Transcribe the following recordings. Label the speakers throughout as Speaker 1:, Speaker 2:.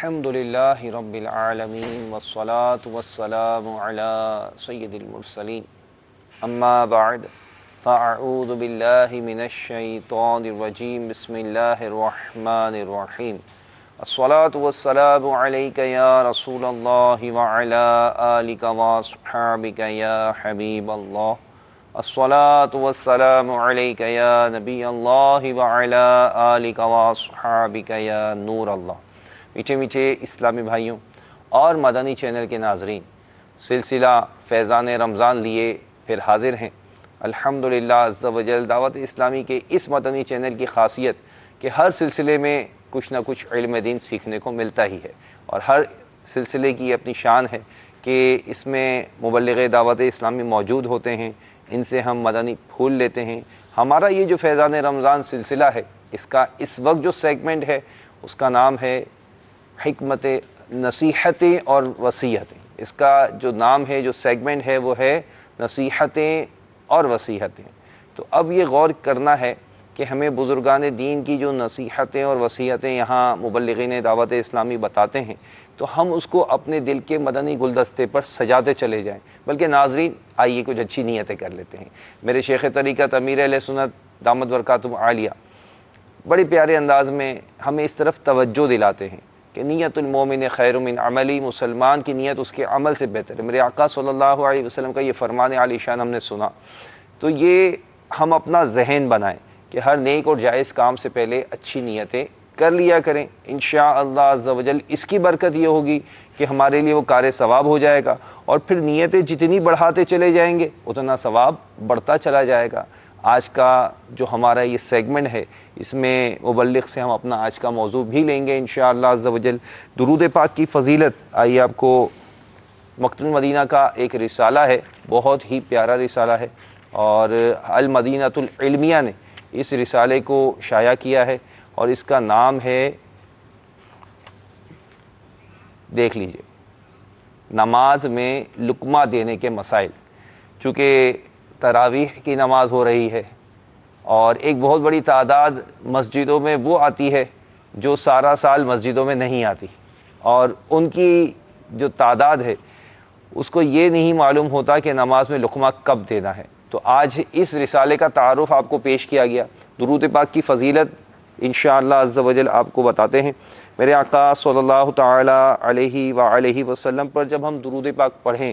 Speaker 1: الحمدللہ رب العالمین والصلاة والسلام علی سید المرسلین اما بعد فاعوذ باللہ من الشیطان الرجیم بسم اللہ الرحمن الرحیم الصلاة والسلام علیک یا رسول اللہ وعلی آلک واصحابک یا حبیب اللہ الصلاة والسلام علیک یا نبی اللہ وعلی آلک واصحابک یا نور اللہ۔ میٹھے میٹھے اسلامی بھائیوں اور مدنی چینل کے ناظرین، سلسلہ فیضان رمضان لیے پھر حاضر ہیں الحمدللہ عز و جل۔ دعوت اسلامی کے اس مدنی چینل کی خاصیت کہ ہر سلسلے میں کچھ نہ کچھ علم دین سیکھنے کو ملتا ہی ہے، اور ہر سلسلے کی اپنی شان ہے کہ اس میں مبلغ دعوت اسلامی موجود ہوتے ہیں، ان سے ہم مدنی پھول لیتے ہیں۔ ہمارا یہ جو فیضان رمضان سلسلہ ہے، اس کا اس وقت جو سیگمنٹ ہے اس کا نام ہے حکمت نصیحتیں اور وصیتیں۔ اس کا جو نام ہے، جو سیگمنٹ ہے، وہ ہے نصیحتیں اور وصیتیں۔ تو اب یہ غور کرنا ہے کہ ہمیں بزرگان دین کی جو نصیحتیں اور وصیتیں یہاں مبلغین دعوت اسلامی بتاتے ہیں، تو ہم اس کو اپنے دل کے مدنی گلدستے پر سجاتے چلے جائیں۔ بلکہ ناظرین، آئیے کچھ اچھی نیتیں کر لیتے ہیں۔ میرے شیخ طریقت امیر اہل سنت دامت برکاتہم عالیہ بڑے پیارے انداز میں ہمیں اس طرف توجہ دلاتے ہیں کہ نیت المومن خیر من عملی، مسلمان کی نیت اس کے عمل سے بہتر ہے۔ میرے آقا صلی اللہ علیہ وسلم کا یہ فرمان عالی شان ہم نے سنا، تو یہ ہم اپنا ذہن بنائیں کہ ہر نیک اور جائز کام سے پہلے اچھی نیتیں کر لیا کریں۔ انشاءاللہ عز و جل اس کی برکت یہ ہوگی کہ ہمارے لیے وہ کار ثواب ہو جائے گا، اور پھر نیتیں جتنی بڑھاتے چلے جائیں گے اتنا ثواب بڑھتا چلا جائے گا۔ آج کا جو ہمارا یہ سیگمنٹ ہے، اس میں مبلغ سے ہم اپنا آج کا موضوع بھی لیں گے انشاءاللہ عز و جل۔ درود پاک کی فضیلت، آئیے آپ کو مکتوب المدینہ کا ایک رسالہ ہے، بہت ہی پیارا رسالہ ہے، اور المدینۃ العلمیہ نے اس رسالے کو شائع کیا ہے، اور اس کا نام ہے، دیکھ لیجئے، نماز میں لقمہ دینے کے مسائل۔ چونکہ تراویح کی نماز ہو رہی ہے، اور ایک بہت بڑی تعداد مسجدوں میں وہ آتی ہے جو سارا سال مسجدوں میں نہیں آتی، اور ان کی جو تعداد ہے اس کو یہ نہیں معلوم ہوتا کہ نماز میں لقمہ کب دینا ہے۔ تو آج اس رسالے کا تعارف آپ کو پیش کیا گیا۔ درود پاک کی فضیلت انشاءاللہ عز و جل آپ کو بتاتے ہیں۔ میرے آقا صلی اللہ تعالی علیہ وآلہ وسلم پر جب ہم درود پاک پڑھیں،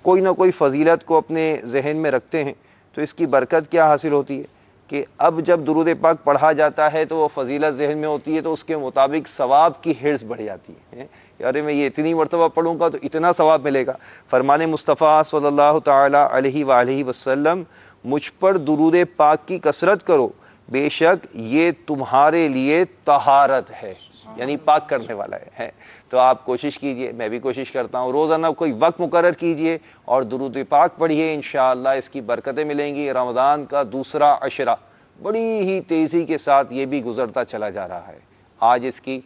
Speaker 1: کوئی نہ کوئی فضیلت کو اپنے ذہن میں رکھتے ہیں، تو اس کی برکت کیا حاصل ہوتی ہے کہ اب جب درود پاک پڑھا جاتا ہے تو وہ فضیلت ذہن میں ہوتی ہے، تو اس کے مطابق ثواب کی حرص بڑھ جاتی ہے۔ یار میں یہ اتنی مرتبہ پڑھوں گا تو اتنا ثواب ملے گا۔ فرمان مصطفیٰ صلی اللہ تعالی علیہ وآلہ وسلم، مجھ پر درود پاک کی کثرت کرو، بے شک یہ تمہارے لیے طہارت ہے، یعنی پاک کرنے والا ہے۔ تو آپ کوشش کیجئے، میں بھی کوشش کرتا ہوں، روزانہ کوئی وقت مقرر کیجئے اور درود پاک پڑھیے، انشاءاللہ اس کی برکتیں ملیں گی۔ رمضان کا دوسرا عشرہ بڑی ہی تیزی کے ساتھ یہ بھی گزرتا چلا جا رہا ہے۔ آج اس کی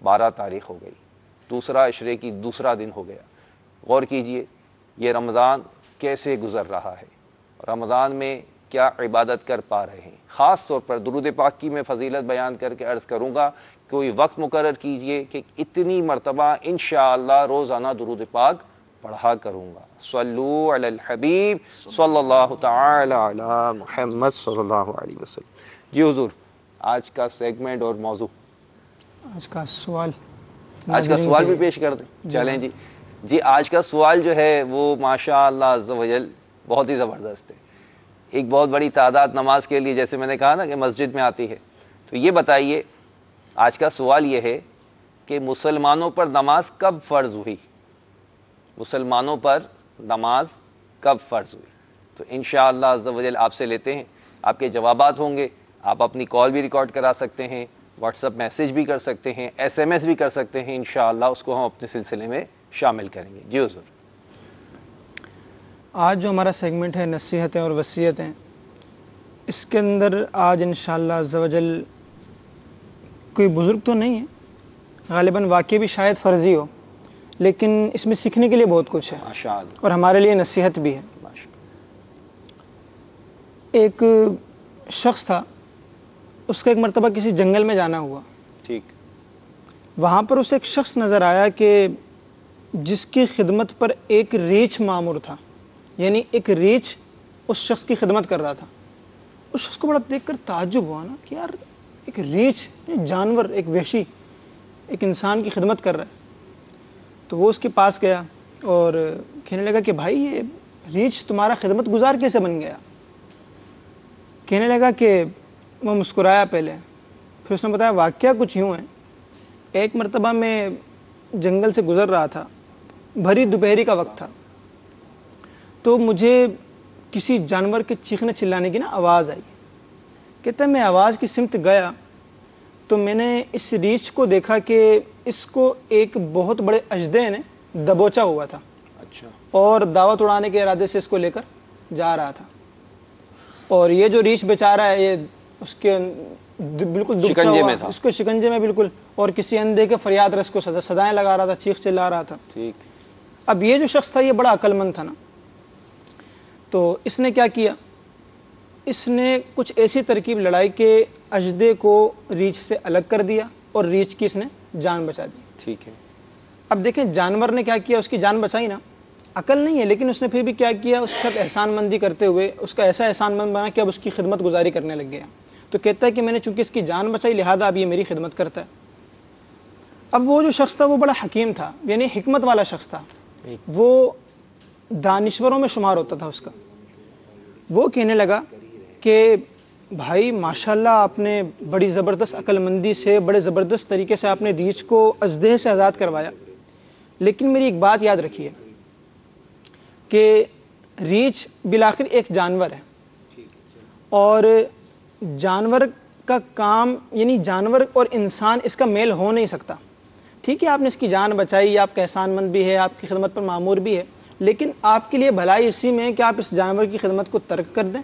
Speaker 1: 12 تاریخ ہو گئی، دوسرا عشرے کی دوسرا دن ہو گیا۔ غور کیجئے یہ رمضان کیسے گزر رہا ہے، رمضان میں کیا عبادت کر پا رہے ہیں۔ خاص طور پر درود پاک کی میں فضیلت بیان کر کے عرض کروں گا، کوئی وقت مقرر کیجئے کہ اتنی مرتبہ انشاءاللہ روزانہ درود پاک پڑھا کروں گا۔ صلو علی الحبیب صلی اللہ تعالی علی محمد صلی اللہ علیہ وسلم۔ جی حضور، آج کا سیگمنٹ اور موضوع،
Speaker 2: آج کا سوال
Speaker 1: بھی پیش کر دیں۔ چلیں جی۔ جی آج کا سوال جو ہے وہ ماشاءاللہ عز و جل بہت ہی زبردست ہے۔ ایک بہت بڑی تعداد نماز کے لیے، جیسے میں نے کہا نا کہ مسجد میں آتی ہے، تو یہ بتائیے، آج کا سوال یہ ہے کہ مسلمانوں پر نماز کب فرض ہوئی؟ مسلمانوں پر نماز کب فرض ہوئی؟ تو انشاءاللہ عز و جل آپ سے لیتے ہیں، آپ کے جوابات ہوں گے۔ آپ اپنی کال بھی ریکارڈ کرا سکتے ہیں، واٹس ایپ میسج بھی کر سکتے ہیں، SMS بھی کر سکتے ہیں، انشاءاللہ اس کو ہم اپنے سلسلے میں شامل کریں گے۔ جی حضور۔
Speaker 2: آج جو ہمارا سیگمنٹ ہے نصیحتیں اور وصیتیں، اس کے اندر آج انشاءاللہ عز و جل کوئی بزرگ تو نہیں ہے، غالباً واقع بھی شاید فرضی ہو، لیکن اس میں سیکھنے کے لیے بہت کچھ ہے،
Speaker 1: ماشاءاللہ،
Speaker 2: اور ہمارے لیے نصیحت بھی ہے۔ ایک شخص تھا، اس کا ایک مرتبہ کسی جنگل میں جانا ہوا،
Speaker 1: ٹھیک،
Speaker 2: وہاں پر اسے ایک شخص نظر آیا کہ جس کی خدمت پر ایک ریچھ مامور تھا، یعنی ایک ریچھ اس شخص کی خدمت کر رہا تھا. اس شخص کو بڑا دیکھ کر تعجب ہوا نا کہ یار ایک ریچھ، جانور، ایک وحشی ایک انسان کی خدمت کر رہا ہے. تو وہ اس کے پاس گیا اور کہنے لگا کہ بھائی یہ ریچھ تمہارا خدمت گزار کیسے بن گیا؟ کہنے لگا کہ وہ مسکرایا پہلے، پھر اس نے بتایا واقعہ کچھ یوں ہے. ایک مرتبہ میں جنگل سے گزر رہا تھا، بھری دوپہری کا وقت تھا، تو مجھے کسی جانور کے چیخنے چلانے کی آواز آئی. کہتا ہے میں آواز کی سمت گیا تو میں نے اس ریچھ کو دیکھا کہ اس کو ایک بہت بڑے اژدہے نے دبوچا ہوا تھا.
Speaker 1: اچھا.
Speaker 2: اور دعوت اڑانے کے ارادے سے اس کو لے کر جا رہا تھا. اور یہ جو ریچھ بیچارہ ہے یہ اس کے بالکل
Speaker 1: شکنجے میں تھا،
Speaker 2: اس کو شکنجے میں بالکل، اور کسی اندھے کے فریاد رس کو صدائیں لگا رہا تھا، چیخ چلا رہا تھا.
Speaker 1: ٹھیک.
Speaker 2: اب یہ جو شخص تھا یہ بڑا عقل مند تھا نا، تو اس نے کیا کیا، اس نے کچھ ایسی ترکیب لڑائی کہ اژدہے کو ریچھ سے الگ کر دیا اور ریچھ کی اس نے جان بچا دی.
Speaker 1: ٹھیک ہے.
Speaker 2: اب دیکھیں جانور نے کیا کیا، اس کی جان بچائی نا، عقل نہیں ہے لیکن اس نے پھر بھی کیا کیا، اس کے ساتھ احسان مندی کرتے ہوئے اس کا ایسا احسان مند بنا کہ اب اس کی خدمت گزاری کرنے لگ گیا. تو کہتا ہے کہ میں نے چونکہ اس کی جان بچائی لہذا اب یہ میری خدمت کرتا ہے. اب وہ جو شخص تھا وہ بڑا حکیم تھا، یعنی حکمت والا شخص تھا، وہ دانشوروں میں شمار ہوتا تھا اس کا. وہ کہنے لگا کہ بھائی ماشاءاللہ آپ نے بڑی زبردست عقل مندی سے، بڑے زبردست طریقے سے آپ نے ریچھ کو اژدہے سے آزاد کروایا، لیکن میری ایک بات یاد رکھیے کہ ریچھ بالآخر ایک جانور ہے، اور جانور کا کام، یعنی جانور اور انسان اس کا میل ہو نہیں سکتا. ٹھیک ہے آپ نے اس کی جان بچائی، آپ کا احسان مند بھی ہے، آپ کی خدمت پر مامور بھی ہے، لیکن آپ کے لیے بھلائی اسی میں ہے کہ آپ اس جانور کی خدمت کو ترک کر دیں،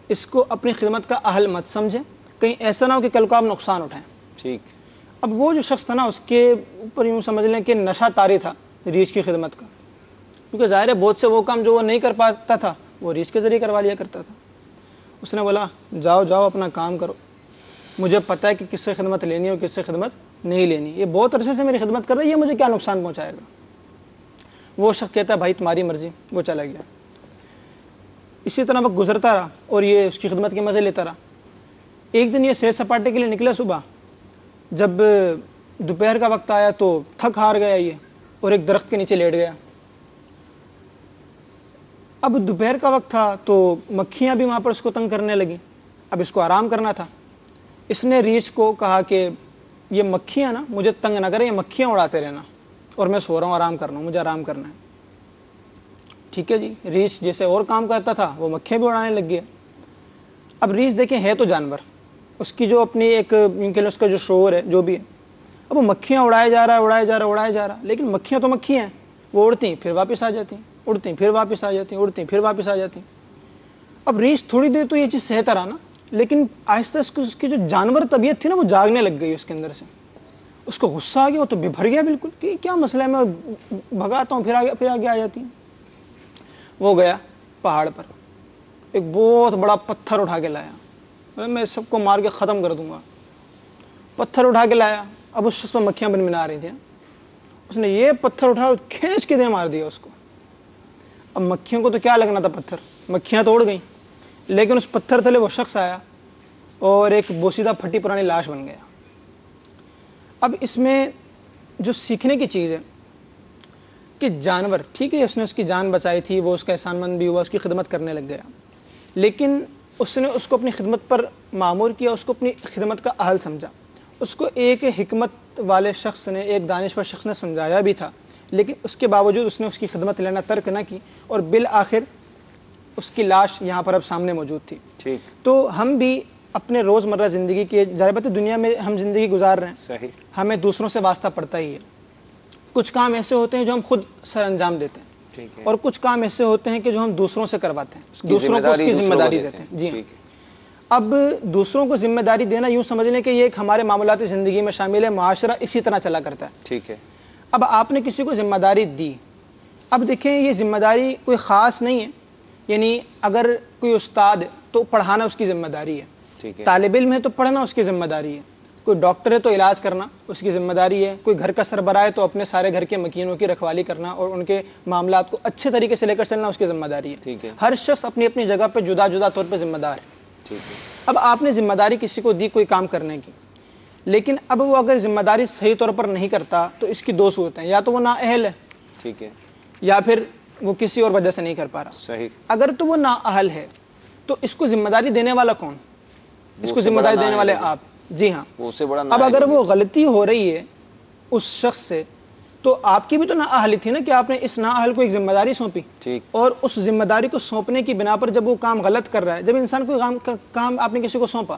Speaker 2: اس کو اپنی خدمت کا اہل مت سمجھیں، کہیں ایسا نہ ہو کہ کل کو آپ نقصان اٹھائیں.
Speaker 1: ٹھیک.
Speaker 2: اب وہ جو شخص تھا نا اس کے اوپر یوں سمجھ لیں کہ نشہ طاری تھا ریچھ کی خدمت کا، کیونکہ ظاہر ہے بہت سے وہ کام جو وہ نہیں کر پاتا تھا وہ ریچھ کے ذریعے کروا لیا کرتا تھا. اس نے بولا جاؤ جاؤ اپنا کام کرو، مجھے پتہ ہے کہ کس سے خدمت لینی ہے اور کس سے خدمت نہیں لینی، یہ بہت عرصے سے میری خدمت کر رہی ہے، یہ مجھے کیا نقصان پہنچائے گا. وہ شخص کہتا ہے بھائی تمہاری مرضی. وہ چلا گیا. اسی طرح وقت گزرتا رہا اور یہ اس کی خدمت کے مزے لیتا رہا. ایک دن یہ سیر سپاٹے کے لیے نکلا صبح، جب دوپہر کا وقت آیا تو تھک ہار گیا یہ اور ایک درخت کے نیچے لیٹ گیا. اب دوپہر کا وقت تھا تو مکھیاں بھی وہاں پر اس کو تنگ کرنے لگیں. اب اس کو آرام کرنا تھا. اس نے ریچھ کو کہا کہ یہ مکھیاں نا مجھے تنگ نہ کریں، یہ مکھیاں اڑاتے رہنا اور میں سو رہا ہوں، آرام کر رہا ہوں، مجھے آرام کرنا ہے. ٹھیک ہے جی. ریچھ جیسے اور کام کرتا تھا وہ مکھیاں بھی اڑانے لگ گیا. اب ریچھ دیکھیں ہے تو جانور، اس کی جو اپنی ایک اس کا جو شعور ہے جو بھی ہے، اب وہ مکھیاں اڑائے جا رہا، لیکن مکھیاں تو مکھیاں ہیں، وہ اڑتی ہیں پھر واپس آ جاتی ہیں، اڑتی ہیں پھر واپس آ جاتی ہیں، اڑتی ہیں پھر واپس آ جاتی ہیں. اب ریچھ تھوڑی دیر تو یہ چیز سہتا رہا نا، لیکن آہستہ اس کی جو جانور طبیعت تھی نا وہ جاگنے لگ گئی اس کے اندر سے. اس کو غصہ آ گیا، وہ تو بھر گیا بالکل کہ کیا مسئلہ ہے، میں بھگاتا ہوں پھر آگے آ جاتی ہیں. وہ گیا پہاڑ پر، ایک بہت بڑا پتھر اٹھا کے لایا، میں سب کو مار کے ختم کر دوں گا. پتھر اٹھا کے لایا. اب اس شخص پر مکھیاں بن بنا رہی تھیں، اس نے یہ پتھر اٹھا کھینچ کے دے مار دیا اس کو. اب مکھیوں کو تو کیا لگنا تھا پتھر، مکھیاں توڑ گئیں، لیکن اس پتھر تلے وہ شخص آیا اور ایک بوسیدہ پھٹی پرانی لاش بن گیا. اب اس میں جو سیکھنے کی چیز ہے کہ جانور ٹھیک ہے اس نے اس کی جان بچائی تھی، وہ اس کا احسان مند بھی ہوا، اس کی خدمت کرنے لگ گیا، لیکن اس نے اس کو اپنی خدمت پر مامور کیا، اس کو اپنی خدمت کا اہل سمجھا. اس کو ایک حکمت والے شخص نے، ایک دانشور شخص نے سمجھایا بھی تھا، لیکن اس کے باوجود اس نے اس کی خدمت لینا ترک نہ کی اور بالآخر اس کی لاش یہاں پر اب سامنے موجود تھی.
Speaker 1: ٹھیک.
Speaker 2: تو ہم بھی اپنے روزمرہ زندگی کے ظاہر بات ہے دنیا میں ہم زندگی گزار رہے ہیں،
Speaker 1: صحیح،
Speaker 2: ہمیں دوسروں سے واسطہ پڑتا ہی ہے. کچھ کام ایسے ہوتے ہیں جو ہم خود سر انجام دیتے ہیں،
Speaker 1: ٹھیک ہے،
Speaker 2: اور کچھ کام ایسے ہوتے ہیں کہ جو ہم دوسروں سے کرواتے ہیں، دوسروں کو اس کی ذمہ داری دیتے ہیں. جی
Speaker 1: ٹھیک ہے.
Speaker 2: اب دوسروں کو ذمہ داری دینا یوں سمجھ لیں کہ یہ ایک ہمارے معاملاتی زندگی میں شامل ہے، معاشرہ اسی طرح چلا کرتا ہے.
Speaker 1: ٹھیک ہے.
Speaker 2: اب آپ نے کسی کو ذمہ داری دی، اب دیکھیں یہ ذمہ داری کوئی خاص نہیں ہے، یعنی اگر کوئی استاد ہے تو پڑھانا اس کی ذمہ داری ہے،
Speaker 1: ٹھیک ہے.
Speaker 2: طالب علم ہے تو پڑھنا اس کی ذمہ داری ہے، کوئی ڈاکٹر ہے تو علاج کرنا اس کی ذمہ داری ہے، کوئی گھر کا سربراہ ہے تو اپنے سارے گھر کے مکینوں کی رکھوالی کرنا اور ان کے معاملات کو اچھے طریقے سے لے کر چلنا اس کی ذمہ داری ہے۔
Speaker 1: ٹھیک ہے،
Speaker 2: ہر شخص اپنی اپنی جگہ پہ جدا جدا طور پہ ذمہ دار ہے۔
Speaker 1: ٹھیک ہے،
Speaker 2: اب آپ نے ذمہ داری کسی کو دی کوئی کام کرنے کی، لیکن اب وہ اگر ذمہ داری صحیح طور پر نہیں کرتا تو اس کی دو صورتیں، یا تو وہ نااہل ہے
Speaker 1: ٹھیک ہے،
Speaker 2: یا پھر وہ کسی اور وجہ سے نہیں کر پا رہا۔
Speaker 1: صحیح،
Speaker 2: اگر تو وہ نااہل ہے تو اس کو ذمہ داری دینے والا کون؟ اس کو ذمہ داری دینے والے آپ۔ جی ہاں،
Speaker 1: وہ اس سے بڑا
Speaker 2: اب اگر وہ غلطی ہو رہی ہے اس شخص سے تو آپ کی بھی تو نااہلی تھی نا کہ آپ نے اس نااہل کو ایک ذمہ داری سونپی،
Speaker 1: ٹھیک،
Speaker 2: اور اس ذمہ داری کو سونپنے کی بنا پر جب وہ کام غلط کر رہا ہے، جب انسان کوئی کام آپ نے کسی کو سونپا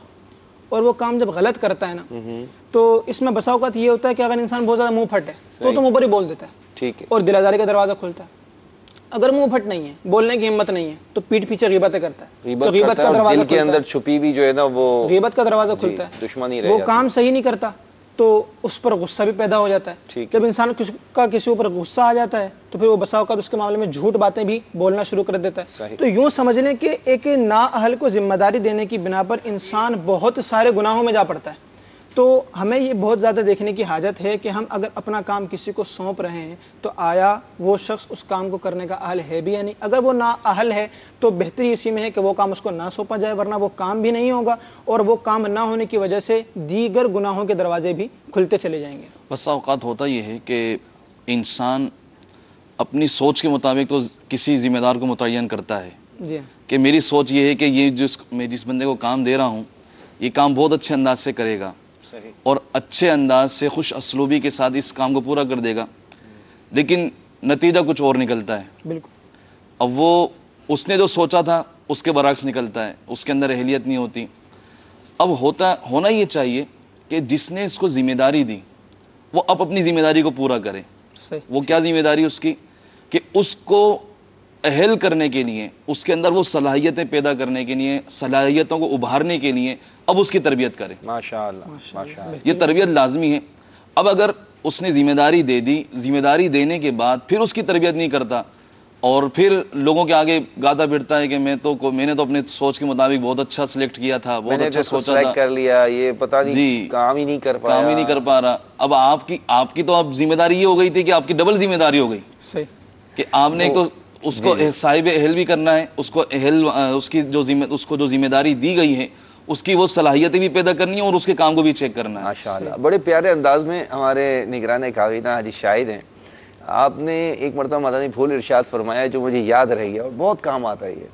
Speaker 2: اور وہ کام جب غلط کرتا ہے نا تو اس میں بسا اوقات یہ ہوتا ہے کہ اگر انسان بہت زیادہ منہ پھٹ ہے تو منہ پر ہی بول دیتا ہے
Speaker 1: ٹھیک ہے،
Speaker 2: اور دل آزاری کا دروازہ کھلتا ہے۔ اگر منہ پھٹ نہیں ہے، بولنے کی ہمت نہیں ہے تو پیٹھ پیچھے غیبتیں کرتا ہے، تو غیبت کا دروازہ
Speaker 1: دل کے اندر چھپی بھی جو ہے نا وہ
Speaker 2: غیبت کا دروازہ کھلتا ہے،
Speaker 1: دشمنی رہ
Speaker 2: وہ
Speaker 1: جاتی
Speaker 2: کام صحیح نہیں کرتا تو اس پر غصہ بھی پیدا ہو جاتا ہے۔
Speaker 1: ٹھیک،
Speaker 2: جب انسان کا کسی اوپر غصہ آ جاتا ہے تو پھر وہ بسا اوقات اس کے معاملے میں جھوٹ باتیں بھی بولنا شروع کر دیتا ہے۔
Speaker 1: صحیح،
Speaker 2: تو یوں سمجھ لیں کہ ایک نااہل کو ذمہ داری دینے کی بنا پر انسان بہت سارے گناہوں میں جا پڑتا ہے۔ تو ہمیں یہ بہت زیادہ دیکھنے کی حاجت ہے کہ ہم اگر اپنا کام کسی کو سونپ رہے ہیں تو آیا وہ شخص اس کام کو کرنے کا اہل ہے بھی یا نہیں۔ اگر وہ نااہل ہے تو بہتری اسی میں ہے کہ وہ کام اس کو نہ سونپا جائے، ورنہ وہ کام بھی نہیں ہوگا اور وہ کام نہ ہونے کی وجہ سے دیگر گناہوں کے دروازے بھی کھلتے چلے جائیں گے۔
Speaker 3: بس اوقات ہوتا یہ ہے کہ انسان اپنی سوچ کے مطابق تو کسی ذمہ دار کو متعین کرتا ہے
Speaker 2: جی
Speaker 3: کہ میری سوچ یہ ہے کہ یہ میں جس بندے کو کام دے رہا ہوں یہ کام بہت اچھے انداز سے کرے گا
Speaker 1: صحیح،
Speaker 3: اور اچھے انداز سے خوش اسلوبی کے ساتھ اس کام کو پورا کر دے گا، لیکن نتیجہ کچھ اور نکلتا ہے۔
Speaker 2: بالکل،
Speaker 3: اب وہ اس نے جو سوچا تھا اس کے برعکس نکلتا ہے، اس کے اندر اہلیت نہیں ہوتی۔ اب ہونا یہ چاہیے کہ جس نے اس کو ذمہ داری دی وہ اب اپنی ذمہ داری کو پورا کرے۔
Speaker 2: صحیح،
Speaker 3: وہ کیا ذمہ داری اس کی کہ اس کو اہل کرنے کے لیے، اس کے اندر وہ صلاحیتیں پیدا کرنے کے لیے، صلاحیتوں کو ابھارنے کے لیے اب اس کی تربیت کرے۔
Speaker 1: ماشاء اللہ، ماشاء اللہ،
Speaker 3: یہ تربیت لازمی ہے۔ اب اگر اس نے ذمہ داری دے دی، ذمہ داری دینے کے بعد پھر اس کی تربیت نہیں کرتا اور پھر لوگوں کے آگے گاتا پھرتا ہے کہ میں نے تو اپنے سوچ کے مطابق بہت اچھا سلیکٹ کیا تھا،
Speaker 1: میں
Speaker 3: بہت
Speaker 1: نے
Speaker 3: اچھا
Speaker 1: تو
Speaker 3: سوچا
Speaker 1: سلیکٹ
Speaker 3: تھا،
Speaker 1: کر لیا، یہ پتہ نہیں
Speaker 3: جی
Speaker 1: کام ہی نہیں کر پایا،
Speaker 3: کام ہی نہیں کر پا رہا۔ اب آپ کی تو اب ذمہ داری یہ ہو گئی تھی کہ آپ کی ڈبل ذمہ داری ہو گئی
Speaker 2: صحیح،
Speaker 3: کہ آپ نے ایک تو اس کو صاحب اہل بھی کرنا ہے، اس کو جو ذمہ داری دی گئی ہے اس کی وہ صلاحیتیں بھی پیدا کرنی ہے اور اس کے کام کو بھی چیک کرنا ہے۔
Speaker 1: ماشاءاللہ، بڑے پیارے انداز میں ہمارے نگران کاغذہ حاجی شاہد ہیں، آپ نے ایک مرتبہ مدنی پھول ارشاد فرمایا جو مجھے یاد رہ گیا اور بہت کام آتا ہے یہ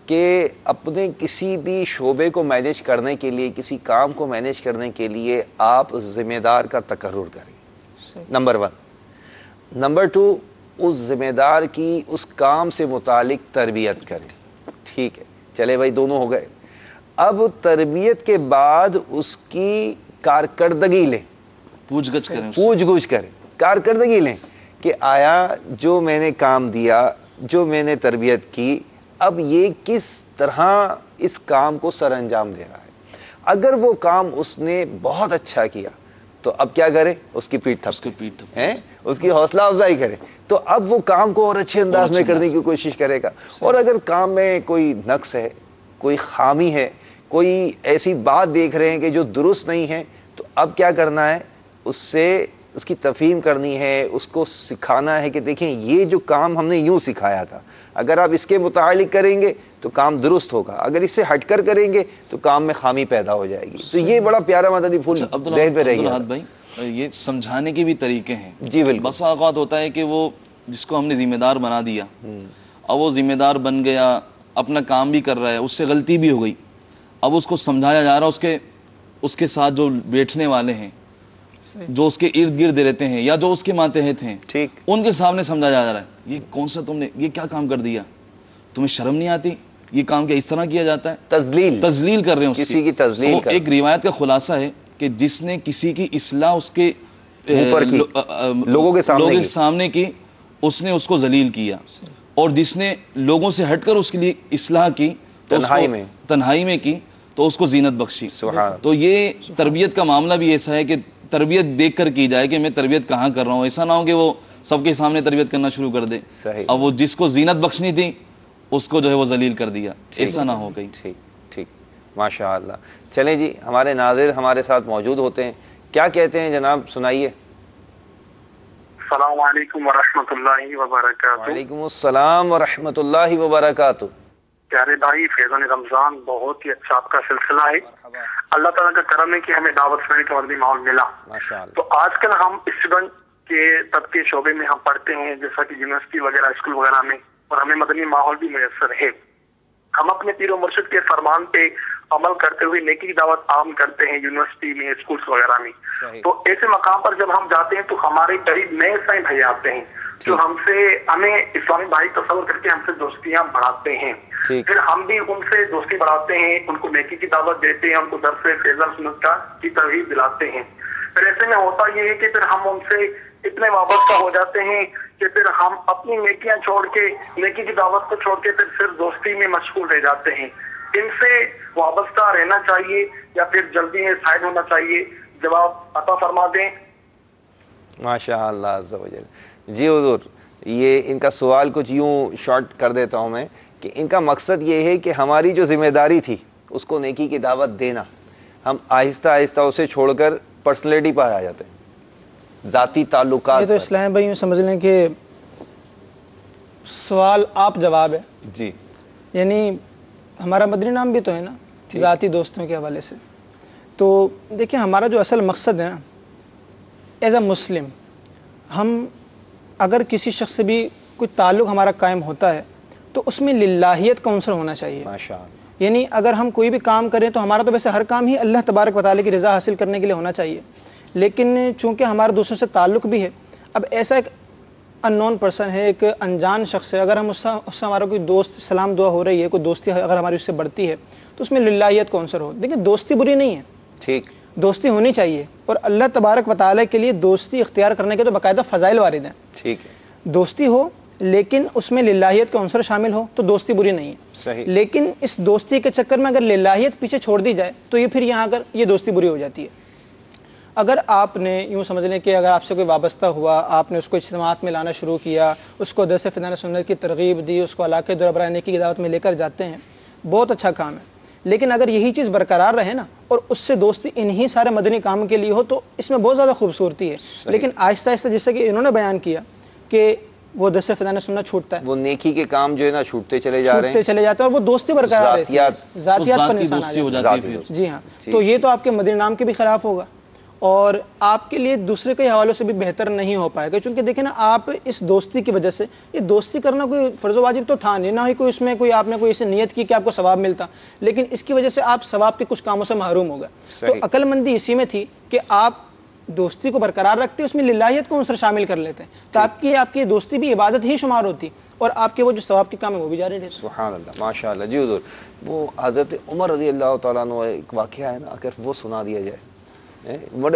Speaker 1: کہ اپنے کسی بھی شعبے کو مینیج کرنے کے لیے، کسی کام کو مینیج کرنے کے لیے آپ ذمہ دار کا تقرر کریں، نمبر 1۔ نمبر 2، اس ذمہ دار کی اس کام سے متعلق تربیت کریں۔ ٹھیک ہے، چلے بھائی دونوں ہو گئے۔ اب تربیت کے بعد اس کی کارکردگی لیں،
Speaker 3: پوچھ گچھ کریں اس سے۔
Speaker 1: پوچھ گچھ کریں، کارکردگی لیں کہ آیا جو میں نے کام دیا، جو میں نے تربیت کی، اب یہ کس طرح اس کام کو سر انجام دے رہا ہے۔ اگر وہ کام اس نے بہت اچھا کیا تو اب کیا کرے؟ اس کی پیٹھ تھپکے، اس کی حوصلہ افزائی کرے، تو اب وہ کام کو اور اچھے انداز میں کرنے کی کوشش کرے گا۔ اور اگر کام میں کوئی نقص ہے، کوئی خامی ہے، کوئی ایسی بات دیکھ رہے ہیں کہ جو درست نہیں ہے، تو اب کیا کرنا ہے؟ اس کی تفہیم کرنی ہے، اس کو سکھانا ہے کہ دیکھیں یہ جو کام ہم نے یوں سکھایا تھا، اگر آپ اس کے متعلق کریں گے تو کام درست ہوگا، اگر اس سے ہٹ کر کریں گے تو کام میں خامی پیدا ہو جائے گی۔ تو یہ بڑا پیارا مدنی پھول ذہن پہ رہ گیا۔
Speaker 3: بھائی یہ سمجھانے کے بھی طریقے ہیں۔
Speaker 1: جی بالکل،
Speaker 3: بسا اوقات ہوتا ہے کہ وہ جس کو ہم نے ذمہ دار بنا دیا، اب وہ ذمہ دار بن گیا، اپنا کام بھی کر رہا ہے، اس سے غلطی بھی ہو گئی، اب اس کو سمجھایا جا رہا ہے، اس کے ساتھ جو بیٹھنے والے ہیں، جو اس کے ارد گرد رہتے ہیں یا جو اس کے ماتحت ہیں،
Speaker 1: ٹھیک،
Speaker 3: ان کے سامنے سمجھایا جا رہا ہے یہ کون سا تم نے یہ کیا کام کر دیا، تمہیں شرم نہیں آتی، یہ کام کیا اس طرح کیا جاتا ہے؟ تذلیل کر رہے ہیں
Speaker 1: کسی کی تذلیل
Speaker 3: کر۔ ایک روایت کا خلاصہ ہے کہ جس نے کسی کی اصلاح اس کے
Speaker 1: لوگوں کے
Speaker 3: سامنے کی، اس نے اس کو ذلیل کیا، اور جس نے لوگوں سے ہٹ کر اس کے لیے اصلاح کی، تنہائی میں کی، تو اس کو زینت بخشی۔ تو یہ تربیت کا معاملہ بھی ایسا ہے کہ تربیت دیکھ کر کی جائے کہ میں تربیت کہاں کر رہا ہوں، ایسا نہ ہو کہ وہ سب کے سامنے تربیت کرنا شروع کر دے، اب وہ جس کو زینت بخشنی تھی اس کو جو ہے وہ ذلیل کر دیا، ایسا نہ ہو گئی۔
Speaker 1: ٹھیک ٹھیک، ماشاء اللہ. چلیں جی، ہمارے ناظر ہمارے ساتھ موجود ہوتے ہیں. کیا کہتے ہیں جناب، سنائیے.
Speaker 4: السلام علیکم ورحمۃ اللہ وبرکاتہ.
Speaker 1: وعلیکم السلام ورحمۃ اللہ وبرکاتہ.
Speaker 4: پیارے بھائی، فیضان رمضان بہت ہی اچھا آپ کا سلسلہ ہے. اللہ تعالیٰ کا کرم ہے کہ ہمیں دعوت سننے کا مدنی ماحول ملا. تو آج کل ہم اسٹوڈنٹ کے طبقے شعبے میں ہم پڑھتے ہیں، جیسا کہ یونیورسٹی وغیرہ اسکول وغیرہ میں، اور ہمیں مدنی ماحول بھی میسر ہے. ہم اپنے پیر و مرشد کے فرمان پہ عمل کرتے ہوئے نیکی کی دعوت عام کرتے ہیں یونیورسٹی میں، اسکولس وغیرہ میں. تو ایسے مقام پر جب ہم جاتے ہیں تو ہمارے قریب نئے اسلامی بھائی آتے ہیں جو ہمیں اسلامی بھائی تصور کر کے ہم سے دوستیاں بڑھاتے ہیں. پھر ہم بھی ان سے دوستی بڑھاتے ہیں، ان کو نیکی کی دعوت دیتے ہیں، ان کو درس فیضان سنت کی ترغیب دلاتے ہیں. پھر ایسے میں ہوتا یہ ہے کہ پھر ہم ان سے اتنے وابستہ ہو جاتے ہیں کہ پھر ہم اپنی نیکیاں چھوڑ کے، نیکی کی دعوت کو چھوڑ کے پھر صرف دوستی میں مشغول رہ جاتے ہیں. ان سے وابستہ رہنا چاہیے یا پھر جلدی میں سائڈ ہونا چاہیے؟ جواب عطا فرما دیں.
Speaker 1: ماشاء اللہ عز و جل. جی حضور، یہ ان کا سوال کچھ یوں شارٹ کر دیتا ہوں میں کہ ان کا مقصد یہ ہے کہ ہماری جو ذمہ داری تھی اس کو نیکی کی دعوت دینا، ہم آہستہ آہستہ اسے چھوڑ کر پرسنالٹی پر آ جاتے ہیں، ذاتی تعلقات.
Speaker 2: یہ تو اسلام بھائی یوں سمجھ لیں کہ سوال آپ جواب ہے.
Speaker 1: جی،
Speaker 2: یعنی ہمارا مدنی نام بھی تو ہے نا ذاتی دوستوں کے حوالے سے. تو دیکھیں، ہمارا جو اصل مقصد ہے نا، ایز اے مسلم، ہم اگر کسی شخص سے بھی کوئی تعلق ہمارا قائم ہوتا ہے تو اس میں للہیت کا عنصر ہونا چاہیے. یعنی اگر ہم کوئی بھی کام کریں تو ہمارا تو ویسے ہر کام ہی اللہ تبارک و تعالیٰ کی رضا حاصل کرنے کے لیے ہونا چاہیے، لیکن چونکہ ہمارا دوسروں سے تعلق بھی ہے، اب ایسا ایک ان نون پرسن ہے، ایک انجان شخص ہے، اگر ہم اس سے ہمارا کوئی دوست سلام دعا ہو رہی ہے، کوئی دوستی اگر ہماری اس سے بڑھتی ہے تو اس میں للہیت کا عنصر ہو. دیکھیں، دوستی بری نہیں ہے، ٹھیک، دوستی ہونی چاہیے، اور اللہ تبارک و تعالیٰ کے لیے دوستی اختیار کرنے کے تو باقاعدہ فضائل وارد ہیں. ٹھیک ہے، دوستی ہو لیکن اس میں للہیت کا عنصر شامل ہو تو دوستی بری نہیں ہے. صحیح. لیکن اس دوستی کے چکر میں اگر للہیت پیچھے چھوڑ دی جائے تو یہ پھر یہاں اگر یہ دوستی بری ہو جاتی ہے. اگر آپ نے یوں سمجھ لیں کہ اگر آپ سے کوئی وابستہ ہوا، آپ نے اس کو اجتماعات میں لانا شروع کیا، اس کو درس فیضان سنت کی ترغیب دی، اس کو علاقے دور برائے نیکی کی دعوت میں لے کر جاتے ہیں، بہت اچھا کام ہے. لیکن اگر یہی چیز برقرار رہے نا اور اس سے دوستی انہی سارے مدنی کام کے لیے ہو تو اس میں بہت زیادہ خوبصورتی ہے. لیکن آہستہ آہستہ جیسے کہ انہوں نے بیان کیا کہ وہ درس فیضان سنت چھوٹتا ہے،
Speaker 1: وہ نیکی کے کام جو ہے نا چھوٹتے چلے جاتے ہیں
Speaker 2: اور وہ دوستی برقرار رہتی ہے، ذاتیات پر نشان آ جاتی ہے. جی ہاں، تو یہ تو آپ کے مدنی نام کے بھی خلاف ہوگا اور آپ کے لیے دوسرے کے حوالوں سے بھی بہتر نہیں ہو پائے گا. کیونکہ دیکھیں نا، آپ اس دوستی کی وجہ سے، یہ دوستی کرنا کوئی فرض و واجب تو تھا نہیں، نہ ہی کوئی اس میں کوئی آپ نے کوئی ایسی نیت کی کہ آپ کو ثواب ملتا، لیکن اس کی وجہ سے آپ ثواب کے کچھ کاموں سے محروم ہو گئے. تو عقل مندی اسی میں تھی کہ آپ دوستی کو برقرار رکھتے، اس میں للہیت کو عنصر شامل کر لیتے ہیں، تو آپ کی دوستی بھی عبادت ہی شمار ہوتی اور آپ کے وہ جو ثواب کے کام ہے وہ بھی جاری رہتے.
Speaker 1: سبحان اللہ، ماشاء اللہ. جی حضور، وہ حضرت عمر رضی اللہ تعالیٰ عنہ ایک واقعہ ہے نا، اگر وہ سنا دیا جائے،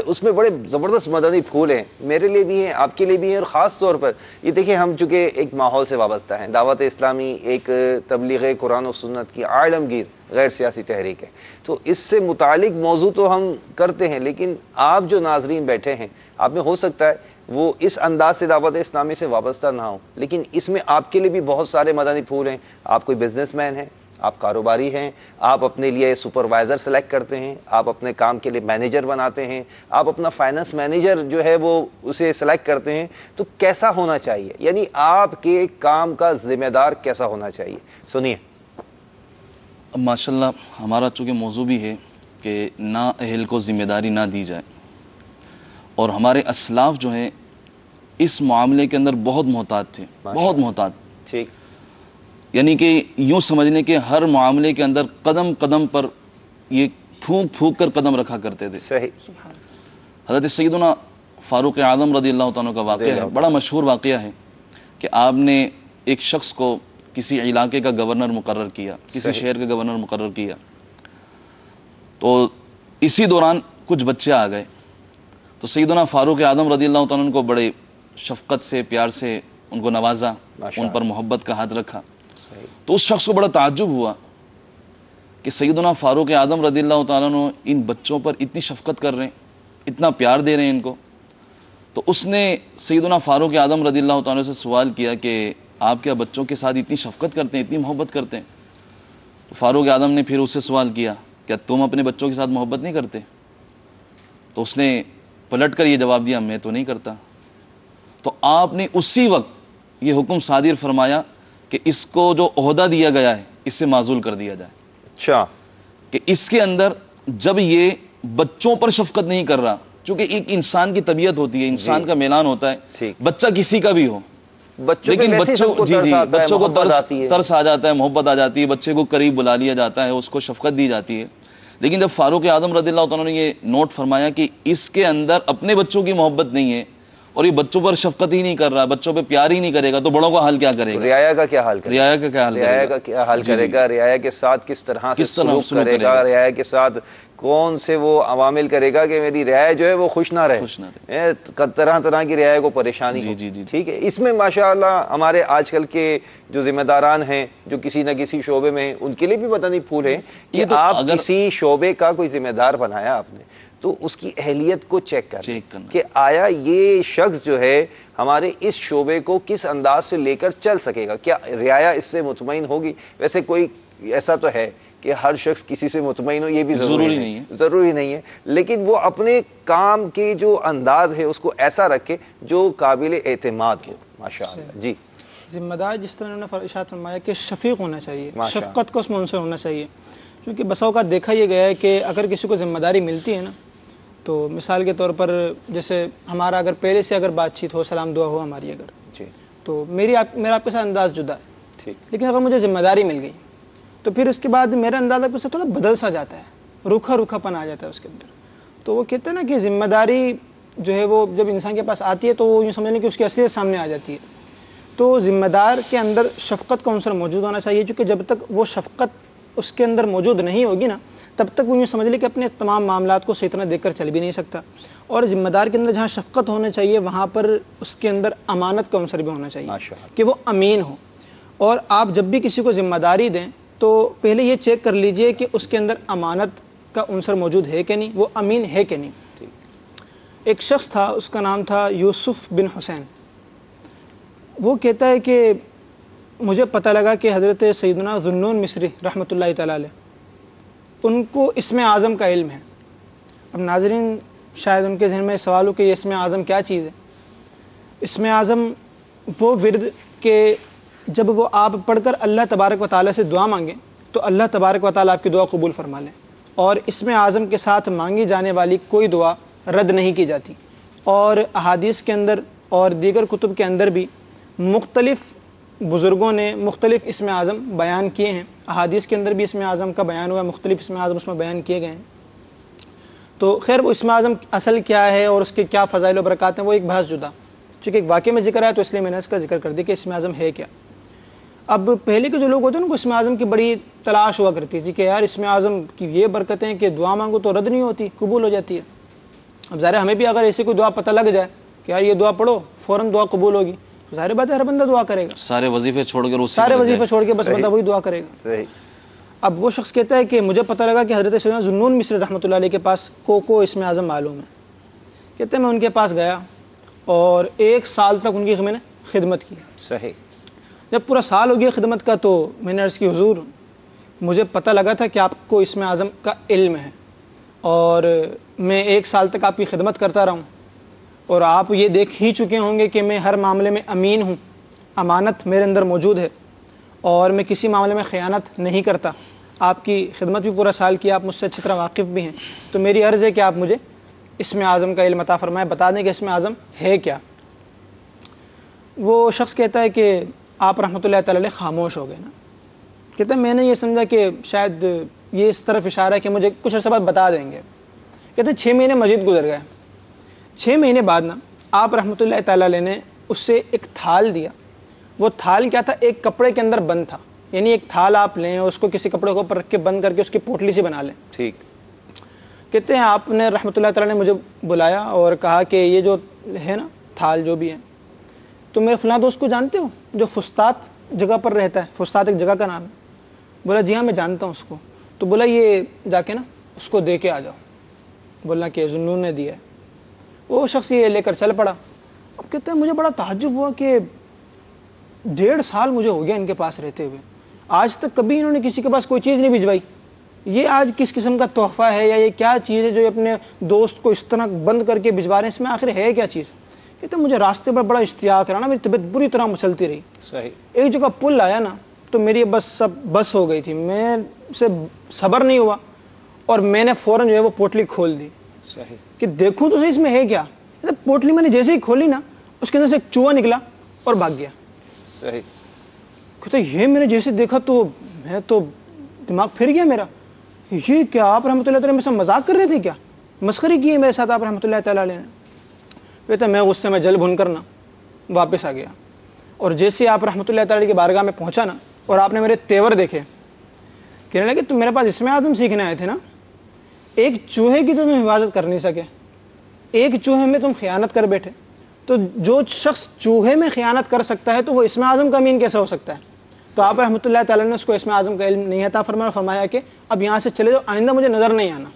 Speaker 1: اس میں بڑے زبردست مدنی پھول ہیں، میرے لیے بھی ہیں، آپ کے لیے بھی ہیں، اور خاص طور پر یہ دیکھیں، ہم چونکہ ایک ماحول سے وابستہ ہیں، دعوت اسلامی ایک تبلیغ قرآن و سنت کی عالمگیر غیر سیاسی تحریک ہے، تو اس سے متعلق موضوع تو ہم کرتے ہیں، لیکن آپ جو ناظرین بیٹھے ہیں، آپ میں ہو سکتا ہے وہ اس انداز سے دعوت اسلامی سے وابستہ نہ ہو، لیکن اس میں آپ کے لیے بھی بہت سارے مدنی پھول ہیں. آپ کوئی بزنس مین ہیں، آپ کاروباری ہیں، آپ اپنے لیے سپروائزر سلیکٹ کرتے ہیں، آپ اپنے کام کے لیے مینیجر بناتے ہیں، آپ اپنا فائنانس مینیجر جو ہے وہ اسے سلیکٹ کرتے ہیں، تو کیسا ہونا چاہیے؟ یعنی آپ کے کام کا ذمہ دار کیسا ہونا چاہیے؟ سنیے.
Speaker 3: اب ماشاءاللہ ہمارا چونکہ موضوع بھی ہے کہ نا اہل کو ذمہ داری نہ دی جائے، اور ہمارے اسلاف جو ہیں اس معاملے کے اندر بہت محتاط تھے، بہت محتاط.
Speaker 1: ٹھیک،
Speaker 3: یعنی کہ یوں سمجھنے کے ہر معاملے کے اندر قدم قدم پر یہ پھونک پھونک کر قدم رکھا کرتے تھے.
Speaker 1: صحیح.
Speaker 3: حضرت سیدنا فاروق اعظم رضی اللہ تعالیٰ کا واقعہ ہے، بڑا مشہور واقعہ ہے کہ آپ نے ایک شخص کو کسی علاقے کا گورنر مقرر کیا، کسی شہر کا گورنر مقرر کیا، تو اسی دوران کچھ بچے آ گئے، تو سیدنا فاروق اعظم رضی اللہ تعالیٰ کو بڑے شفقت سے، پیار سے ان کو نوازا، ان پر محبت کا ہاتھ رکھا. تو اس شخص کو بڑا تعجب ہوا کہ سیدنا فاروق اعظم رضی اللہ تعالیٰ عنہ ان بچوں پر اتنی شفقت کر رہے ہیں، اتنا پیار دے رہے ہیں ان کو. تو اس نے سیدنا فاروق اعظم رضی اللہ تعالیٰ سے سوال کیا کہ آپ کیا بچوں کے ساتھ اتنی شفقت کرتے ہیں، اتنی محبت کرتے ہیں؟ تو فاروق اعظم نے پھر اس سے سوال کیا کیا تم اپنے بچوں کے ساتھ محبت نہیں کرتے؟ تو اس نے پلٹ کر یہ جواب دیا میں تو نہیں کرتا. تو آپ نے اسی وقت یہ حکم صادر فرمایا کہ اس کو جو عہدہ دیا گیا ہے اس سے معزول کر دیا جائے.
Speaker 1: اچھا.
Speaker 3: کہ اس کے اندر جب یہ بچوں پر شفقت نہیں کر رہا، چونکہ ایک انسان کی طبیعت ہوتی ہے، انسان کا میلان ہوتا ہے، بچہ کسی کا بھی ہو، لیکن بچوں کو ترس آ جاتا ہے، محبت آ جاتی ہے، بچے کو قریب بلا لیا جاتا ہے، اس کو شفقت دی جاتی ہے. لیکن جب فاروق اعظم رضی اللہ تعالیٰ نے یہ نوٹ فرمایا کہ اس کے اندر اپنے بچوں کی محبت نہیں ہے اور یہ بچوں پر شفقت ہی نہیں کر رہا، بچوں پہ پیار ہی نہیں کرے گا، تو بڑوں کا حال کیا کرے گا؟
Speaker 1: رعایا کا کیا حال کرے گا؟
Speaker 3: رعایا کا کیا حال کرے گا؟
Speaker 1: رعایا کا کیا حال کرے گا؟ رعایا کے ساتھ کس طرح سے سلوک کرے گا؟ رعایا کے ساتھ کون سے وہ عوامل کرے گا کہ میری رعایا جو ہے وہ خوش نہ رہے، طرح طرح کی رعایا کو پریشانی ہو. ٹھیک ہے. اس میں ماشاءاللہ ہمارے آج کل کے جو ذمہ داران ہیں جو کسی نہ کسی شعبے میں ہیں، ان کے لیے بھی پتہ نہیں پھول ہے کہ آپ کسی شعبے کا کوئی ذمہ دار بنایا آپ نے تو اس کی اہلیت کو چیک کرنا کہ آیا یہ شخص جو ہے ہمارے اس شعبے کو کس انداز سے لے کر چل سکے گا، کیا رعایا اس سے مطمئن ہوگی. ویسے کوئی ایسا تو ہے کہ ہر شخص کسی سے مطمئن ہو، یہ بھی ضروری نہیں ہے، لیکن وہ اپنے کام کے جو انداز ہے اس کو ایسا رکھے جو قابل اعتماد ہو. ماشاءاللہ. جی.
Speaker 2: ذمہ دار جس طرح انہوں نے ارشاد فرمایا کہ شفیق ہونا چاہیے، شفقت کو اس میں عنصر ہونا چاہیے. کیونکہ بسا اوقات دیکھا یہ گیا ہے کہ اگر کسی کو ذمہ داری ملتی ہے نا، تو مثال کے طور پر جیسے ہمارا اگر پہلے سے اگر بات چیت ہو، سلام دعا ہو ہماری اگر، تو میرا آپ کے ساتھ انداز جدا ہے. لیکن اگر مجھے ذمہ داری مل گئی تو پھر اس کے بعد میرا انداز آپ سے تھوڑا بدل سا جاتا ہے، روکھا پن آ جاتا ہے اس کے اندر. تو وہ کہتے ہیں نا کہ ذمہ داری جو ہے وہ جب انسان کے پاس آتی ہے تو وہ یوں سمجھنے کہ اس کی اصلیت سامنے آ جاتی ہے. تو ذمہ دار کے اندر شفقت کا عنصر موجود ہونا چاہیے، کیونکہ جب تک وہ شفقت اس کے اندر موجود نہیں ہوگی نا، تب تک وہ یوں سمجھ لے کہ اپنے تمام معاملات کو صحیح طرح دیکھ کر چل بھی نہیں سکتا. اور ذمہ دار کے اندر جہاں شفقت ہونا چاہیے وہاں پر اس کے اندر امانت کا عنصر بھی ہونا چاہیے کہ وہ امین ہو. اور آپ جب بھی کسی کو ذمہ داری دیں تو پہلے یہ چیک کر لیجئے کہ اس کے اندر امانت کا عنصر موجود ہے کہ نہیں، وہ امین ہے کہ نہیں. ایک شخص تھا، اس کا نام تھا یوسف بن حسین. وہ کہتا ہے کہ مجھے پتہ لگا کہ حضرت سیدنا ذوالنون مصری رحمۃ اللہ تعالی علیہ ان کو اسم اعظم کا علم ہے. اب ناظرین شاید ان کے ذہن میں سوال ہو کہ یہ اسم اعظم کیا چیز ہے. اسم اعظم وہ ورد کہ جب وہ آپ پڑھ کر اللہ تبارک و تعالیٰ سے دعا مانگیں تو اللہ تبارک و تعالیٰ آپ کی دعا قبول فرما لیں، اور اسم اعظم کے ساتھ مانگی جانے والی کوئی دعا رد نہیں کی جاتی. اور احادیث کے اندر اور دیگر کتب کے اندر بھی مختلف بزرگوں نے مختلف اسم اعظم بیان کیے ہیں. احادیث کے اندر بھی اسم اعظم کا بیان ہوا ہے، مختلف اسم اعظم اس میں بیان کیے گئے ہیں. تو خیر وہ اسم اعظم اصل کیا ہے اور اس کے کیا فضائل و برکات ہیں وہ ایک بحث جدا، چونکہ ایک واقعے میں ذکر ہے تو اس لیے میں نے اس کا ذکر کر دیا کہ اسم اعظم ہے کیا. اب پہلے کے جو لوگ ہوتے ہیں ان کو اسم اعظم کی بڑی تلاش ہوا کرتی تھی کہ یار اسم اعظم کی یہ برکتیں ہیں کہ دعا مانگو تو رد نہیں ہوتی، قبول ہو جاتی ہے. اب ظاہر ہمیں بھی اگر ایسی کوئی دعا پتہ لگ جائے کہ یار یہ دعا پڑھو فوراً دعا قبول ہوگی، تو ظاہر بات ہے ہر بندہ دعا کرے گا، سارے وظیفے چھوڑ کے بس بندہ وہی دعا کرے گا. اب وہ شخص کہتا ہے کہ مجھے پتہ لگا کہ حضرت سیدنا ذوالنون مصری رحمۃ اللہ علیہ کے پاس کو اسم اعظم معلوم ہے. کہتے ہیں میں ان کے پاس گیا اور 1 سال تک ان کی میں نے خدمت کی.
Speaker 1: صحیح.
Speaker 2: جب پورا سال ہو گیا خدمت کا تو میں نے عرض کی حضور مجھے پتہ لگا تھا کہ آپ کو اسم اعظم کا علم ہے اور میں 1 سال تک آپ کی خدمت کرتا رہا ہوں اور آپ یہ دیکھ ہی چکے ہوں گے کہ میں ہر معاملے میں امین ہوں، امانت میرے اندر موجود ہے اور میں کسی معاملے میں خیانت نہیں کرتا. آپ کی خدمت بھی پورا سال کی، آپ مجھ سے اچھی طرح واقف بھی ہیں، تو میری عرض ہے کہ آپ مجھے اسم اعظم کا علم عطا فرمائیں، بتا دیں کہ اسم اعظم ہے کیا. وہ شخص کہتا ہے کہ آپ رحمۃ اللہ تعالی خاموش ہو گئے نا. کہتا ہے میں نے یہ سمجھا کہ شاید یہ اس طرف اشارہ ہے کہ مجھے کچھ عرصہ بعد بتا دیں گے. کہتے ہیں 6 مہینے مزید گزر گئے. 6 مہینے بعد نا آپ رحمۃ اللہ تعالی علیہ نے اس سے ایک تھال دیا. وہ تھال کیا تھا؟ ایک کپڑے کے اندر بند تھا. یعنی ایک تھال آپ لیں اور اس کو کسی کپڑے کے اوپر رکھ کے بند کر کے اس کی پوٹلی سے بنا لیں.
Speaker 1: ٹھیک.
Speaker 2: کہتے ہیں آپ نے رحمۃ اللہ تعالی نے مجھے بلایا اور کہا کہ یہ جو ہے نا تھال جو بھی ہے تو میرے فلاں دوست کو جانتے ہو جو فسطاط جگہ پر رہتا ہے؟ فسطاط ایک جگہ کا نام ہے. بولا جی ہاں میں جانتا ہوں اس کو. تو بولا یہ جا کے نا اس کو دے کے آ جاؤ. بولنا کہ ذوالنون نے دیا ہے. وہ شخص یہ لے کر چل پڑا. اب کہتے ہیں مجھے بڑا تعجب ہوا کہ 1.5 سال مجھے ہو گیا ان کے پاس رہتے ہوئے، آج تک کبھی انہوں نے کسی کے پاس کوئی چیز نہیں بھجوائی. یہ آج کس قسم کا تحفہ ہے یا یہ کیا چیز ہے جو اپنے دوست کو اس طرح بند کر کے بھجوا رہے ہیں؟ اس میں آخر ہے کیا چیز؟ کہتے مجھے راستے پر بڑا اشتیاق رہا نا، میری طبیعت بری طرح مچلتی رہی.
Speaker 1: صحیح. ایک
Speaker 2: جگہ پل آیا نا تو میری بس ہو گئی تھی، میں سے صبر نہیں ہوا اور میں نے فوراً جو ہے وہ پوٹلی کھول دی.
Speaker 1: صحیح. کہ
Speaker 2: دیکھوں تو اس میں ہے کیا. پوٹلی میں نے جیسے ہی کھولی نا، اس کے اندر سے ایک چوہا نکلا اور بھاگ گیا.
Speaker 1: صحیح.
Speaker 2: کہتے یہ میں نے جیسے دیکھا تو میں تو دماغ پھر گیا میرا. یہ کیا آپ رحمۃ اللہ تعالیٰ میرے ساتھ مذاق کر رہے تھے کیا؟ مسخری کی ہے میرے ساتھ آپ رحمۃ اللہ تعالیٰ علیہ نے. کہتے میں غصے میں جل بھن کرنا واپس آ گیا، اور جیسے آپ رحمۃ اللہ تعالیٰ کی بارگاہ میں پہنچا نا اور آپ نے میرے تیور دیکھے، کہنے لگے تم میرے پاس اسم اعظم سیکھنے آئے تھے نا، ایک چوہے کی تو تم حفاظت کر نہیں سکے، ایک چوہے میں تم خیانت کر بیٹھے. تو جو شخص چوہے میں خیانت کر سکتا ہے تو وہ اسم اعظم کا امین کیسے ہو سکتا ہے؟ تو آپ رحمۃ اللہ تعالیٰ نے اس کو اسم اعظم کا علم نہیں عطا فرمایا، فرمایا کہ اب یہاں سے چلے جاؤ، آئندہ مجھے نظر نہیں آنا.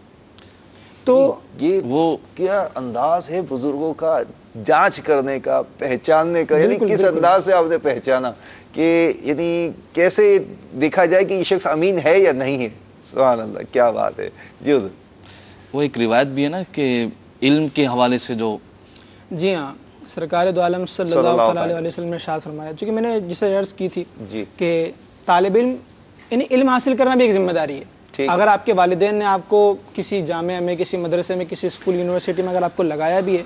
Speaker 2: تو
Speaker 1: یہ وہ کیا انداز ہے بزرگوں کا جانچ کرنے کا، پہچاننے کا، یعنی کس انداز سے آپ نے پہچانا کہ یعنی کیسے دیکھا جائے کہ یہ شخص امین ہے یا نہیں ہے. سبحان اللہ، کیا بات ہے. جی حضور.
Speaker 3: وہ ایک روایت بھی ہے نا کہ علم کے حوالے سے جو،
Speaker 2: جی ہاں، سرکار دو عالم صلی اللہ علیہ وسلم نے ارشاد فرمایا، چونکہ میں نے جسے عرض کی تھی کہ طالب علم یعنی علم حاصل کرنا بھی ایک ذمہ داری ہے. اگر آپ کے والدین نے آپ کو کسی جامعہ میں، کسی مدرسے میں، کسی اسکول یونیورسٹی میں اگر آپ کو لگایا بھی ہے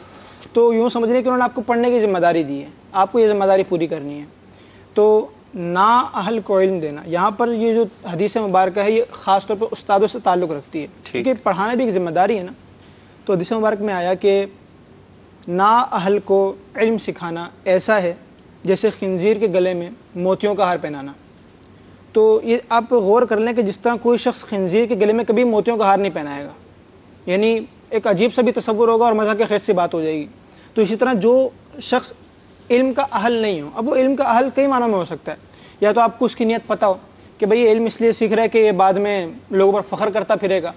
Speaker 2: تو یوں سمجھ لیں کہ انہوں نے آپ کو پڑھنے کی ذمہ داری دی ہے، آپ کو یہ ذمہ داری پوری کرنی ہے. تو نا اہل کو علم دینا، یہاں پر یہ جو حدیث مبارکہ ہے یہ خاص طور پر استادوں سے تعلق رکھتی ہے، کیونکہ پڑھانا بھی ایک ذمہ داری ہے نا. تو حدیث مبارک میں آیا کہ نا اہل کو علم سکھانا ایسا ہے جیسے خنزیر کے گلے میں موتیوں کا ہار پہنانا. تو یہ آپ غور کر لیں کہ جس طرح کوئی شخص خنزیر کے گلے میں کبھی موتیوں کا ہار نہیں پہنائے گا، یعنی ایک عجیب سا بھی تصور ہوگا اور مزاح کے خیر سے بات ہو جائے گی. تو اسی طرح جو شخص علم کا اہل نہیں ہو، اب وہ علم کا اہل کئی معنوں میں ہو سکتا ہے. یا تو آپ کو اس کی نیت پتہ ہو کہ بھئی یہ علم اس لیے سیکھ رہا ہے کہ یہ بعد میں لوگوں پر فخر کرتا پھرے گا،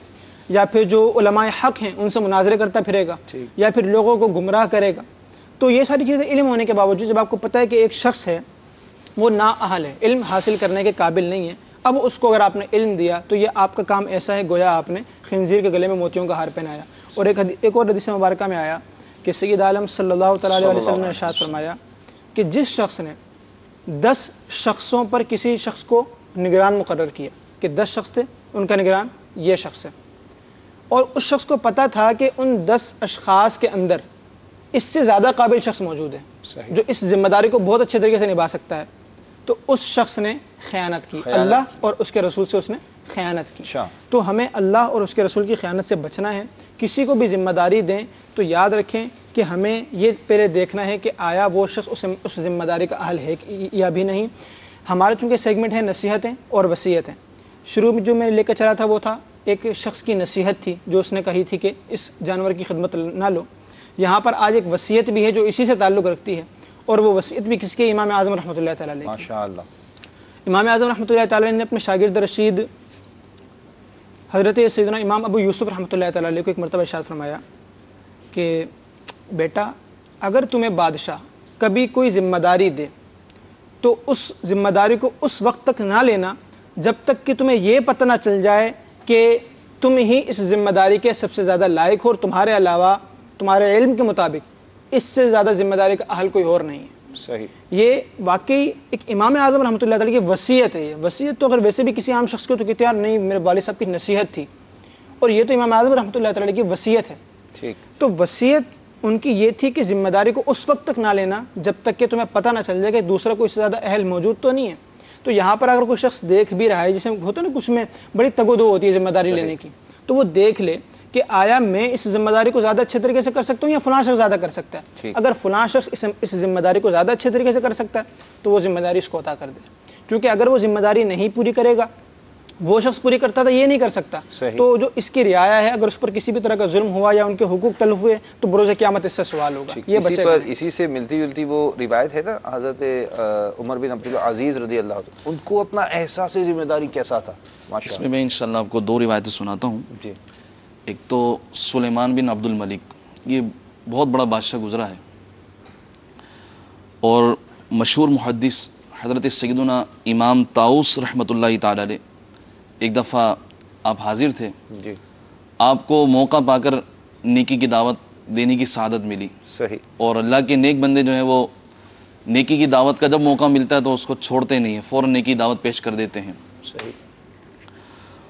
Speaker 2: یا پھر جو علماء حق ہیں ان سے مناظرے کرتا پھرے گا، یا پھر لوگوں کو گمراہ کرے گا. تو یہ ساری چیزیں علم ہونے کے باوجود جب آپ کو پتہ ہے کہ ایک شخص ہے وہ نا اہل ہے، علم حاصل کرنے کے قابل نہیں ہے، اب اس کو اگر آپ نے علم دیا تو یہ آپ کا کام ایسا ہے گویا آپ نے خنزیر کے گلے میں موتیوں کا ہار پہنایا. اور ایک اور حدیث مبارکہ میں آیا کہ سید عالم صلی اللہ تعالی علیہ وسلم نے ارشاد فرمایا کہ جس شخص نے 10 شخصوں پر کسی شخص کو نگران مقرر کیا کہ 10 شخص تھے، ان کا نگران یہ شخص ہے، اور اس شخص کو پتا تھا کہ ان 10 اشخاص کے اندر اس سے زیادہ قابل شخص موجود ہے جو اس ذمہ داری کو بہت اچھے طریقے سے نبھا سکتا ہے، تو اس شخص نے خیانت کی. اللہ اور اس کے رسول سے اس نے خیانت کی. تو ہمیں اللہ اور اس کے رسول کی خیانت سے بچنا ہے. کسی کو بھی ذمہ داری دیں تو یاد رکھیں کہ ہمیں یہ پہلے دیکھنا ہے کہ آیا وہ شخص اس ذمہ داری کا اہل ہے یا بھی نہیں. ہمارے چونکہ سیگمنٹ ہے نصیحتیں اور وصیتیں. شروع میں جو میں لے کر چلا تھا وہ تھا ایک شخص کی نصیحت تھی جو اس نے کہی تھی کہ اس جانور کی خدمت نہ لو. یہاں پر آج ایک وصیت بھی ہے جو اسی سے تعلق رکھتی ہے، اور وہ وصیت بھی کس کے؟ امام اعظم رحمۃ اللہ تعالی علیہ.
Speaker 1: ماشاءاللہ.
Speaker 2: امام اعظم رحمۃ اللہ تعالی نے اپنے شاگرد رشید حضرت سیدنا امام ابو یوسف رحمۃ اللہ تعالی علیہ کو ایک مرتبہ ارشاد فرمایا کہ بیٹا اگر تمہیں بادشاہ کبھی کوئی ذمہ داری دے تو اس ذمہ داری کو اس وقت تک نہ لینا جب تک کہ تمہیں یہ پتہ نہ چل جائے کہ تم ہی اس ذمہ داری کے سب سے زیادہ لائق ہو اور تمہارے علاوہ تمہارے علم کے مطابق اس سے زیادہ ذمہ داری کا اہل کوئی اور نہیں ہے.
Speaker 1: صحیح. یہ
Speaker 2: واقعی ایک امام اعظم رحمۃ اللہ تعالی کی وصیت ہے. یہ وصیت تو اگر ویسے بھی کسی عام شخص کو تو کہتے ہیں نہیں میرے والد صاحب کی نصیحت تھی، اور یہ تو امام اعظم رحمۃ اللہ تعالی کی وصیت ہے.
Speaker 1: ٹھیک.
Speaker 2: تو وصیت ان کی یہ تھی کہ ذمہ داری کو اس وقت تک نہ لینا جب تک کہ تمہیں پتہ نہ چل جائے کہ دوسرا کوئی اس سے زیادہ اہل موجود تو نہیں ہے. تو یہاں پر اگر کوئی شخص دیکھ بھی رہا ہے، جسے ہوتا ہے نا کچھ میں بڑی تگ و دو ہوتی ہے ذمہ داری لینے کی، تو وہ دیکھ لے کہ آیا میں اس ذمہ داری کو زیادہ اچھے طریقے سے کر سکتا ہوں یا فلاں شخص زیادہ کر سکتا ہے. اگر فلاں شخص اس ذمہ داری کو زیادہ اچھے طریقے سے کر سکتا ہے تو وہ ذمہ داری اس کو عطا کر دے، کیونکہ اگر وہ ذمہ داری نہیں پوری کرے گا، وہ شخص پوری کرتا تھا یہ نہیں کر سکتا. تو جو اس کی رعایا ہے اگر اس پر کسی بھی طرح کا ظلم ہوا یا ان کے حقوق تلف ہوئے تو بروز قیامت اس سے سوال ہوگا. یہ بچے پر
Speaker 1: اسی سے ملتی جلتی وہ روایت ہے نا حضرت عمر بن عبد العزیز رضی اللہ عنہ، ان کو اپنا احساس ذمہ داری کیسا تھا؟
Speaker 3: اس میں انشاءاللہ آپ کو 2 روایتیں سناتا ہوں.
Speaker 1: جی.
Speaker 3: ایک تو سلیمان بن عبد الملک، یہ بہت بڑا بادشاہ گزرا ہے، اور مشہور محدث حضرت سیدنا امام طاؤس رحمۃ اللہ تعالی علیہ ایک دفعہ آپ حاضر تھے
Speaker 1: جی،
Speaker 3: آپ کو موقع پا کر نیکی کی دعوت دینے کی سعادت ملی.
Speaker 1: صحیح.
Speaker 3: اور اللہ کے نیک بندے جو ہیں وہ نیکی کی دعوت کا جب موقع ملتا ہے تو اس کو چھوڑتے نہیں ہیں, فوراً نیکی دعوت پیش کر دیتے ہیں.
Speaker 1: صحیح.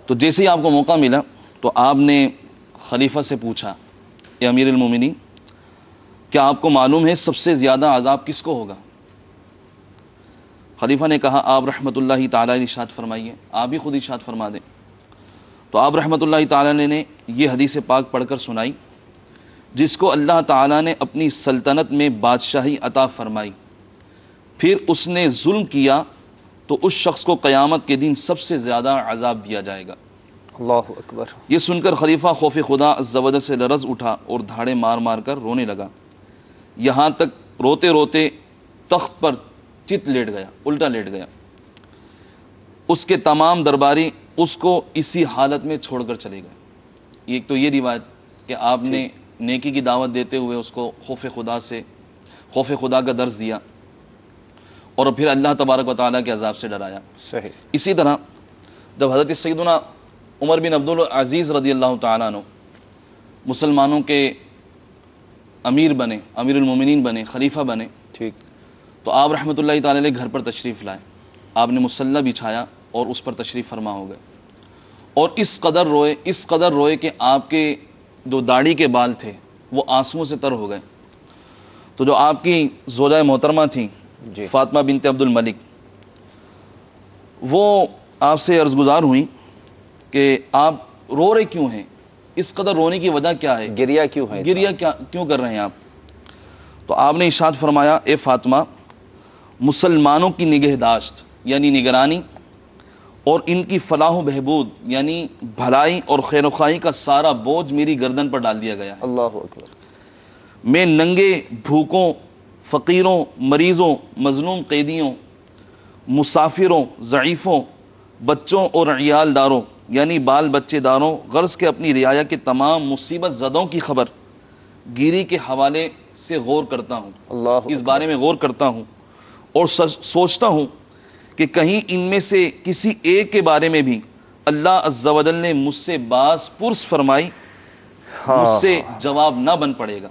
Speaker 3: تو جیسے ہی آپ کو موقع ملا تو آپ نے خلیفہ سے پوچھا, اے امیر المومنین, کیا آپ کو معلوم ہے سب سے زیادہ عذاب کس کو ہوگا؟ خلیفہ نے کہا آپ رحمت اللہ تعالی ارشاد فرمائیے, آپ ہی خود ارشاد فرما دیں. تو آپ رحمت اللہ تعالی نے یہ حدیث پاک پڑھ کر سنائی, جس کو اللہ تعالی نے اپنی سلطنت میں بادشاہی عطا فرمائی, پھر اس نے ظلم کیا تو اس شخص کو قیامت کے دن سب سے زیادہ عذاب دیا جائے گا.
Speaker 1: اللہ اکبر.
Speaker 3: یہ سن کر خلیفہ خوف خدا عز و جل سے لرز اٹھا اور دھاڑے مار مار کر رونے لگا, یہاں تک روتے روتے تخت پر چت لیٹ گیا, الٹا لیٹ گیا. اس کے تمام درباری اس کو اسی حالت میں چھوڑ کر چلے گئے. ایک تو یہ روایت کہ آپ نے نیکی کی دعوت دیتے ہوئے اس کو خوف خدا کا درس دیا اور پھر اللہ تبارک و تعالیٰ کے عذاب سے ڈرایا.
Speaker 1: صحیح.
Speaker 3: اسی طرح جب حضرت سیدنا عمر بن عبد العزیز رضی اللہ تعالیٰ عنہ مسلمانوں کے امیر بنے, امیر المومنین بنے, خلیفہ بنے,
Speaker 1: ٹھیک,
Speaker 3: تو آپ رحمۃ اللہ تعالی علیہ گھر پر تشریف لائے. آپ نے مصلی بچھایا اور اس پر تشریف فرما ہو گئے, اور اس قدر روئے کہ آپ کے جو داڑھی کے بال تھے وہ آنسوؤں سے تر ہو گئے. تو جو آپ کی زوجہ محترمہ تھیں
Speaker 1: جی,
Speaker 3: فاطمہ بنت عبد الملک, وہ آپ سے عرض گزار ہوئیں کہ آپ رو رہے کیوں ہیں, اس قدر رونے کی وجہ کیا ہے,
Speaker 1: گریا کیوں ہے,
Speaker 3: گریا کیوں کر رہے ہیں آپ؟ تو آپ نے ارشاد فرمایا, اے فاطمہ, مسلمانوں کی نگہداشت یعنی نگرانی اور ان کی فلاح و بہبود یعنی بھلائی اور خیر و خواہی کا سارا بوجھ میری گردن پر ڈال دیا گیا ہے.
Speaker 1: اللہ اکبر.
Speaker 3: میں ننگے, بھوکوں, فقیروں, مریضوں, مظلوم قیدیوں, مسافروں, ضعیفوں, بچوں اور عیال داروں یعنی بال بچے داروں, غرض کے اپنی رعایا کے تمام مصیبت زدوں کی خبر گیری کے حوالے سے غور کرتا ہوں.
Speaker 1: اللہ
Speaker 3: اس بارے میں غور کرتا ہوں اور سوچتا ہوں کہ کہیں ان میں سے کسی ایک کے بارے میں بھی اللہ عز و جل نے مجھ سے باز پرس فرمائی مجھ سے جواب نہ بن پڑے گا.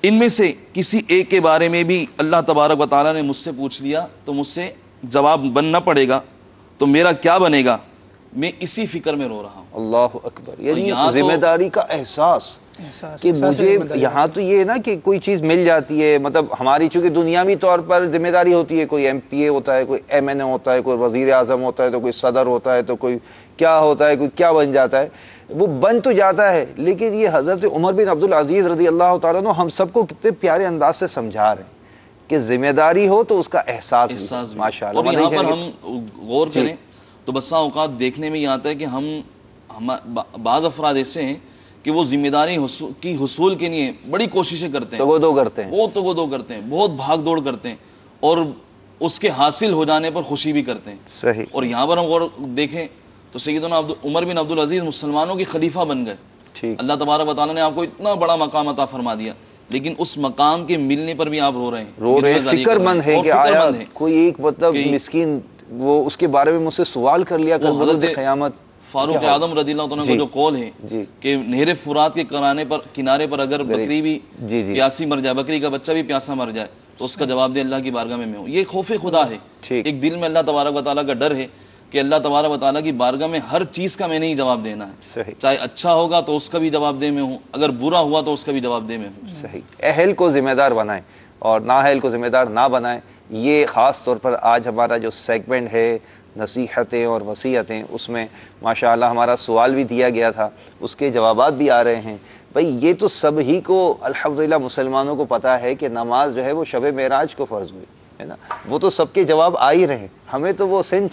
Speaker 3: ان میں سے کسی ایک کے بارے میں بھی اللہ تبارک و تعالیٰ نے مجھ سے پوچھ لیا تو مجھ سے جواب بن نہ پڑے گا, تو میرا کیا بنے گا؟ میں اسی فکر میں رو رہا ہوں.
Speaker 1: اللہ اکبر. یعنی ذمہ داری کا احساس کہ مجھے یہاں تو یہ ہے نا کہ کوئی چیز مل جاتی ہے, مطلب ہماری چونکہ دنیاوی طور پر ذمہ داری ہوتی ہے, کوئی ایم پی اے ہوتا ہے, کوئی ایم این اے ہوتا ہے, کوئی وزیر اعظم ہوتا ہے, تو کوئی صدر ہوتا ہے, تو کوئی کیا ہوتا ہے, کوئی کیا بن جاتا ہے, وہ بن تو جاتا ہے. لیکن یہ حضرت عمر بن عبد العزیز رضی اللہ تعالیٰ عنہ ہم سب کو کتنے پیارے انداز سے سمجھا رہے ہیں کہ ذمہ داری ہو تو اس کا احساس ماشاء اللہ.
Speaker 3: اور یہاں پر ہم غور کریں تو بسا اوقات دیکھنے میں یہ آتا ہے کہ ہم بعض افراد ایسے ہیں کہ وہ ذمہ داری کی حصول کے لیے بڑی کوششیں کرتے ہیں,
Speaker 1: تگودو کرتے ہیں,
Speaker 3: بہت تگودو کرتے ہیں, بہت بھاگ دوڑ کرتے ہیں, اور اس کے حاصل ہو جانے پر خوشی بھی کرتے ہیں.
Speaker 1: صحیح.
Speaker 3: اور یہاں پر ہم غور دیکھیں تو سیدنا عمر بن عبد العزیز مسلمانوں کے خلیفہ بن گئے.
Speaker 1: ٹھیک.
Speaker 3: اللہ تبارک و تعالیٰ نے آپ کو اتنا بڑا مقام عطا فرما دیا, لیکن اس مقام کے ملنے پر بھی آپ رو رہے ہیں,
Speaker 1: فکر مند ہے کہ آیا کوئی ایک مطلب مسکین وہ اس کے بارے میں مجھ سے سوال کر لیا کر روز قیامت.
Speaker 3: فاروق اعظم رضی اللہ عنہ کا جو قول ہے کہ نہر فرات کے کنارے پر اگر بکری بھی پیاسی مر جائے, بکری کا بچہ بھی پیاسا مر جائے, تو اس کا جواب دے اللہ کی بارگاہ میں ہوں. یہ خوف خدا ہے, ایک دل میں اللہ تبارک و تعالیٰ کا ڈر ہے کہ اللہ تبارک و تعالیٰ کی بارگاہ میں ہر چیز کا میں نے ہی جواب دینا ہے. چاہے اچھا ہوگا تو اس کا بھی جواب دے میں ہوں, اگر برا ہوا تو اس کا بھی جواب دے میں ہوں.
Speaker 1: صحیح. اہل کو ذمہ دار بنائیں اور نااہل کو ذمہ دار نہ بنائیں. یہ خاص طور پر آج ہمارا جو سیگمنٹ ہے نصیحتیں اور وصیتیں, اس میں ماشاءاللہ ہمارا سوال بھی دیا گیا تھا, اس کے جوابات بھی آ رہے ہیں. بھئی یہ تو سب ہی کو الحمدللہ مسلمانوں کو پتہ ہے کہ نماز جو ہے وہ شب معراج کو فرض ہوئی ہے نا, وہ تو سب کے جواب آ ہی رہے. ہمیں تو وہ سن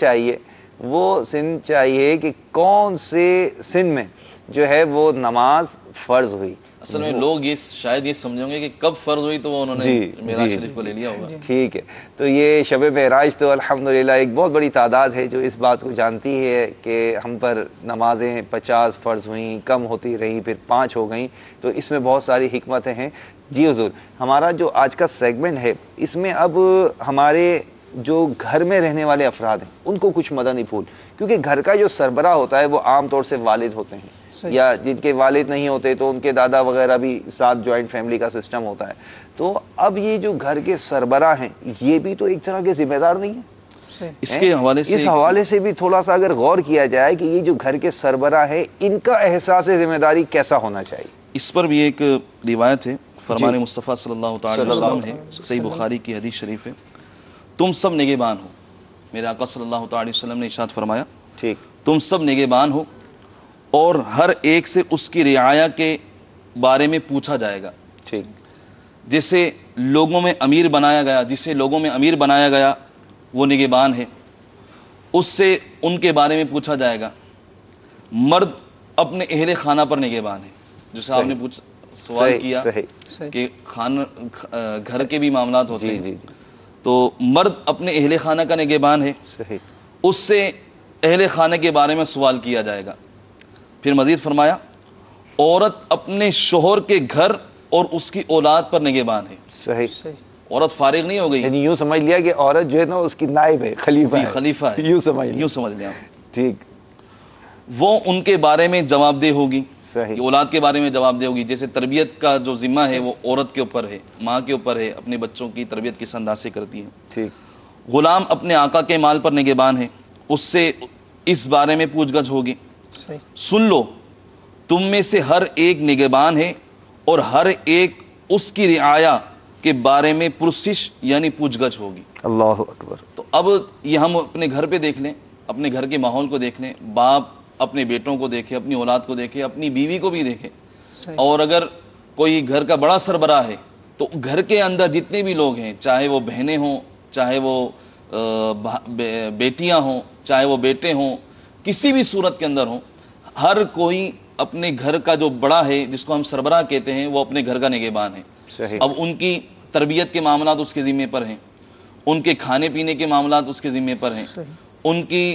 Speaker 1: چاہیے کہ کون سے سن میں جو ہے وہ نماز فرض ہوئی.
Speaker 3: اصل میں لوگ یہ شاید یہ سمجھیں گے کہ کب فرض ہوئی تو وہ انہوں نے معراج شریف کو لے لیا ہوگا.
Speaker 1: ٹھیک ہے, تو یہ شب معراج تو الحمدللہ ایک بہت بڑی تعداد ہے جو اس بات کو جانتی ہے کہ ہم پر نمازیں 50 فرض ہوئیں, کم ہوتی رہیں, پھر 5 ہو گئیں. تو اس میں بہت ساری حکمتیں ہیں. جی حضور, ہمارا جو آج کا سیگمنٹ ہے اس میں اب ہمارے جو گھر میں رہنے والے افراد ہیں ان کو کچھ مدنی پھول، کیونکہ گھر کا جو سربراہ ہوتا ہے وہ عام طور سے والد ہوتے ہیں، یا جن کے والد نہیں ہوتے تو ان کے دادا وغیرہ بھی ساتھ، جوائنٹ فیملی کا سسٹم ہوتا ہے. تو اب یہ جو گھر کے سربراہ ہیں یہ بھی تو ایک طرح کے ذمہ دار نہیں ہیں.
Speaker 3: اس کے
Speaker 1: حوالے سے بھی تھوڑا سا اگر غور کیا جائے کہ یہ جو گھر کے سربراہ ہے ان کا احساس ذمہ داری کیسا ہونا چاہیے.
Speaker 3: اس پر بھی ایک روایت ہے، فرمان مصطفیٰ صلی اللہ تعالی علیہ وسلم ہے، صحیح بخاری کی حدیث شریف ہے، تم سب نگہبان ہو. میرے آقا صلی اللہ تعالی علیہ وسلم نے ارشاد فرمایا،
Speaker 1: ٹھیک،
Speaker 3: تم سب نگہبان ہو اور ہر ایک سے اس کی رعایا کے بارے میں پوچھا جائے گا.
Speaker 1: ٹھیک،
Speaker 3: جسے لوگوں میں امیر بنایا گیا وہ نگہبان ہے، اس سے ان کے بارے میں پوچھا جائے گا. مرد اپنے اہل خانہ پر نگہبان ہے، جیسے آپ نے سوال کیا کہ گھر کے بھی معاملات ہوتے ہیں، تو مرد اپنے اہل خانہ کا نگہبان ہے، اس سے اہل خانہ کے بارے میں سوال کیا جائے گا. پھر مزید فرمایا، عورت اپنے شوہر کے گھر اور اس کی اولاد پر نگہبان ہے.
Speaker 1: صحیح.
Speaker 3: عورت فارغ نہیں ہو گئی،
Speaker 1: یعنی یوں سمجھ لیا کہ عورت جو ہے نا اس کی نائب ہے، خلیفہ ہے، یوں سمجھ لیا. ٹھیک،
Speaker 3: وہ ان کے بارے میں جواب دہ ہوگی،
Speaker 1: صحیح،
Speaker 3: اولاد کے بارے میں جواب دہ ہوگی. جیسے تربیت کا جو ذمہ ہے وہ عورت کے اوپر ہے، ماں کے اوپر ہے، اپنے بچوں کی تربیت کس انداز سے کرتی ہے.
Speaker 1: ٹھیک.
Speaker 3: غلام اپنے آقا کے مال پر نگہبان ہے، اس سے اس بارے میں پوچھ گچھ ہوگی. سن لو، تم میں سے ہر ایک نگہبان ہے اور ہر ایک اس کی رعایا کے بارے میں پرسش یعنی پوچھ گچھ ہوگی.
Speaker 1: اللہ اکبر.
Speaker 3: تو اب یہ ہم اپنے گھر پہ دیکھ لیں، اپنے گھر کے ماحول کو دیکھ لیں، باپ اپنے بیٹوں کو دیکھے، اپنی اولاد کو دیکھے، اپنی بیوی کو بھی دیکھے. اور اگر کوئی گھر کا بڑا سربراہ ہے تو گھر کے اندر جتنے بھی لوگ ہیں، چاہے وہ بہنیں ہوں، چاہے وہ بیٹیاں ہوں، چاہے وہ بیٹے ہوں، کسی بھی صورت کے اندر ہوں، ہر کوئی اپنے گھر کا جو بڑا ہے جس کو ہم سربراہ کہتے ہیں وہ اپنے گھر کا نگہبان ہے. اب ان کی تربیت کے معاملات اس کے ذمہ پر ہیں، ان کے کھانے پینے کے معاملات اس کے ذمہ پر ہیں، ان کی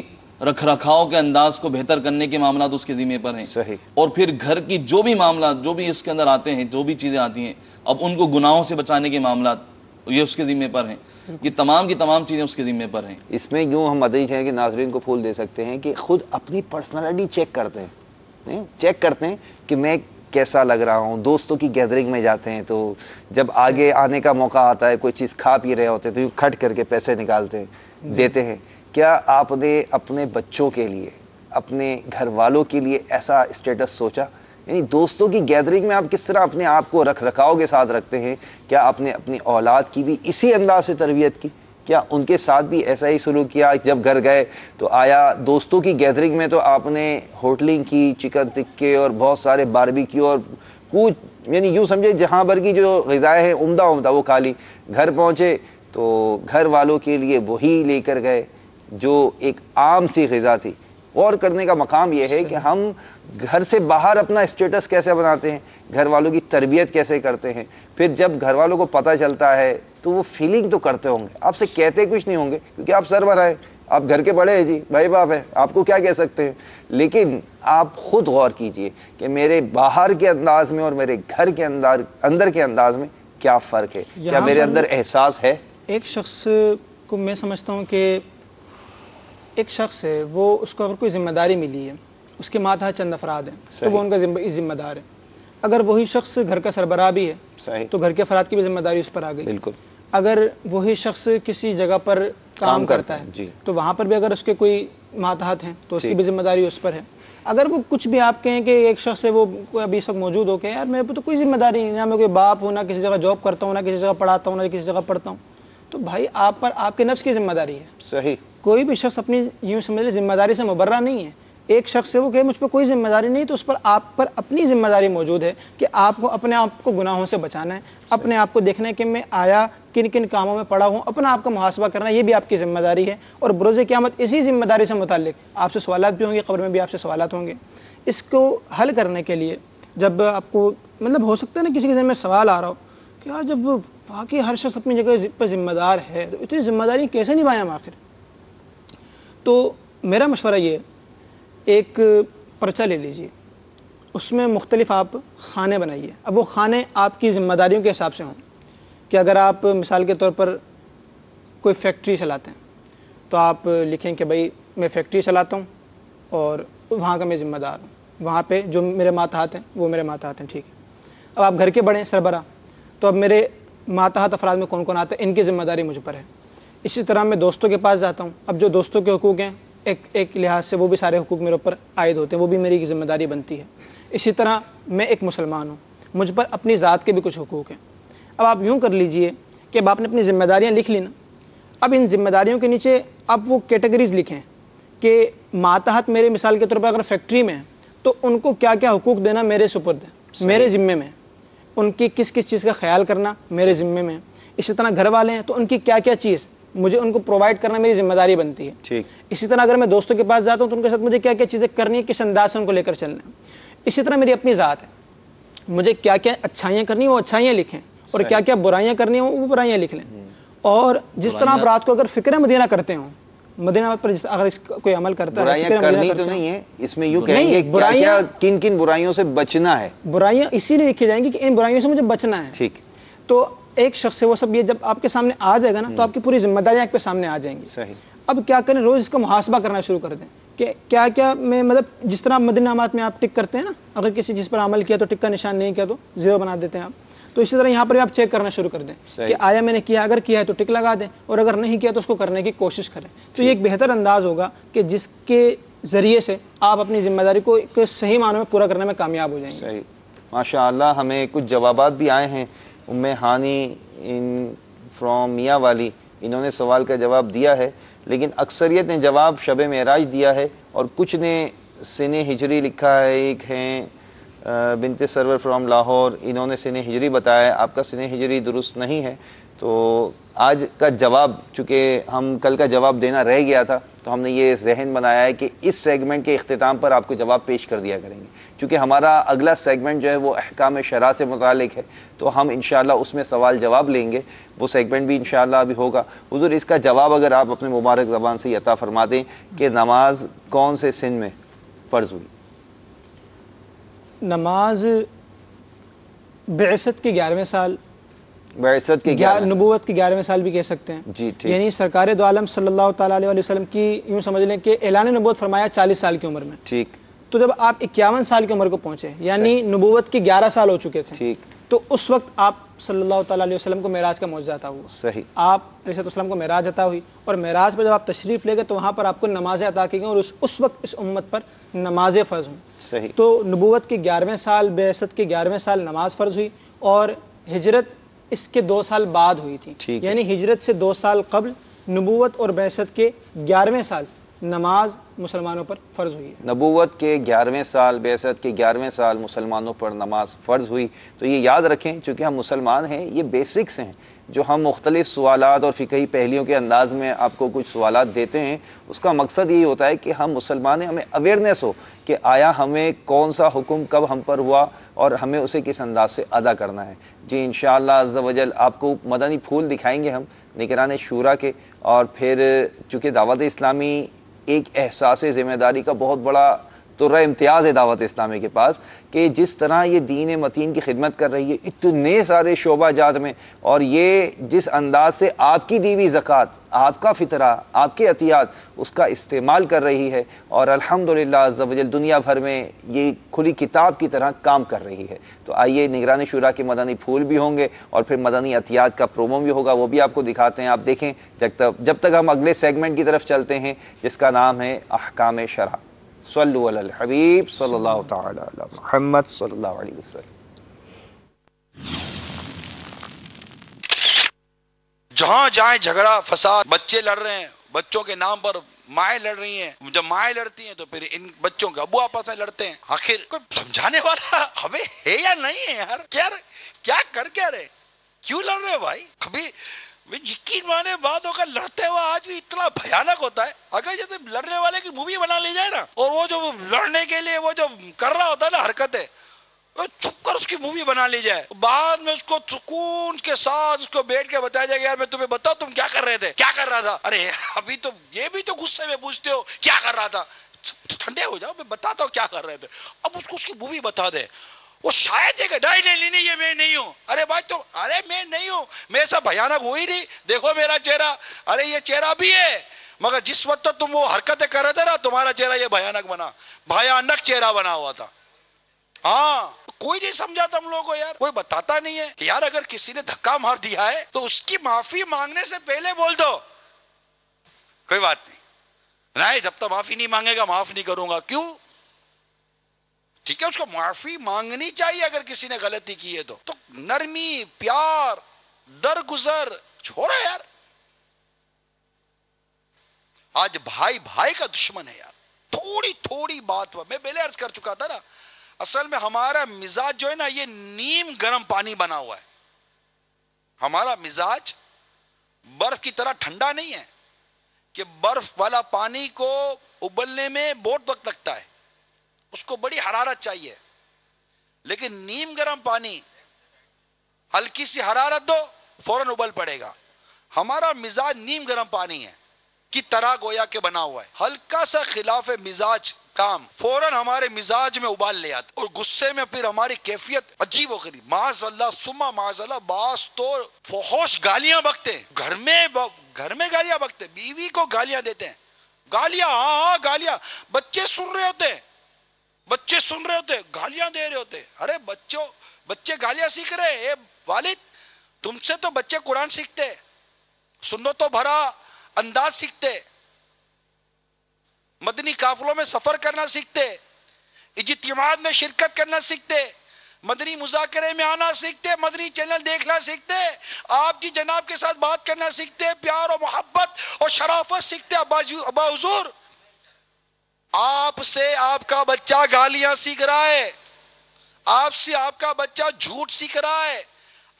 Speaker 3: رکھ رکھاؤ کے انداز کو بہتر کرنے کے معاملات اس کے ذمہ پر ہیں. اور پھر گھر کی جو بھی معاملات جو بھی اس کے اندر آتے ہیں، جو بھی چیزیں آتی ہیں، اب ان کو گناہوں سے بچانے کے معاملات یہ اس کے ذمہ پر ہیں. یہ تمام کی تمام چیزیں اس کے ذمہ پر ہیں.
Speaker 1: اس میں یوں ہم مدنی چینل کے ناظرین کو پھول دے سکتے ہیں کہ خود اپنی پرسنالٹی چیک کرتے ہیں کہ میں کیسا لگ رہا ہوں. دوستوں کی گیدرنگ میں جاتے ہیں تو جب آگے آنے کا موقع آتا ہے، کوئی چیز کھا پی رہے ہوتے ہیں تو یوں کھٹ کر کے پیسے نکالتے ہیں، دیتے ہیں. کیا آپ نے اپنے بچوں کے لیے، اپنے گھر والوں کے لیے ایسا اسٹیٹس سوچا؟ یعنی دوستوں کی گیدرنگ میں آپ کس طرح اپنے آپ کو رکھ رکھاؤ کے ساتھ رکھتے ہیں؟ کیا آپ نے اپنی اولاد کی بھی اسی انداز سے تربیت کی؟ کیا ان کے ساتھ بھی ایسا ہی سلوک کیا؟ جب گھر گئے تو آیا دوستوں کی گیدرنگ میں تو آپ نے ہوٹلنگ کی، چکن ٹکے اور بہت سارے باربیکیو اور کچھ، یعنی یوں سمجھے جہاں بھر کی جو غذائیں ہیں عمدہ وہ کھا لی. گھر پہنچے تو گھر والوں کے لیے وہی لے کر گئے جو ایک عام سی غذا تھی. غور کرنے کا مقام یہ ہے کہ ہم گھر سے باہر اپنا اسٹیٹس کیسے بناتے ہیں، گھر والوں کی تربیت کیسے کرتے ہیں. پھر جب گھر والوں کو پتہ چلتا ہے تو وہ فیلنگ تو کرتے ہوں گے، آپ سے کہتے کچھ نہیں ہوں گے کیونکہ آپ سربراہ ہیں، آپ گھر کے بڑے ہیں، جی بھائی باپ ہیں، آپ کو کیا کہہ سکتے ہیں. لیکن آپ خود غور کیجئے کہ میرے باہر کے انداز میں اور میرے گھر کے اندر کے انداز میں کیا فرق ہے. کیا میرے اندر احساس ہے؟
Speaker 2: ایک شخص کو میں سمجھتا ہوں کہ ایک شخص ہے، وہ اس کو اگر کوئی ذمہ داری ملی ہے، اس کے ماتحت چند افراد ہیں تو وہ ان کا ذمہ دار ہے. اگر وہی شخص گھر کا سربراہ بھی ہے تو گھر کے افراد کی بھی ذمہ داری اس پر آ گئی.
Speaker 1: بالکل.
Speaker 2: اگر وہی شخص کسی جگہ پر کام کرتا ہے تو وہاں پر بھی اگر اس کے کوئی ماتحت ہیں تو اس کی بھی ذمہ داری اس پر ہے. اگر وہ کچھ بھی آپ کہیں کہ ایک شخص ہے وہ ابھی اس وقت موجود ہو کہ یار میرے پہ تو کوئی ذمہ داری نہیں، نہ میں کوئی باپ ہوں، نہ کسی جگہ جاب کرتا ہوں، نہ کسی جگہ پڑھاتا ہوں، نہ کسی جگہ پڑھتا ہوں، تو بھائی آپ پر آپ کے نفس کی ذمہ داری ہے.
Speaker 1: صحیح. کوئی
Speaker 2: بھی شخص اپنی یوں سمجھ لے ذمہ داری سے مبرہ نہیں ہے. ایک شخص سے وہ کہ مجھ پر کوئی ذمہ داری نہیں، تو اس پر آپ پر اپنی ذمہ داری موجود ہے کہ آپ کو اپنے آپ کو گناہوں سے بچانا ہے، اپنے آپ کو دیکھنا ہے کہ میں آیا کن کن کاموں میں پڑا ہوں، اپنا آپ کا محاسبہ کرنا ہے، یہ بھی آپ کی ذمہ داری ہے. اور بروز قیامت اسی ذمہ داری سے متعلق آپ سے سوالات بھی ہوں گے، قبر میں بھی آپ سے سوالات ہوں گے. اس کو حل کرنے کے لیے جب آپ کو مطلب ہو سکتا ہے نا کسی کے ذہن میں سوال آ رہا ہو کہ جب واقعی ہر شخص اپنی جگہ پر ذمہ دار ہے تو اتنی ذمہ داری کیسے نبھائیں ہم آخر. تو میرا مشورہ یہ ہے، ایک پرچہ لے لیجئے، اس میں مختلف آپ خانے بنائیے. اب وہ خانے آپ کی ذمہ داریوں کے حساب سے ہوں کہ اگر آپ مثال کے طور پر کوئی فیکٹری چلاتے ہیں تو آپ لکھیں کہ بھائی میں فیکٹری چلاتا ہوں اور وہاں کا میں ذمہ دار ہوں, وہاں پہ جو میرے ماتحت ہیں وہ میرے ماتحت ہیں, ٹھیک ہے. اب آپ گھر کے بڑے ہیں سربراہ, تو اب میرے ماتحت افراد میں کون کون آتے ہیں, ان کی ذمہ داری مجھ پر ہے. اسی طرح میں دوستوں کے پاس جاتا ہوں, اب جو دوستوں کے حقوق ہیں ایک لحاظ سے وہ بھی سارے حقوق میرے اوپر عائد ہوتے ہیں, وہ بھی میری ذمہ داری بنتی ہے. اسی طرح میں ایک مسلمان ہوں, مجھ پر اپنی ذات کے بھی کچھ حقوق ہیں. اب آپ یوں کر لیجئے کہ اب آپ نے اپنی ذمہ داریاں لکھ لی نا, اب ان ذمہ داریوں کے نیچے آپ وہ کیٹیگریز لکھیں کہ ماتحت میرے مثال کے طور پر اگر فیکٹری میں ہیں تو ان کو کیا کیا حقوق دینا میرے سپرد ہے, میرے ذمے میں, ان کی کس کس چیز کا خیال کرنا میرے ذمے میں. اسی طرح گھر والے ہیں تو ان کی کیا کیا چیز مجھے ان کو پرووائڈ کرنا میری ذمہ داری بنتی ہے.
Speaker 1: ٹھیک.
Speaker 2: اسی طرح اگر میں دوستوں کے پاس جاتا ہوں تو ان کے ساتھ مجھے کیا کیا چیزیں کرنی ہے, کس انداز سے ان کو لے کر چلنا ہے. اسی طرح میری اپنی ذات ہے, مجھے کیا کیا اچھائیاں کرنی ہیں وہ اچھائیاں لکھیں, اور کیا کیا برائیاں کرنی ہیں وہ برائیاں لکھ لیں. اور جس طرح آپ رات کو اگر فکر مدینہ کرتے ہوں, مدینہ پر اگر کوئی عمل کرتا ہے,
Speaker 1: برائیاں کرنی تو نہیں ہے اس میں, یوں کہیں گے برائیاں کن کن برائیوں سے بچنا ہے.
Speaker 2: برائیاں اسی لیے لکھی جائیں گی کہ ان برائیوں سے مجھے بچنا ہے.
Speaker 1: ٹھیک.
Speaker 2: تو ایک شخص سے وہ سب یہ جب آپ کے سامنے آ جائے گا نا تو آپ کی پوری ذمہ داریاں آپ کے سامنے آ جائیں گی.
Speaker 1: صحیح.
Speaker 2: اب کیا کریں, روز اس کا محاسبہ کرنا شروع کر دیں کہ کیا کیا میں مطلب جس طرح مدنی انعامات میں آپ ٹک کرتے ہیں نا, اگر کسی چیز پر عمل کیا تو ٹک کا نشان نہیں کیا تو زیرو بنا دیتے ہیں آپ, تو اسی طرح یہاں پر بھی آپ چیک کرنا شروع کر دیں کہ آیا میں نے کیا, اگر کیا ہے تو ٹک لگا دیں, اور اگر نہیں کیا تو اس کو کرنے کی کوشش کریں. تو یہ ایک بہتر انداز ہوگا کہ جس کے ذریعے سے آپ اپنی ذمہ داری کو ایک صحیح معنوں میں پورا کرنے میں کامیاب ہو جائیں گے.
Speaker 1: صحیح. ماشاء اللہ, ہمیں کچھ جوابات بھی آئے ہیں. ام ہانی فرام میاں والی, انہوں نے سوال کا جواب دیا ہے, لیکن اکثریت نے جواب شب معراج دیا ہے, اور کچھ نے سن ہجری لکھا ہے. ایک ہیں بنت سرور فرام لاہور, انہوں نے سن ہجری بتایا ہے. آپ کا سن ہجری درست نہیں ہے, تو آج کا جواب چونکہ ہم کل کا جواب دینا رہ گیا تھا تو ہم نے یہ ذہن بنایا ہے کہ اس سیگمنٹ کے اختتام پر آپ کو جواب پیش کر دیا کریں گے, چونکہ ہمارا اگلا سیگمنٹ جو ہے وہ احکام شرع سے متعلق ہے, تو ہم انشاءاللہ اس میں سوال جواب لیں گے. وہ سیگمنٹ بھی انشاءاللہ ابھی ہوگا. حضور, اس کا جواب اگر آپ اپنے مبارک زبان سے عطا فرما دیں کہ نماز کون سے سن میں فرض ہوئی؟
Speaker 2: نماز بعثت کے 11ویں سال,
Speaker 1: بعثت کے
Speaker 2: نبوت کے 11ویں سال بھی کہہ سکتے ہیں.
Speaker 1: جی ٹھیک.
Speaker 2: یعنی سرکار دو عالم صلی اللہ تعالیٰ علیہ وسلم کی یوں سمجھ لیں کہ اعلان نبوت فرمایا 40 سال کی عمر میں.
Speaker 1: ٹھیک.
Speaker 2: تو جب آپ 51 سال کی عمر کو پہنچے, یعنی نبوت کے 11 سال ہو چکے تھے,
Speaker 1: ٹھیک,
Speaker 2: تو اس وقت آپ صلی اللہ تعالیٰ علیہ وسلم کو معراج کا معجزہ عطا ہوا.
Speaker 1: صحیح.
Speaker 2: آپ علیہ السلام کو معراج عطا ہوئی, اور معراج پر جب آپ تشریف لے گئے تو وہاں پر آپ کو نمازیں عطا کی گئیں, اور اس وقت اس امت پر نمازیں فرض ہوئی.
Speaker 1: صحیح.
Speaker 2: تو نبوت کے 11ویں سال, بعثت کے 11ویں سال نماز فرض ہوئی, اور ہجرت اس کے 2 سال بعد ہوئی تھی. یعنی ہجرت سے 2 سال قبل نبوت اور بعثت کے 11ویں سال نماز مسلمانوں پر فرض ہوئی ہے.
Speaker 1: نبوت کے 11ویں سال, بعثت کے 11ویں سال مسلمانوں پر نماز فرض ہوئی. تو یہ یاد رکھیں, چونکہ ہم مسلمان ہیں, یہ بیسکس ہیں جو ہم مختلف سوالات اور فقہی پہلیوں کے انداز میں آپ کو کچھ سوالات دیتے ہیں. اس کا مقصد یہی ہوتا ہے کہ ہم مسلمان ہیں, ہمیں اویئرنیس ہو کہ آیا ہمیں کون سا حکم کب ہم پر ہوا اور ہمیں اسے کس انداز سے ادا کرنا ہے. جی انشاءاللہ عز و جل آپ کو مدنی پھول دکھائیں گے ہم نگران شورا کے, اور پھر چونکہ دعوت اسلامی ایک احساس ذمہ داری کا بہت بڑا تو امتیاز ہے دعوت اسلامی کے پاس, کہ جس طرح یہ دین متین کی خدمت کر رہی ہے اتنے سارے شعبہ جات میں, اور یہ جس انداز سے آپ کی دیوی زکوٰۃ, آپ کا فطرہ, آپ کے عطیات اس کا استعمال کر رہی ہے, اور الحمدللہ عز و جل دنیا بھر میں یہ کھلی کتاب کی طرح کام کر رہی ہے. تو آئیے نگران شورا کے مدنی پھول بھی ہوں گے, اور پھر مدنی عطیات کا پرومو بھی ہوگا, وہ بھی آپ کو دکھاتے ہیں. آپ دیکھیں جب تک ہم اگلے سیگمنٹ کی طرف چلتے ہیں جس کا نام ہے احکام شرع. صلو علی الحبیب صلی اللہ تعالی علی محمد صلی اللہ علیہ وسلم.
Speaker 5: جہاں جائیں جھگڑا فساد, بچے لڑ رہے ہیں, بچوں کے نام پر مائیں لڑ رہی ہیں, جب مائیں لڑتی ہیں تو پھر ان بچوں کے ابو آپس میں لڑتے ہیں. آخر کوئی سمجھانے والا ہمیں ہے یا نہیں ہے یار؟ کیا کر کیا رہے, کیوں لڑ رہے بھائی؟ کبھی یقین مانے باتوں کا لڑتے ہوا آج بھی اتنا بھیانک ہوتا ہے. اگر جیسے لڑنے والے کی مووی بنا لی جائے نا, اور وہ جو لڑنے کے لیے وہ جو کر رہا ہوتا ہے نا حرکتیں, چھپ کر اس کی مووی بنا لی جائے, بعد میں اس کو سکون کے ساتھ اس کو بیٹھ کے بتایا جائے گا یار میں تمہیں بتاؤ تم کیا کر رہے تھے, کیا کر رہا تھا, ارے ابھی تو یہ بھی تو غصے میں پوچھتے ہو کیا کر رہا تھا, ٹھنڈے ہو جاؤ میں بتاتا ہوں کیا کر رہے تھے. اب اس کو اس کی مووی بتا دے, وہ شاید یہ نہیں یہ میں نہیں ہوں. ارے بھائی تو ارے میں نہیں ہوں, میں ایسا بھیانک ہو ہی نہیں, دیکھو میرا چہرہ, ارے یہ چہرہ بھی ہے, مگر جس وقت تو تم وہ حرکتیں کر رہے تھے نا, تمہارا چہرہ یہ بھیانک بنا, بھیانک چہرہ بنا ہوا تھا. ہاں, کوئی نہیں سمجھا تھا ہم لوگوں کو یار, کوئی بتاتا نہیں ہے کہ یار اگر کسی نے دھکا مار دیا ہے تو اس کی معافی مانگنے سے پہلے بول دو کوئی بات نہیں, جب تک معافی نہیں مانگے گا معاف نہیں کروں گا. کیوں؟ ٹھیک ہے, اس کو معافی مانگنی چاہیے اگر کسی نے غلطی کی ہے تو نرمی, پیار, درگزر چھوڑا یار. آج بھائی بھائی کا دشمن ہے یار, تھوڑی تھوڑی بات میں پہلے عرض کر چکا تھا نا, اصل میں ہمارا مزاج جو ہے نا یہ نیم گرم پانی بنا ہوا ہے. ہمارا مزاج برف کی طرح ٹھنڈا نہیں ہے کہ برف والا پانی کو ابلنے میں بہت وقت لگتا ہے, اس کو بڑی حرارت چاہیے. لیکن نیم گرم پانی ہلکی سی حرارت دو فوراً ابل پڑے گا. ہمارا مزاج نیم گرم پانی ہے کی طرح گویا کے بنا ہوا ہے, ہلکا سا خلاف مزاج کام فوراً ہمارے مزاج میں ابال لے آتا, اور غصے میں پھر ہماری کیفیت عجیب و غریب, معاذ اللہ ثم معاذ اللہ. باس تو فحوش گالیاں بکتے ہیں, گھر میں گالیاں بکتے, بیوی کو گالیاں دیتے ہیں, گالیاں, ہاں گالیاں, بچے سن رہے ہوتے, گالیاں دے رہے ہوتے. ارے بچے گالیاں سیکھ رہے, اے والد تم سے تو بچے قرآن سیکھتے, سنتوں بھرا انداز سیکھتے, مدنی قافلوں میں سفر کرنا سیکھتے, اجتماعات میں شرکت کرنا سیکھتے, مدنی مذاکرے میں آنا سیکھتے, مدنی چینل دیکھنا سیکھتے, آپ جی جناب کے ساتھ بات کرنا سیکھتے, پیار و محبت اور شرافت سیکھتے. ابا حضور, آپ سے آپ کا بچہ گالیاں سیکھ رہا ہے, آپ سے آپ کا بچہ جھوٹ سیکھ رہا ہے,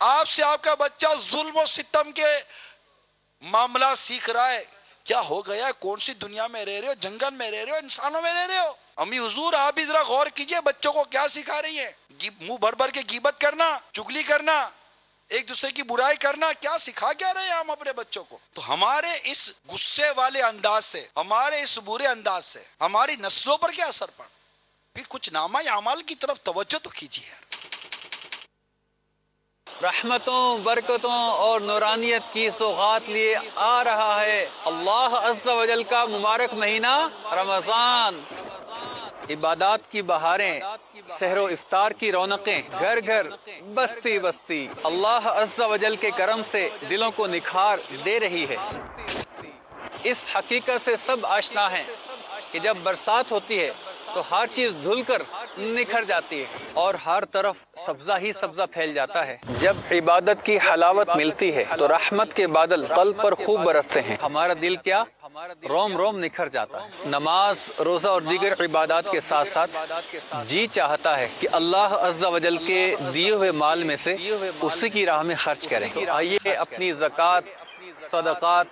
Speaker 5: آپ سے آپ کا بچہ ظلم و ستم کے معاملہ سیکھ رہا ہے. کیا ہو گیا؟ کون سی دنیا میں رہ رہے ہو؟ جنگل میں رہ رہے ہو؟ انسانوں میں رہ رہے ہو؟ امی حضور آپ بھی ذرا غور کیجئے بچوں کو کیا سکھا رہی ہیں. منہ بھر بھر کے غیبت کرنا, چگلی کرنا, ایک دوسرے کی برائی کرنا, کیا سکھا کیا رہے ہیں ہم اپنے بچوں کو؟ تو ہمارے اس غصے والے انداز سے, ہمارے اس برے انداز سے ہماری نسلوں پر کیا اثر پڑا؟ پھر کچھ نامہ اعمال کی طرف توجہ تو کیجیے یار.
Speaker 6: رحمتوں, برکتوں اور نورانیت کی سوغات لیے آ رہا ہے اللہ عز و جل کا مبارک مہینہ رمضان. عبادات کی بہاریں, سحر و افطار کی رونقیں, گھر گھر, بستی بستی اللہ عز و جل کے کرم سے دلوں کو نکھار دے رہی ہے. اس حقیقت سے سب آشنا ہیں کہ جب برسات ہوتی ہے تو ہر چیز دھل کر نکھر جاتی ہے اور ہر طرف سبزہ ہی سبزہ پھیل جاتا ہے. جب عبادت کی حلاوت ملتی ہے تو رحمت کے بادل قلب پر خوب برستے ہیں. ہمارا دل کیا روم روم نکھر جاتا ہے. نماز, روزہ اور دیگر عبادات کے ساتھ ساتھ جی چاہتا ہے کہ اللہ عز و جل کے دیے ہوئے مال میں سے اسی کی راہ میں خرچ کریں. آئیے اپنی زکوٰۃ, صدقات,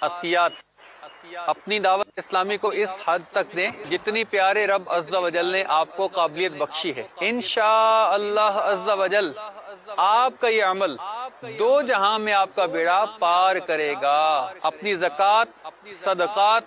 Speaker 6: عطیات اپنی دعوت اسلامی کو اس حد تک دیں جتنی پیارے رب عز و جل نے آپ کو قابلیت بخشی ہے. انشاءاللہ عز و جل آپ کا یہ عمل دو جہاں میں آپ کا بیڑا پار کرے گا. اپنی زکوٰۃ, صدقات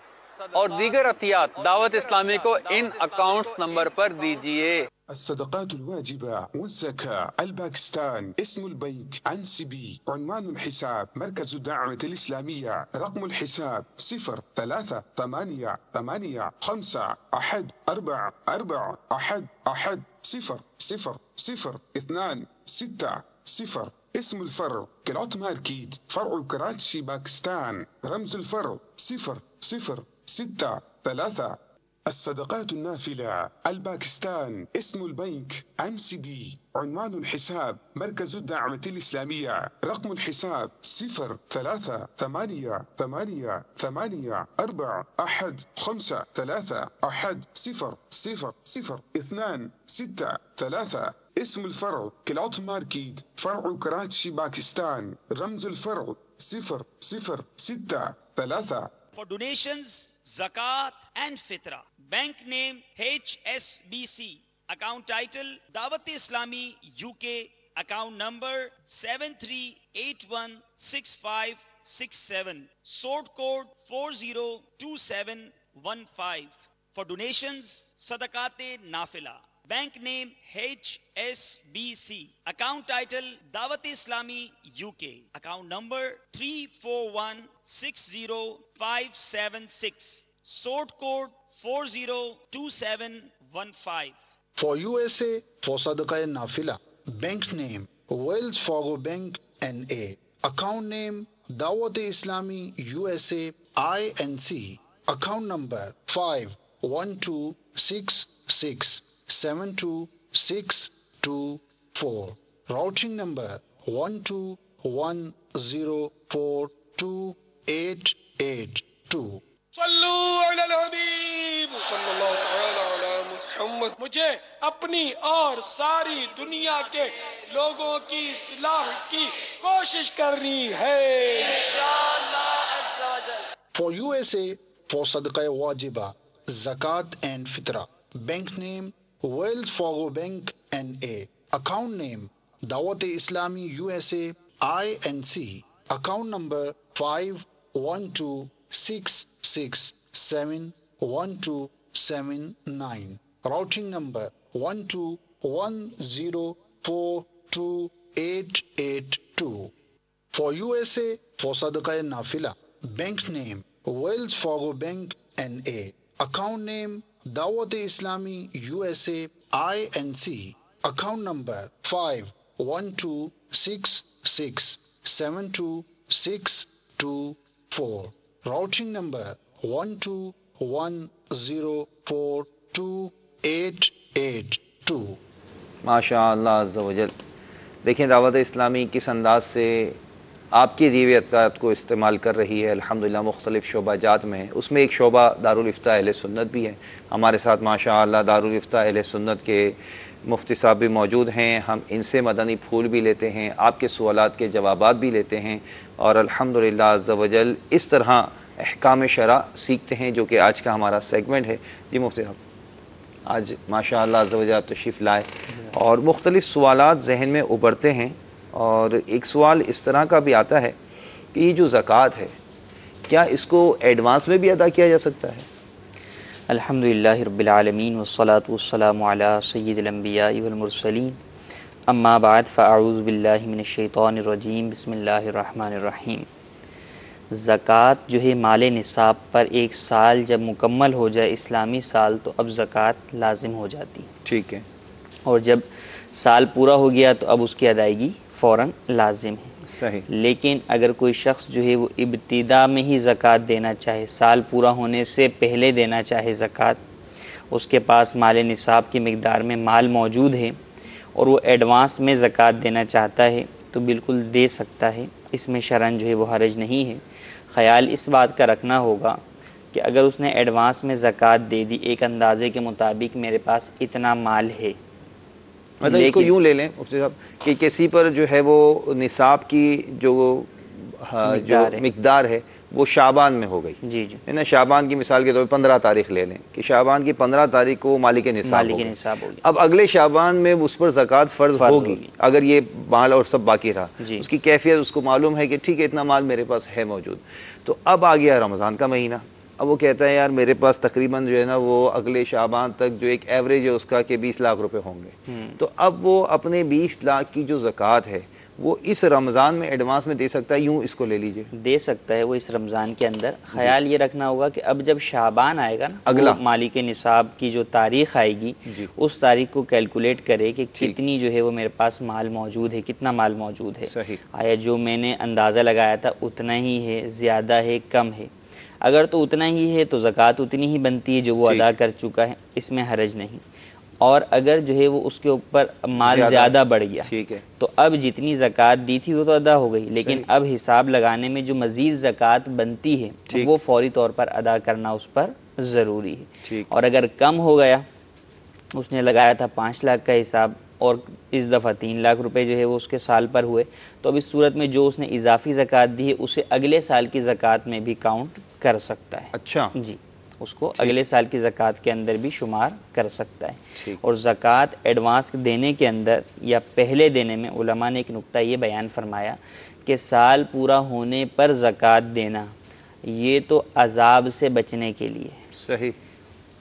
Speaker 6: اور دیگر عطیات دعوت اسلامی کو ان اکاؤنٹس نمبر پر دیجیے.
Speaker 7: الصدقات الواجبة والزكاة الباكستان. اسم البنك عن سبي. عنوان الحساب مركز الدعوة الإسلامية. رقم الحساب 0388411101020. اسم الفرع كلوت ماركيت, فرع كراتشي باكستان. رمز الفرع 0063. الصدقات النافلة الباكستان. اسم البنك عن سبي. عنوان الحساب مركز الدعوة الإسلامية. رقم الحساب 0388411101020. اسم الفرع كلوت ماركيت, فرع كراتشي باكستان. رمز الفرع 0063.
Speaker 8: For donations, zakat and fitra. Bank name HSBC. Account title Dawat-e-Islami UK. Account number 73816567. Sort code 402715. For donations, sadaqat-e-nafila. Bank name HSBC. Account title Dawat-e-Islami UK. Account number 34160,576. Sort code 402715.
Speaker 9: For USA, for Sadaqah Nafila. Bank name Wells Fargo Bank NA. Account name Dawat-e-Islami USA INC. Account number 51266722624. Routing number 1210428882.
Speaker 10: صلو علی الحبیب صلی اللہ تعالی علی محمد. مجھے اپنی اور ساری دنیا کے لوگوں کی اصلاح کی کوشش کرنی ہے انشاءاللہ عز و جل.
Speaker 9: For USA, for Sadaqah Wajiba, Zakat and Fitra. Bank name Wells Fargo Bank NA. Account name Dawat-e-Islami USA INC. Account number 51266712779. Routing number 1210428882. For USA, for Sadaqah Nafila. Bank name Wells Fargo Bank NA. Account name Dawat-e-Islami USA INC. Account number 51266722624. Routing number 1210428882.
Speaker 1: ماشاء اللہ عز و جل. دیکھیں دعوت اسلامی کس انداز سے آپ کی دیوی اطاعت کو استعمال کر رہی ہے الحمدللہ مختلف شعبہ جات میں. اس میں ایک شعبہ دارالافتاء اہل سنت بھی ہے. ہمارے ساتھ ماشاءاللہ دارالافتاء اہل سنت کے مفتی صاحب بھی موجود ہیں. ہم ان سے مدنی پھول بھی لیتے ہیں, آپ کے سوالات کے جوابات بھی لیتے ہیں, اور الحمدللہ عز و جل اس طرح احکام شرع سیکھتے ہیں, جو کہ آج کا ہمارا سیگمنٹ ہے. جی مفتی صاحب, آج ماشاءاللہ عز و جل آپ تشریف لائے اور مختلف سوالات ذہن میں ابھرتے ہیں. اور ایک سوال اس طرح کا بھی آتا ہے کہ یہ جو زکوٰۃ ہے کیا اس کو ایڈوانس میں بھی ادا کیا جا سکتا ہے؟
Speaker 11: الحمدللہ رب العالمین والصلاة والسلام علی سید الانبیاء والمرسلین. اما بعد فاعوذ باللہ من الشیطان الرجیم. بسم اللہ الرحمن الرحیم. زکوٰۃ جو ہے مال نصاب پر ایک سال جب مکمل ہو جائے اسلامی سال تو اب زکوٰۃ لازم ہو جاتی.
Speaker 1: ٹھیک ہے.
Speaker 11: اور جب سال پورا ہو گیا تو اب اس کی ادائیگی فوراً لازم ہے.
Speaker 1: صحیح.
Speaker 11: لیکن اگر کوئی شخص جو ہے وہ ابتدا میں ہی زکوٰۃ دینا چاہے, سال پورا ہونے سے پہلے دینا چاہے زکوٰۃ, اس کے پاس مال نصاب کی مقدار میں مال موجود ہے اور وہ ایڈوانس میں زکوٰۃ دینا چاہتا ہے تو بالکل دے سکتا ہے. اس میں شرعاً جو ہے وہ حرج نہیں ہے. خیال اس بات کا رکھنا ہوگا کہ اگر اس نے ایڈوانس میں زکوٰۃ دے دی ایک اندازے کے مطابق میرے پاس اتنا مال ہے,
Speaker 1: مطلب اس کو یوں لے لیں مفتی صاحب کہ کسی پر جو ہے وہ نصاب کی جو مقدار ہے وہ شعبان میں ہو گئی.
Speaker 11: جی جی
Speaker 1: ہے نا. شعبان کی مثال کے طور پر 15 تاریخ لے لیں کہ شعبان کی 15 تاریخ کو مالک نصاب ہوگی. اب اگلے شعبان میں اس پر زکوٰۃ فرض ہوگی اگر یہ مال اور سب باقی رہا. اس کی کیفیت اس کو معلوم ہے کہ ٹھیک ہے اتنا مال میرے پاس ہے موجود. تو اب آ گیا رمضان کا مہینہ. اب وہ کہتا ہے یار میرے پاس تقریباً جو ہے نا وہ اگلے شعبان تک جو ایک ایوریج ہے اس کا کہ 20 لاکھ روپے ہوں گے. تو اب وہ اپنے 20 لاکھ کی جو زکوٰۃ ہے وہ اس رمضان میں ایڈوانس میں دے سکتا ہے. یوں اس کو لے لیجئے,
Speaker 11: دے سکتا ہے وہ اس رمضان کے اندر. خیال یہ رکھنا ہوگا کہ اب جب شعبان آئے گا نا, اگلا مالک نصاب کی جو تاریخ آئے گی اس تاریخ کو کیلکولیٹ کرے کہ کتنی جو ہے وہ میرے پاس مال موجود ہے, کتنا مال موجود ہے. آیا جو میں نے اندازہ لگایا تھا اتنا ہی ہے, زیادہ ہے, کم ہے. اگر تو اتنا ہی ہے تو زکوٰۃ اتنی ہی بنتی ہے جو وہ ادا کر چکا ہے, اس میں حرج نہیں. اور اگر جو ہے وہ اس کے اوپر مال زیادہ بڑھ گیا تو اب جتنی زکوٰۃ دی تھی وہ تو ادا ہو گئی, لیکن اب حساب لگانے میں جو مزید زکوٰۃ بنتی ہے وہ فوری طور پر ادا کرنا اس پر ضروری ہے. اور اگر کم ہو گیا, اس نے لگایا تھا 5 لاکھ کا حساب اور اس دفعہ 3 لاکھ روپے جو ہے وہ اس کے سال پر ہوئے, تو اب اس صورت میں جو اس نے اضافی زکوٰۃ دی ہے اسے اگلے سال کی زکوٰۃ میں بھی کاؤنٹ کر سکتا ہے.
Speaker 1: اچھا
Speaker 11: جی, اس کو اگلے سال کی زکوٰۃ کے اندر بھی شمار کر سکتا ہے. اور زکوٰۃ ایڈوانس دینے کے اندر یا پہلے دینے میں علماء نے ایک نقطہ یہ بیان فرمایا کہ سال پورا ہونے پر زکوٰۃ دینا یہ تو عذاب سے بچنے کے لیے.
Speaker 1: صحیح.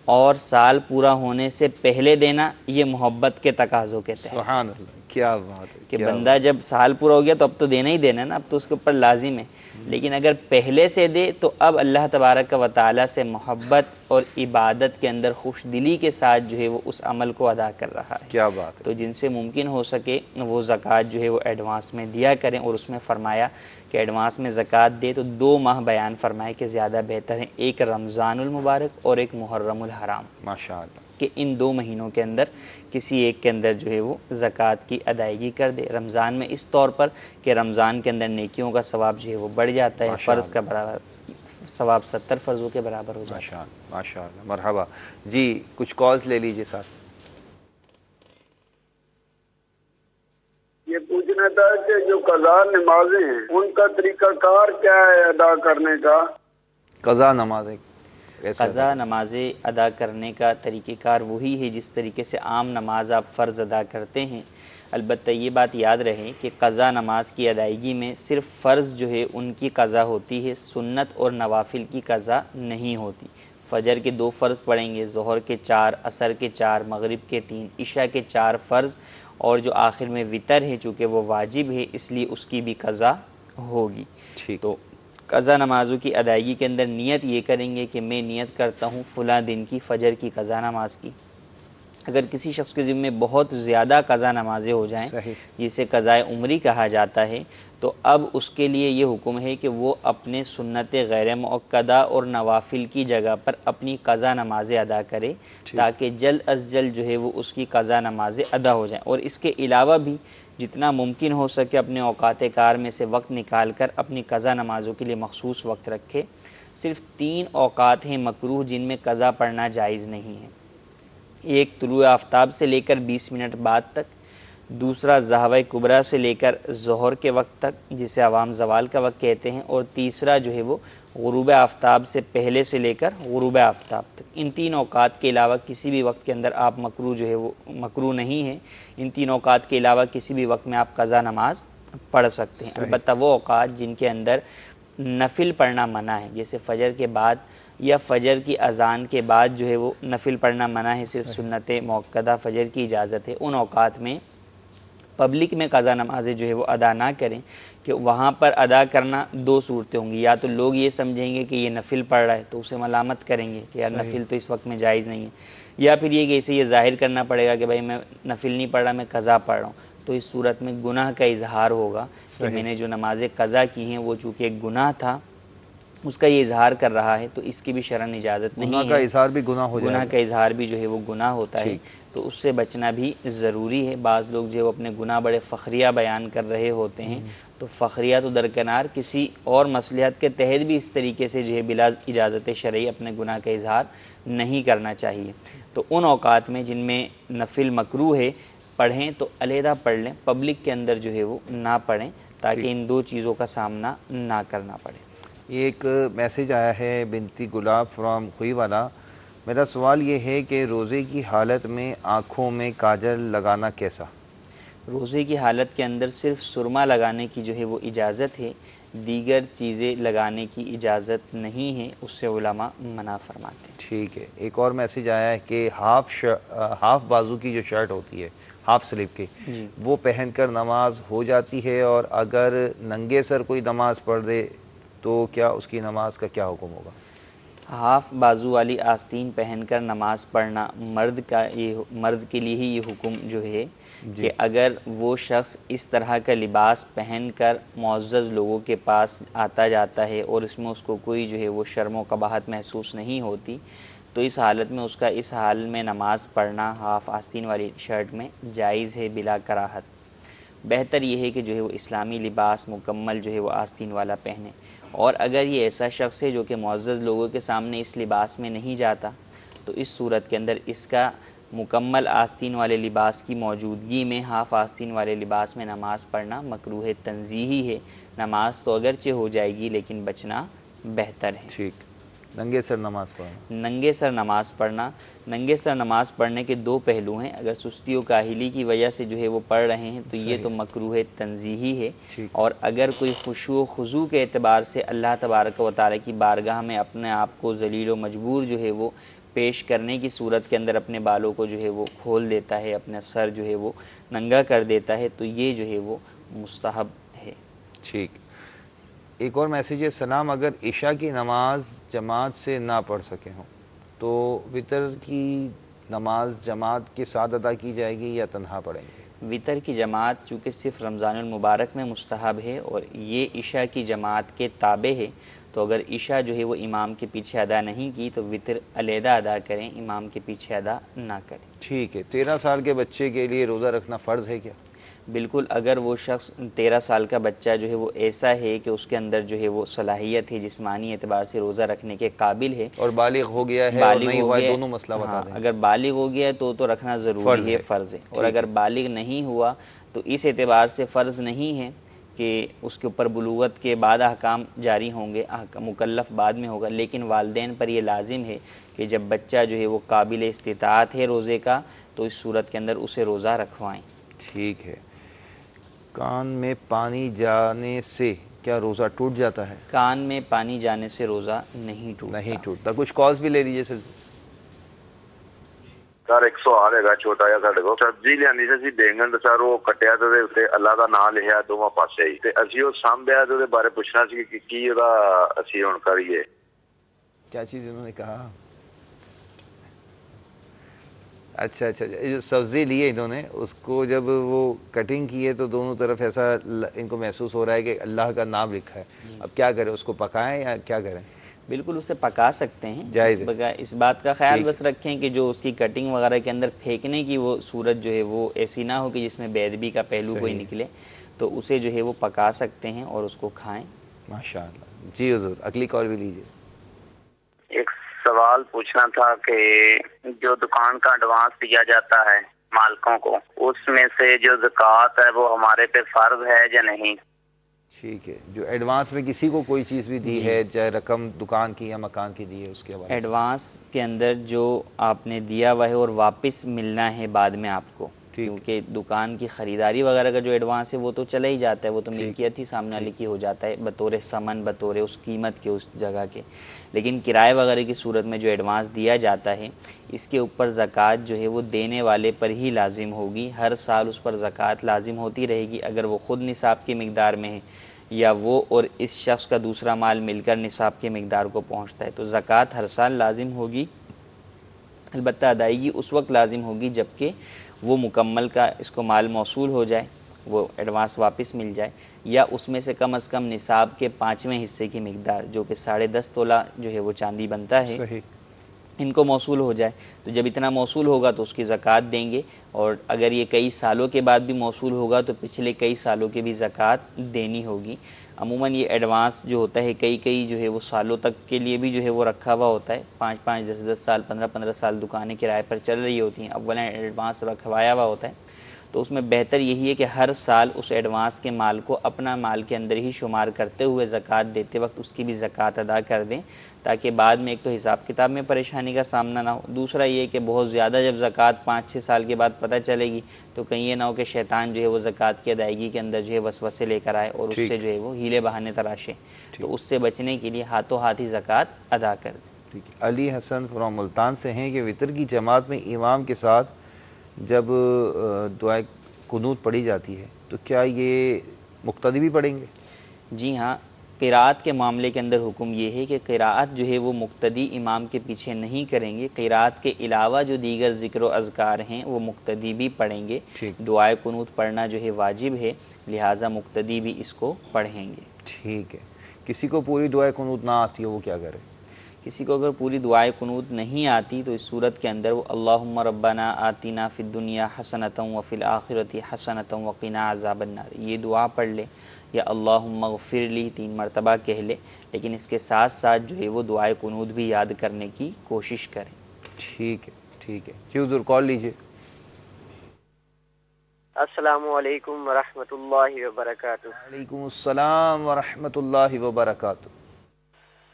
Speaker 11: اور سال پورا ہونے سے پہلے دینا یہ محبت کے تقاضوں کے تحت.
Speaker 1: سبحان اللہ، کیا بات ہے
Speaker 11: کہ بندہ جب سال پورا ہو گیا تو اب تو دینا ہی دینا ہے نا، اب تو اس کے اوپر لازم ہے. لیکن اگر پہلے سے دے تو اب اللہ تبارک و تعالیٰ سے محبت اور عبادت کے اندر خوش دلی کے ساتھ جو ہے وہ اس عمل کو ادا کر رہا ہے.
Speaker 1: کیا بات ہے.
Speaker 11: تو جن سے ممکن ہو سکے وہ زکوٰۃ جو ہے وہ ایڈوانس میں دیا کریں. اور اس میں فرمایا کہ ایڈوانس میں زکوٰۃ دے تو 2 ماہ بیان فرمائے کہ زیادہ بہتر ہیں، ایک رمضان المبارک اور ایک محرم الحرام.
Speaker 1: ماشاءاللہ.
Speaker 11: کہ ان 2 مہینوں کے اندر کسی ایک کے اندر جو ہے وہ زکوٰۃ کی ادائیگی کر دے. رمضان میں اس طور پر کہ رمضان کے اندر نیکیوں کا ثواب جو ہے وہ بڑھ جاتا ہے، فرض کا برابر ثواب 70 فرضوں کے برابر ہو جاتا ہے.
Speaker 1: ماشاءاللہ. مرحبا جی، کچھ کالز لے لیجئے ساتھ.
Speaker 12: یہ پوچھنا تھا کہ جو قضا نمازیں ہیں ان کا طریقہ کار کیا ہے ادا کرنے کا؟
Speaker 1: قضا نمازیں
Speaker 11: قضا نمازیں ادا کرنے کا طریقہ کار وہی ہے جس طریقے سے عام نماز آپ فرض ادا کرتے ہیں. البتہ یہ بات یاد رہے کہ قضا نماز کی ادائیگی میں صرف فرض جو ہے ان کی قضا ہوتی ہے، سنت اور نوافل کی قضا نہیں ہوتی. فجر کے 2 فرض پڑھیں گے، ظہر کے 4، عصر کے 4، مغرب کے 3، عشاء کے 4 فرض، اور جو آخر میں وتر ہے چونکہ وہ واجب ہے اس لیے اس کی بھی قضا ہوگی. تو قضا نمازوں کی ادائیگی کے اندر نیت یہ کریں گے کہ میں نیت کرتا ہوں فلاں دن کی فجر کی قضا نماز کی. اگر کسی شخص کے ذمے بہت زیادہ قضا نمازیں ہو جائیں جسے قضائے عمری کہا جاتا ہے تو اب اس کے لیے یہ حکم ہے کہ وہ اپنے سنت غیر مؤکدہ اور نوافل کی جگہ پر اپنی قضا نمازیں ادا کرے تاکہ جلد از جلد جو ہے وہ اس کی قضا نمازیں ادا ہو جائیں. اور اس کے علاوہ بھی جتنا ممکن ہو سکے اپنے اوقات کار میں سے وقت نکال کر اپنی قضا نمازوں کے لیے مخصوص وقت رکھے. صرف 3 اوقات ہیں مکروہ جن میں قضا پڑھنا جائز نہیں ہے. ایک طلوع آفتاب سے لے کر 20 منٹ بعد تک، دوسرا زہوہ کبریٰ سے لے کر ظہر کے وقت تک جسے عوام زوال کا وقت کہتے ہیں، اور تیسرا جو ہے وہ غروب آفتاب سے پہلے سے لے کر غروب آفتاب تک. ان 3 اوقات کے علاوہ کسی بھی وقت کے اندر آپ مکروہ جو ہے وہ مکروہ نہیں ہے. ان 3 اوقات کے علاوہ کسی بھی وقت میں آپ قضا نماز پڑھ سکتے ہیں. البتہ وہ اوقات جن کے اندر نفل پڑھنا منع ہے، جیسے فجر کے بعد یا فجر کی اذان کے بعد جو ہے وہ نفل پڑھنا منع ہے، صرف سنت مؤکدہ فجر کی اجازت ہے. ان اوقات میں پبلک میں قضا نمازیں جو ہے وہ ادا نہ کریں کہ وہاں پر ادا کرنا 2 صورتیں ہوں گی. یا تو لوگ یہ سمجھیں گے کہ یہ نفل پڑھ رہا ہے تو اسے ملامت کریں گے کہ یار نفل تو اس وقت میں جائز نہیں ہے، یا پھر یہ کہ اسے یہ ظاہر کرنا پڑے گا کہ بھائی میں نفل نہیں پڑھ رہا، میں قضا پڑھ رہا ہوں. تو اس صورت میں گناہ کا اظہار ہوگا کہ میں نے جو نمازیں قضا کی ہیں وہ چونکہ ایک گناہ تھا اس کا یہ اظہار کر رہا ہے تو اس کی بھی شرعاً اجازت نہیں ہے.
Speaker 1: گناہ کا اظہار بھی گناہ ہو جائے گا.
Speaker 11: گناہ کا اظہار بھی جو ہے وہ گناہ ہوتا ہے، تو اس سے بچنا بھی ضروری ہے. بعض لوگ جو اپنے گناہ بڑے فخریہ بیان کر رہے ہوتے ہیں تو فخریہ تو درکنار کسی اور مصلحت کے تحت بھی اس طریقے سے جو ہے بلا اجازت شرعی اپنے گناہ کا اظہار نہیں کرنا چاہیے. تو ان اوقات میں جن میں نفل مکروہ ہے پڑھیں تو علیحدہ پڑھ لیں، پبلک کے اندر جو ہے وہ نہ پڑھیں تاکہ ان 2 چیزوں کا سامنا نہ کرنا پڑے.
Speaker 1: ایک میسج آیا ہے بنتی گلاب فرام خوئی والا. میرا سوال یہ ہے کہ روزے کی حالت میں آنکھوں میں کاجل لگانا کیسا؟
Speaker 11: روزے کی حالت کے اندر صرف سرما لگانے کی جو ہے وہ اجازت ہے، دیگر چیزیں لگانے کی اجازت نہیں ہے، اس سے علماء منع فرماتے ہیں.
Speaker 1: ٹھیک ہے. ایک اور میسج آیا ہے کہ ہاف بازو کی جو شرٹ ہوتی ہے ہاف سلیو کی وہ پہن کر نماز ہو جاتی ہے، اور اگر ننگے سر کوئی نماز پڑھ دے تو کیا اس کی نماز کا کیا حکم ہوگا؟
Speaker 11: ہاف بازو والی آستین پہن کر نماز پڑھنا مرد کے لیے ہی یہ حکم جو ہے کہ اگر وہ شخص اس طرح کا لباس پہن کر معزز لوگوں کے پاس آتا جاتا ہے اور اس میں اس کو کوئی جو ہے وہ شرم و قباحت محسوس نہیں ہوتی تو اس حالت میں اس کا اس حال میں نماز پڑھنا ہاف آستین والی شرٹ میں جائز ہے بلا کراہت. بہتر یہ ہے کہ جو ہے وہ اسلامی لباس مکمل جو ہے وہ آستین والا پہنے. اور اگر یہ ایسا شخص ہے جو کہ معزز لوگوں کے سامنے اس لباس میں نہیں جاتا تو اس صورت کے اندر اس کا مکمل آستین والے لباس کی موجودگی میں ہاف آستین والے لباس میں نماز پڑھنا مکروہ تنزیہی ہے. نماز تو اگرچہ ہو جائے گی لیکن بچنا بہتر ہے.
Speaker 1: ٹھیک. ننگے سر نماز پڑھنا.
Speaker 11: ننگے سر نماز پڑھنا، ننگے سر نماز پڑھنے کے 2 پہلو ہیں. اگر سستی و کاہلی کی وجہ سے جو ہے وہ پڑھ رہے ہیں تو یہ تو مکروہ تنزیہی ہے. اور اگر کوئی خشوع و خضوع کے اعتبار سے اللہ تبارک و تعالیٰ کی بارگاہ میں اپنے آپ کو ذلیل و مجبور جو ہے وہ پیش کرنے کی صورت کے اندر اپنے بالوں کو جو ہے وہ کھول دیتا ہے، اپنا سر جو ہے وہ ننگا کر دیتا ہے، تو یہ جو ہے وہ مستحب ہے۔
Speaker 1: ٹھیک، ایک اور میسیج ہے، سلام، اگر عشاء کی نماز جماعت سے نہ پڑھ سکے ہوں تو وتر کی نماز جماعت کے ساتھ ادا کی جائے گی یا تنہا پڑھیں گے؟
Speaker 11: وتر کی جماعت چونکہ صرف رمضان المبارک میں مستحب ہے اور یہ عشاء کی جماعت کے تابع ہے، تو اگر عشاء جو ہے وہ امام کے پیچھے ادا نہیں کی تو وتر علیحدہ ادا کریں، امام کے پیچھے ادا نہ کریں۔
Speaker 1: ٹھیک ہے، 13 سال کے بچے کے لیے روزہ رکھنا فرض ہے کیا؟
Speaker 11: بالکل، اگر وہ شخص 13 سال کا بچہ جو ہے وہ ایسا ہے کہ اس کے اندر جو ہے وہ صلاحیت ہے، جسمانی اعتبار سے روزہ رکھنے کے قابل ہے
Speaker 1: اور بالغ ہو گیا ہے اور نہیں ہوا ہے، دونوں مسئلہ بتا دیں۔
Speaker 11: اگر بالغ ہو گیا ہے تو رکھنا ضروری ہے، فرض ہے، اور اگر بالغ نہیں ہوا تو اس اعتبار سے فرض نہیں ہے کہ اس کے اوپر بلوغت کے بعد احکام جاری ہوں گے، مکلف بعد میں ہوگا، لیکن والدین پر یہ لازم ہے کہ جب بچہ جو ہے وہ قابل استطاعت ہے روزے کا تو اس صورت کے اندر اسے روزہ رکھوائیں۔
Speaker 1: ٹھیک ہے، کان میں پانی جانے سے کیا روزہ ٹوٹ جاتا ہے؟
Speaker 11: کان میں پانی جانے سے روزہ نہیں
Speaker 1: ٹوٹتا۔ کچھ کالز بھی لے لیجیے
Speaker 13: سر۔ ایک سوال ہے چھوٹا جہا ساڈے کو، سبزی لیاندی سی بینگن تے سر وہ کٹیا تے اوتے اللہ دا نام لکھیا دوواں پاسے ہی تے اسی او سامبیا تے بارے پوچھنا سی کہ کی ادا اسی ہن کریے۔
Speaker 1: کیا چیز انہوں نے کہا؟ اچھا، جو سبزی لی ہے انہوں نے، اس کو جب وہ کٹنگ کی ہے تو دونوں طرف ایسا ان کو محسوس ہو رہا ہے کہ اللہ کا نام لکھا ہے، اب کیا کریں، اس کو پکائیں یا کیا کریں؟
Speaker 11: بالکل اسے پکا سکتے ہیں،
Speaker 1: جائز
Speaker 11: اس بات کا خیال بس رکھیں کہ جو اس کی کٹنگ وغیرہ کے اندر پھینکنے کی وہ صورت جو ہے وہ ایسی نہ ہو کہ جس میں بے ادبی کا پہلو کوئی نکلے، تو اسے جو ہے وہ پکا سکتے ہیں اور اس کو کھائیں۔
Speaker 1: ماشاءاللہ۔ جی حضور، اگلی کال بھی لیجیے۔
Speaker 14: ایک سوال پوچھنا تھا کہ جو دکان کا ایڈوانس دیا جاتا ہے مالکوں کو، اس میں سے جو زکوٰۃ ہے وہ ہمارے پہ فرض ہے یا نہیں؟
Speaker 1: ٹھیک ہے، جو ایڈوانس میں کسی کو کوئی چیز بھی دی ہے، چاہے رقم دکان کی یا مکان کی دی ہے، اس کے حوالے
Speaker 11: ایڈوانس کے اندر جو آپ نے دیا ہوا ہے اور واپس ملنا ہے بعد میں آپ کو، کیونکہ دکان کی خریداری وغیرہ کا جو ایڈوانس ہے وہ تو چلا ہی جاتا ہے، وہ تو ملکیت ہی سامنے والی کی ہو جاتا ہے بطور سمن، بطور اس قیمت کے اس جگہ کے، لیکن کرائے وغیرہ کی صورت میں جو ایڈوانس دیا جاتا ہے اس کے اوپر زکوٰۃ جو ہے وہ دینے والے پر ہی لازم ہوگی، ہر سال اس پر زکوٰۃ لازم ہوتی رہے گی، اگر وہ خود نصاب کی مقدار میں ہے یا وہ اور اس شخص کا دوسرا مال مل کر نصاب کی مقدار کو پہنچتا ہے، تو زکوٰۃ ہر سال لازم ہوگی، البتہ ادائیگی اس وقت لازم ہوگی جبکہ وہ مکمل کا اس کو مال موصول ہو جائے، وہ ایڈوانس واپس مل جائے، یا اس میں سے کم از کم نصاب کے 5ویں حصے کی مقدار جو کہ 10.5 تولہ جو ہے وہ چاندی بنتا ہے، ان کو موصول ہو جائے۔ تو جب اتنا موصول ہوگا تو اس کی زکوٰۃ دیں گے، اور اگر یہ کئی سالوں کے بعد بھی موصول ہوگا تو پچھلے کئی سالوں کی بھی زکوٰۃ دینی ہوگی۔ عموماً یہ ایڈوانس جو ہوتا ہے کئی جو ہے وہ سالوں تک کے لیے بھی جو ہے وہ رکھا ہوا ہوتا ہے، 5 10 سال 15 سال دکانیں کرائے پر چل رہی ہوتی ہیں، اولا ایڈوانس رکھوایا ہوا ہوتا ہے، تو اس میں بہتر یہی ہے کہ ہر سال اس ایڈوانس کے مال کو اپنا مال کے اندر ہی شمار کرتے ہوئے زکوٰۃ دیتے وقت اس کی بھی زکوٰۃ ادا کر دیں، تاکہ بعد میں ایک تو حساب کتاب میں پریشانی کا سامنا نہ ہو، دوسرا یہ کہ بہت زیادہ جب زکوٰۃ 5-6 سال کے بعد پتہ چلے گی تو کہیں یہ نہ ہو کہ شیطان جو ہے وہ زکوٰۃ کی ادائیگی کے اندر جو ہے وسوسے لے کر آئے اور اس سے جو ہے وہ ہیلے بہانے تراشے، تو اس سے بچنے کے لیے ہاتھوں ہاتھ ہی زکوٰۃ ادا کر دیں۔
Speaker 1: علی حسن فرام ملتان سے ہیں کہ وتر کی جماعت میں امام کے ساتھ جب دعائے قنوت پڑھی جاتی ہے تو کیا یہ مقتدی بھی پڑھیں گے؟
Speaker 11: جی ہاں، قراءت کے معاملے کے اندر حکم یہ ہے کہ قراءت جو ہے وہ مقتدی امام کے پیچھے نہیں کریں گے، قراءت کے علاوہ جو دیگر ذکر و اذکار ہیں وہ مقتدی بھی پڑھیں گے، دعائے قنوت پڑھنا جو ہے واجب ہے، لہٰذا مقتدی بھی اس کو پڑھیں گے۔
Speaker 1: ٹھیک ہے، کسی کو پوری دعائے قنوت نہ آتی ہو وہ کیا کرے؟
Speaker 11: کسی کو اگر پوری دعائے قنوت نہیں آتی تو اس صورت کے اندر وہ اللہم ربنا آتنا فی الدنیا حسنۃ وفی الآخرۃ حسنۃ وقنا عذاب النار، یہ دعا پڑھ لے، یا اللہم اغفر لی 3 مرتبہ کہہ لے، لیکن اس کے ساتھ ساتھ جو ہے وہ دعائے قنوت بھی یاد کرنے کی کوشش کریں۔
Speaker 1: ٹھیک ہے جی حضور، کال لیجیے۔
Speaker 15: السلام علیکم ورحمۃ اللہ وبرکاتہ۔
Speaker 1: وعلیکم السلام ورحمۃ اللہ وبرکاتہ۔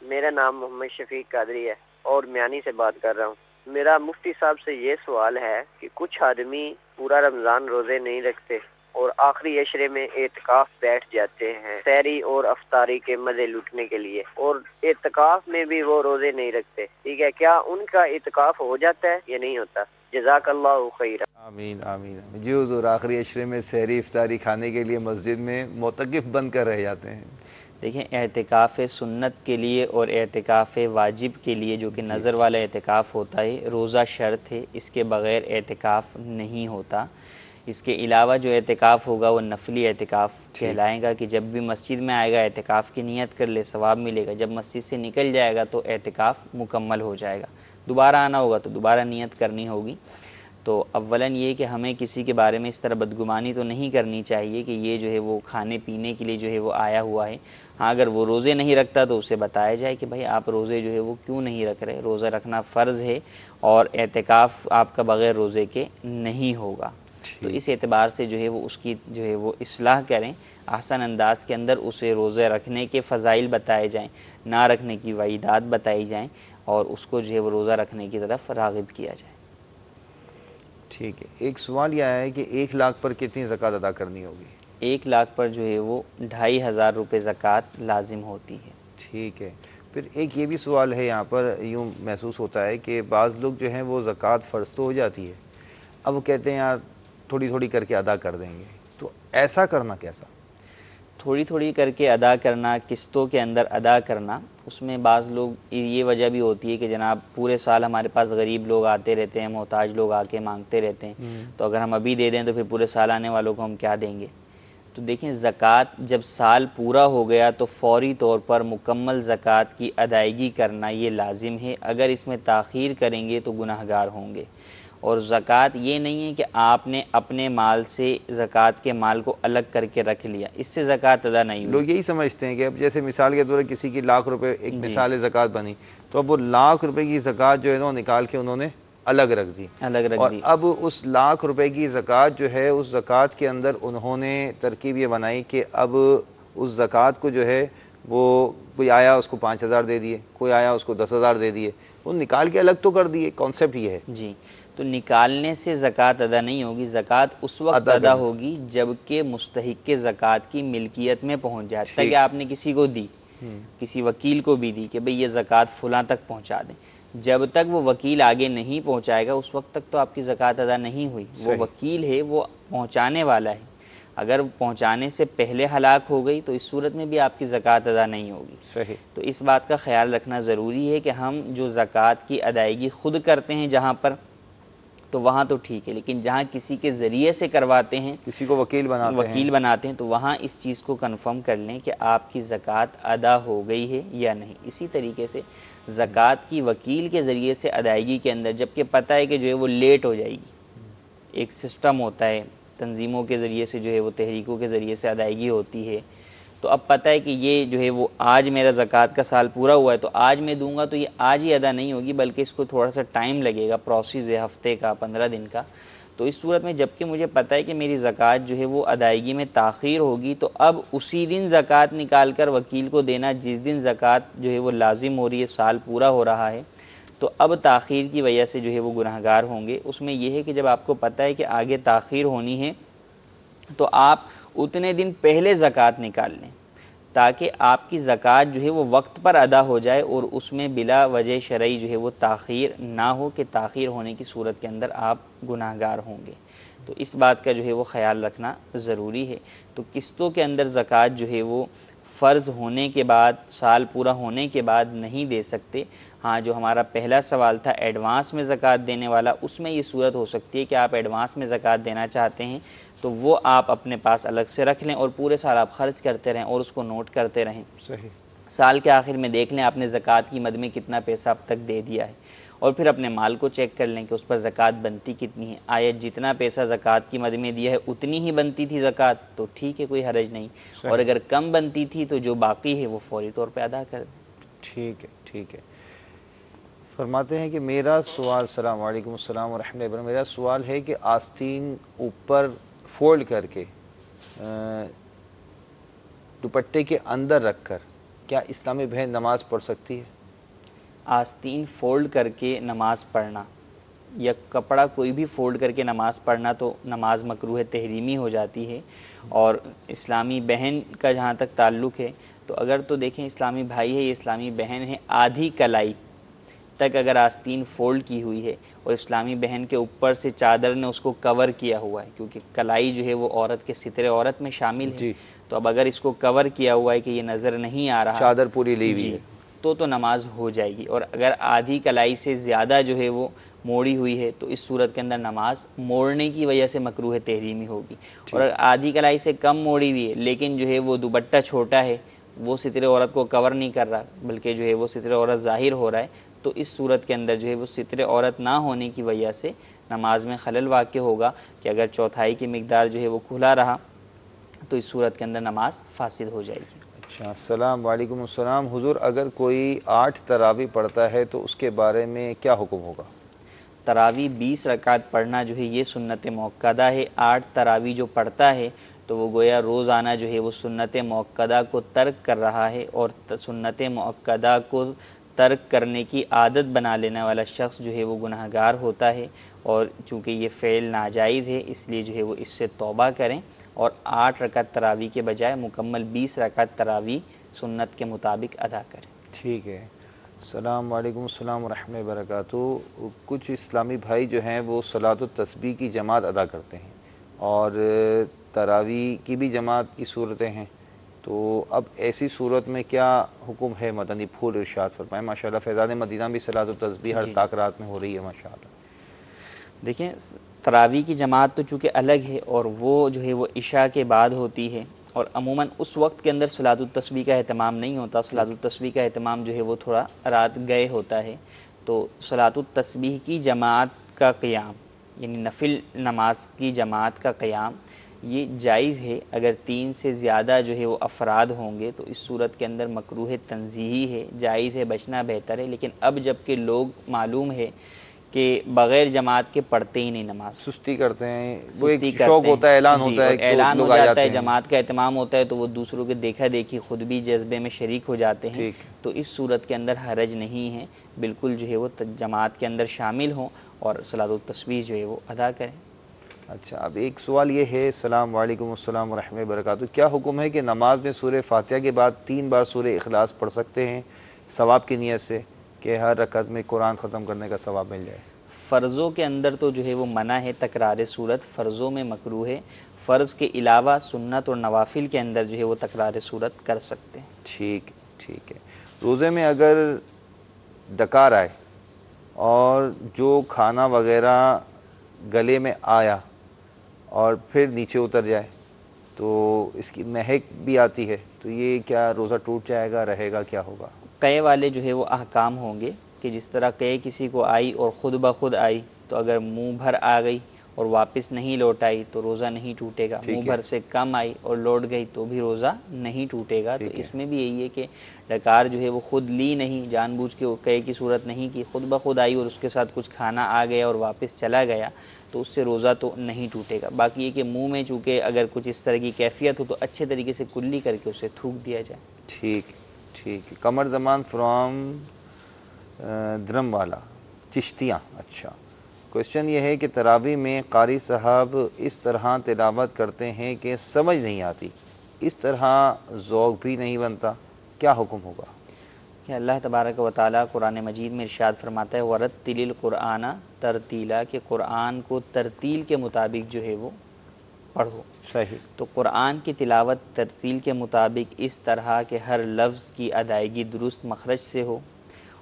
Speaker 15: میرا نام محمد شفیق قادری ہے اور میانی سے بات کر رہا ہوں۔ میرا مفتی صاحب سے یہ سوال ہے کہ کچھ آدمی پورا رمضان روزے نہیں رکھتے اور آخری عشرے میں اعتکاف بیٹھ جاتے ہیں سحری اور افطاری کے مزے لوٹنے کے لیے، اور اعتکاف میں بھی وہ روزے نہیں رکھتے، ٹھیک ہے، کیا ان کا اعتکاف ہو جاتا ہے یا نہیں ہوتا؟ جزاک اللہ خیر۔
Speaker 16: آمین آمین۔ جی حضور، آخری عشرے میں سحری افطاری کھانے کے لیے مسجد میں معتکف بن کر رہ جاتے ہیں۔
Speaker 11: دیکھیں، اعتکاف سنت کے لیے اور اعتکاف واجب کے لیے جو کہ نظر والا اعتکاف ہوتا ہے، روزہ شرط ہے، اس کے بغیر اعتکاف نہیں ہوتا۔ اس کے علاوہ جو اعتکاف ہوگا وہ نفلی اعتکاف کہلائے گا، کہ جب بھی مسجد میں آئے گا اعتکاف کی نیت کر لے، ثواب ملے گا، جب مسجد سے نکل جائے گا تو اعتکاف مکمل ہو جائے گا، دوبارہ آنا ہوگا تو دوبارہ نیت کرنی ہوگی۔ تو اولاً یہ کہ ہمیں کسی کے بارے میں اس طرح بدگمانی تو نہیں کرنی چاہیے کہ یہ جو ہے وہ کھانے پینے کے لیے جو ہے وہ آیا ہوا ہے۔ ہاں، اگر وہ روزے نہیں رکھتا تو اسے بتایا جائے کہ بھائی آپ روزے جو ہے وہ کیوں نہیں رکھ رہے، روزہ رکھنا فرض ہے اور اعتکاف آپ کا بغیر روزے کے نہیں ہوگا۔ تو اس اعتبار سے جو ہے وہ اس کی جو ہے وہ اصلاح کریں، آسان انداز کے اندر اسے روزے رکھنے کے فضائل بتائے جائیں، نہ رکھنے کی وعیدات بتائی جائیں، اور اس کو جو ہے وہ روزہ رکھنے کی طرف راغب کیا جائے۔
Speaker 16: ٹھیک ہے، ایک سوال یہ آیا ہے کہ 1 لاکھ پر کتنی زکوٰۃ ادا کرنی ہوگی؟
Speaker 11: 1 لاکھ پر جو ہے وہ 2500 روپے زکوٰۃ لازم ہوتی ہے۔
Speaker 16: ٹھیک ہے، پھر ایک یہ بھی سوال ہے یہاں پر، یوں محسوس ہوتا ہے کہ بعض لوگ جو ہیں وہ زکوٰۃ فرض تو ہو جاتی ہے، اب وہ کہتے ہیں یار تھوڑی تھوڑی کر کے ادا کر دیں گے، تو ایسا کرنا کیسا؟
Speaker 11: تھوڑی تھوڑی کر کے ادا کرنا، قسطوں کے اندر ادا کرنا، اس میں بعض لوگ یہ وجہ بھی ہوتی ہے کہ جناب پورے سال ہمارے پاس غریب لوگ آتے رہتے ہیں، محتاج لوگ آ کے مانگتے رہتے ہیں، تو اگر ہم ابھی دے دیں تو پھر پورے سال آنے والوں کو ہم کیا دیں گے؟ تو دیکھیں، زکوٰۃ جب سال پورا ہو گیا تو فوری طور پر مکمل زکوٰۃ کی ادائیگی کرنا یہ لازم ہے، اگر اس میں تاخیر کریں گے تو گناہ گار ہوں گے۔ اور زکوٰۃ یہ نہیں ہے کہ آپ نے اپنے مال سے زکوٰۃ کے مال کو الگ کر کے رکھ لیا، اس سے زکوٰۃ ادا نہیں ہوئی۔
Speaker 16: لوگ یہی سمجھتے ہیں کہ اب جیسے مثال کے طور پر کسی کی 1 لاکھ روپے ایک مثال زکوٰۃ بنی، تو اب وہ 1 لاکھ روپے کی زکوٰۃ جو ہے نا نکال کے انہوں نے الگ رکھ دی، اور اب اس 1 لاکھ روپے کی زکوٰۃ جو ہے اس زکوٰۃ کے اندر انہوں نے ترکیب یہ بنائی کہ اب اس زکوٰۃ کو جو ہے وہ کوئی آیا اس کو 5000 دے دیے، کوئی آیا اس کو 10000 دے دیے، وہ نکال کے الگ تو کر دیے، کانسیپٹ یہ ہے۔
Speaker 11: جی، تو نکالنے سے زکوٰۃ ادا نہیں ہوگی، زکوٰۃ اس وقت ادا ہوگی جب کہ مستحق کے زکوٰۃ کی ملکیت میں پہنچ جائے، تاکہ آپ نے کسی کو دی، کسی وکیل کو بھی دی کہ بھئی یہ زکوٰۃ فلاں تک پہنچا دیں، جب تک وہ وکیل آگے نہیں پہنچائے گا اس وقت تک تو آپ کی زکوٰۃ ادا نہیں ہوئی۔ وہ وکیل ہے، وہ پہنچانے والا ہے، اگر پہنچانے سے پہلے ہلاک ہو گئی تو اس صورت میں بھی آپ کی زکوٰۃ ادا نہیں ہوگی۔
Speaker 16: صحیح۔
Speaker 11: تو اس بات کا خیال رکھنا ضروری ہے کہ ہم جو زکوٰۃ کی ادائیگی خود کرتے ہیں جہاں پر، تو وہاں تو ٹھیک ہے، لیکن جہاں کسی کے ذریعے سے کرواتے ہیں،
Speaker 16: کسی کو وکیل
Speaker 11: بناتے ہیں، تو وہاں اس چیز کو کنفرم کر لیں کہ آپ کی زکوٰۃ ادا ہو گئی ہے یا نہیں۔ اسی طریقے سے زکوٰۃ کی وکیل کے ذریعے سے ادائیگی کے اندر جبکہ پتہ ہے کہ جو ہے وہ لیٹ ہو جائے گی، ایک سسٹم ہوتا ہے، تنظیموں کے ذریعے سے جو ہے وہ تحریکوں کے ذریعے سے ادائیگی ہوتی ہے، تو اب پتہ ہے کہ یہ جو ہے وہ آج میرا زکوٰۃ کا سال پورا ہوا ہے تو آج میں دوں گا، تو یہ آج ہی ادا نہیں ہوگی بلکہ اس کو تھوڑا سا ٹائم لگے گا، پروسیس ہے ہفتے کا، 15 دن کا۔ تو اس صورت میں جبکہ مجھے پتہ ہے کہ میری زکوٰۃ جو ہے وہ ادائیگی میں تاخیر ہوگی، تو اب اسی دن زکوٰۃ نکال کر وکیل کو دینا جس دن زکوٰۃ جو ہے وہ لازم ہو رہی ہے، سال پورا ہو رہا ہے، تو اب تاخیر کی وجہ سے جو ہے وہ گناہ گار ہوں گے۔ اس میں یہ ہے کہ جب آپ کو پتہ ہے کہ آگے تاخیر ہونی ہے تو آپ اتنے دن پہلے زکوٰۃ نکال لیں تاکہ آپ کی زکوٰۃ جو ہے وہ وقت پر ادا ہو جائے اور اس میں بلا وجہ شرعی جو ہے وہ تاخیر نہ ہو کہ تاخیر ہونے کی صورت کے اندر آپ گناہ گار ہوں گے۔ تو اس بات کا جو ہے وہ خیال رکھنا ضروری ہے۔ تو قسطوں کے اندر زکوٰۃ جو ہے وہ فرض ہونے کے بعد، سال پورا ہونے کے بعد نہیں دے سکتے۔ ہاں، جو ہمارا پہلا سوال تھا ایڈوانس میں زکوٰۃ دینے والا، اس میں یہ صورت ہو سکتی ہے کہ آپ ایڈوانس میں زکوٰۃ دینا چاہتے ہیں تو وہ آپ اپنے پاس الگ سے رکھ لیں اور پورے سال آپ خرچ کرتے رہیں اور اس کو نوٹ کرتے رہیں۔
Speaker 16: صحیح۔
Speaker 11: سال کے آخر میں دیکھ لیں آپ نے زکوٰۃ کی مد میں کتنا پیسہ اب تک دے دیا ہے، اور پھر اپنے مال کو چیک کر لیں کہ اس پر زکوٰۃ بنتی کتنی ہے، آیا جتنا پیسہ زکوٰۃ کی مد میں دیا ہے اتنی ہی بنتی تھی زکوٰۃ تو ٹھیک ہے، کوئی حرج نہیں، اور اگر کم بنتی تھی تو جو باقی ہے وہ فوری طور پہ ادا کر دیں۔
Speaker 16: ٹھیک ہے، ٹھیک ہے۔ فرماتے ہیں کہ میرا سوال، السلام علیکم السلام ورحمۃ اللہ وبرکاتہ، میرا سوال ہے کہ آستین اوپر فولڈ کر کے دوپٹے کے اندر رکھ کر کیا اسلامی بہن نماز پڑھ سکتی ہے؟
Speaker 11: آستین فولڈ کر کے نماز پڑھنا یا کپڑا کوئی بھی فولڈ کر کے نماز پڑھنا تو نماز مکروہ تحریمی ہو جاتی ہے. اور اسلامی بہن کا جہاں تک تعلق ہے تو اگر تو دیکھیں اسلامی بھائی ہے، یہ اسلامی بہن ہے، آدھی کلائی تک اگر آستین فولڈ کی ہوئی ہے اور اسلامی بہن کے اوپر سے چادر نے اس کو کور کیا ہوا ہے، کیونکہ کلائی جو ہے وہ عورت کے سترے عورت میں شامل ہے، تو اب اگر اس کو کور کیا ہوا ہے کہ یہ نظر نہیں آ رہا،
Speaker 16: چادر پوری لی ہوئی ہے،
Speaker 11: تو نماز ہو جائے گی. اور اگر آدھی کلائی سے زیادہ جو ہے وہ موڑی ہوئی ہے تو اس صورت کے اندر نماز موڑنے کی وجہ سے مکروہ تحریمی ہوگی. اور اگر آدھی کلائی سے کم موڑی ہوئی ہے لیکن جو ہے وہ دوپٹہ چھوٹا ہے، وہ ستر عورت کو کور نہیں کر رہا بلکہ جو ہے وہ ستر عورت ظاہر ہو رہا ہے، تو اس صورت کے اندر جو ہے وہ ستر عورت نہ ہونے کی وجہ سے نماز میں خلل واقع ہوگا کہ اگر چوتھائی کی مقدار جو ہے وہ کھلا رہا تو اس صورت کے اندر نماز فاسد ہو جائے گی.
Speaker 16: اچھا، السلام وعلیکم السلام. حضور اگر کوئی 8 تراویح پڑھتا ہے تو اس کے بارے میں کیا حکم ہوگا؟
Speaker 11: تراویح 20 رکعت پڑھنا جو ہے یہ سنت موقدہ ہے. 8 تراویح جو پڑھتا ہے تو وہ گویا روزانہ جو ہے وہ سنت موقدہ کو ترک کر رہا ہے، اور سنت موقدہ کو ترک کرنے کی عادت بنا لینے والا شخص جو ہے وہ گناہگار ہوتا ہے. اور چونکہ یہ فعل ناجائز ہے اس لیے جو ہے وہ اس سے توبہ کریں اور 8 رکعت تراویح کے بجائے مکمل 20 رکعت تراویح سنت کے مطابق ادا کریں.
Speaker 16: ٹھیک ہے. السلام علیکم السلام ورحمۃ اللہ وبرکاتہ. کچھ اسلامی بھائی جو ہیں وہ صلاۃ التسبیح کی جماعت ادا کرتے ہیں اور تراویح کی بھی جماعت کی صورتیں ہیں، تو اب ایسی صورت میں کیا حکم ہے؟ مدنی پھول ارشاد فرمائیں. ماشاءاللہ فیضان مدینہ بھی صلاۃ التسبیح ہر تاکرات میں ہو رہی ہے ماشاءاللہ.
Speaker 11: دیکھیں تراویح کی جماعت تو چونکہ الگ ہے اور وہ جو ہے وہ عشاء کے بعد ہوتی ہے، اور عموماً اس وقت کے اندر صلاۃ التسبیح کا اہتمام نہیں ہوتا. صلاۃ التسبیح کا اہتمام جو ہے وہ تھوڑا رات گئے ہوتا ہے. تو صلاۃ التسبیح کی جماعت کا قیام یعنی نفل نماز کی جماعت کا قیام یہ جائز ہے. اگر 3 سے زیادہ جو ہے وہ افراد ہوں گے تو اس صورت کے اندر مکروہ تنزیہی ہے، جائز ہے، بچنا بہتر ہے. لیکن اب جب کہ لوگ معلوم ہے کہ بغیر جماعت کے پڑھتے ہی نہیں نماز،
Speaker 16: سستی کرتے ہیں، وہ ایک شوق ہوتا ہے، اعلان ہوتا ہے،
Speaker 11: اعلان ہو جاتا ہے، جماعت کا اہتمام ہوتا ہے تو وہ دوسروں کے دیکھا دیکھی خود بھی جذبے میں شریک ہو جاتے ہیں. تو اس صورت کے اندر حرج نہیں ہے، بالکل جو ہے وہ جماعت کے اندر شامل ہوں اور صلاۃ التسبیح جو ہے وہ ادا کریں.
Speaker 16: اچھا، اب ایک سوال یہ ہے. السلام علیکم السلام ورحمۃ اللہ وبرکاتہ. کیا حکم ہے کہ نماز میں سورہ فاتحہ کے بعد 3 بار سورہ اخلاص پڑھ سکتے ہیں ثواب کی نیت سے کہ ہر رکعت میں قرآن ختم کرنے کا ثواب مل جائے؟
Speaker 11: فرضوں کے اندر تو جو ہے وہ منع ہے تکرار صورت، فرضوں میں مکروہ ہے. فرض کے علاوہ سنت اور نوافل کے اندر جو ہے وہ تکرار صورت کر سکتے ہیں.
Speaker 16: ٹھیک ہے. روزے میں اگر ڈکار آئے اور جو کھانا وغیرہ گلے میں آیا اور پھر نیچے اتر جائے تو اس کی مہک بھی آتی ہے، تو یہ کیا روزہ ٹوٹ جائے گا، رہے گا، کیا ہوگا؟
Speaker 11: قے والے جو ہے وہ احکام ہوں گے کہ جس طرح قے کسی کو آئی اور خود بخود آئی تو اگر منہ بھر آ گئی اور واپس نہیں لوٹ آئی تو روزہ نہیں ٹوٹے گا. منہ بھر سے کم آئی اور لوٹ گئی تو بھی روزہ نہیں ٹوٹے گا. تو اس میں بھی یہی ہے کہ ڈکار جو ہے وہ خود لی نہیں، جان بوجھ کے قے کی صورت نہیں کی، خود بخود آئی اور اس کے ساتھ کچھ کھانا آ گیا اور واپس چلا گیا تو اس سے روزہ تو نہیں ٹوٹے گا. باقی یہ کہ منہ میں چونکہ اگر کچھ اس طرح کی کیفیت ہو تو اچھے طریقے سے کلی کر کے اسے تھوک دیا جائے.
Speaker 16: ٹھیک. قمر زمان فرام درم والا چشتیاں. اچھا، کوشچن یہ ہے کہ تراویح میں قاری صاحب اس طرح تلاوت کرتے ہیں کہ سمجھ نہیں آتی، اس طرح ذوق بھی نہیں بنتا، کیا حکم ہوگا؟
Speaker 11: کہ اللہ تبارک و تعالیٰ قرآن مجید میں ارشاد فرماتا ہے وَرَتِّلِ الْقُرْآنَ تَرْتِیلًا، کہ قرآن کو ترتیل کے مطابق جو ہے وہ پڑھو.
Speaker 16: صحیح.
Speaker 11: تو قرآن کی تلاوت ترتیل کے مطابق اس طرح کہ ہر لفظ کی ادائیگی درست مخرج سے ہو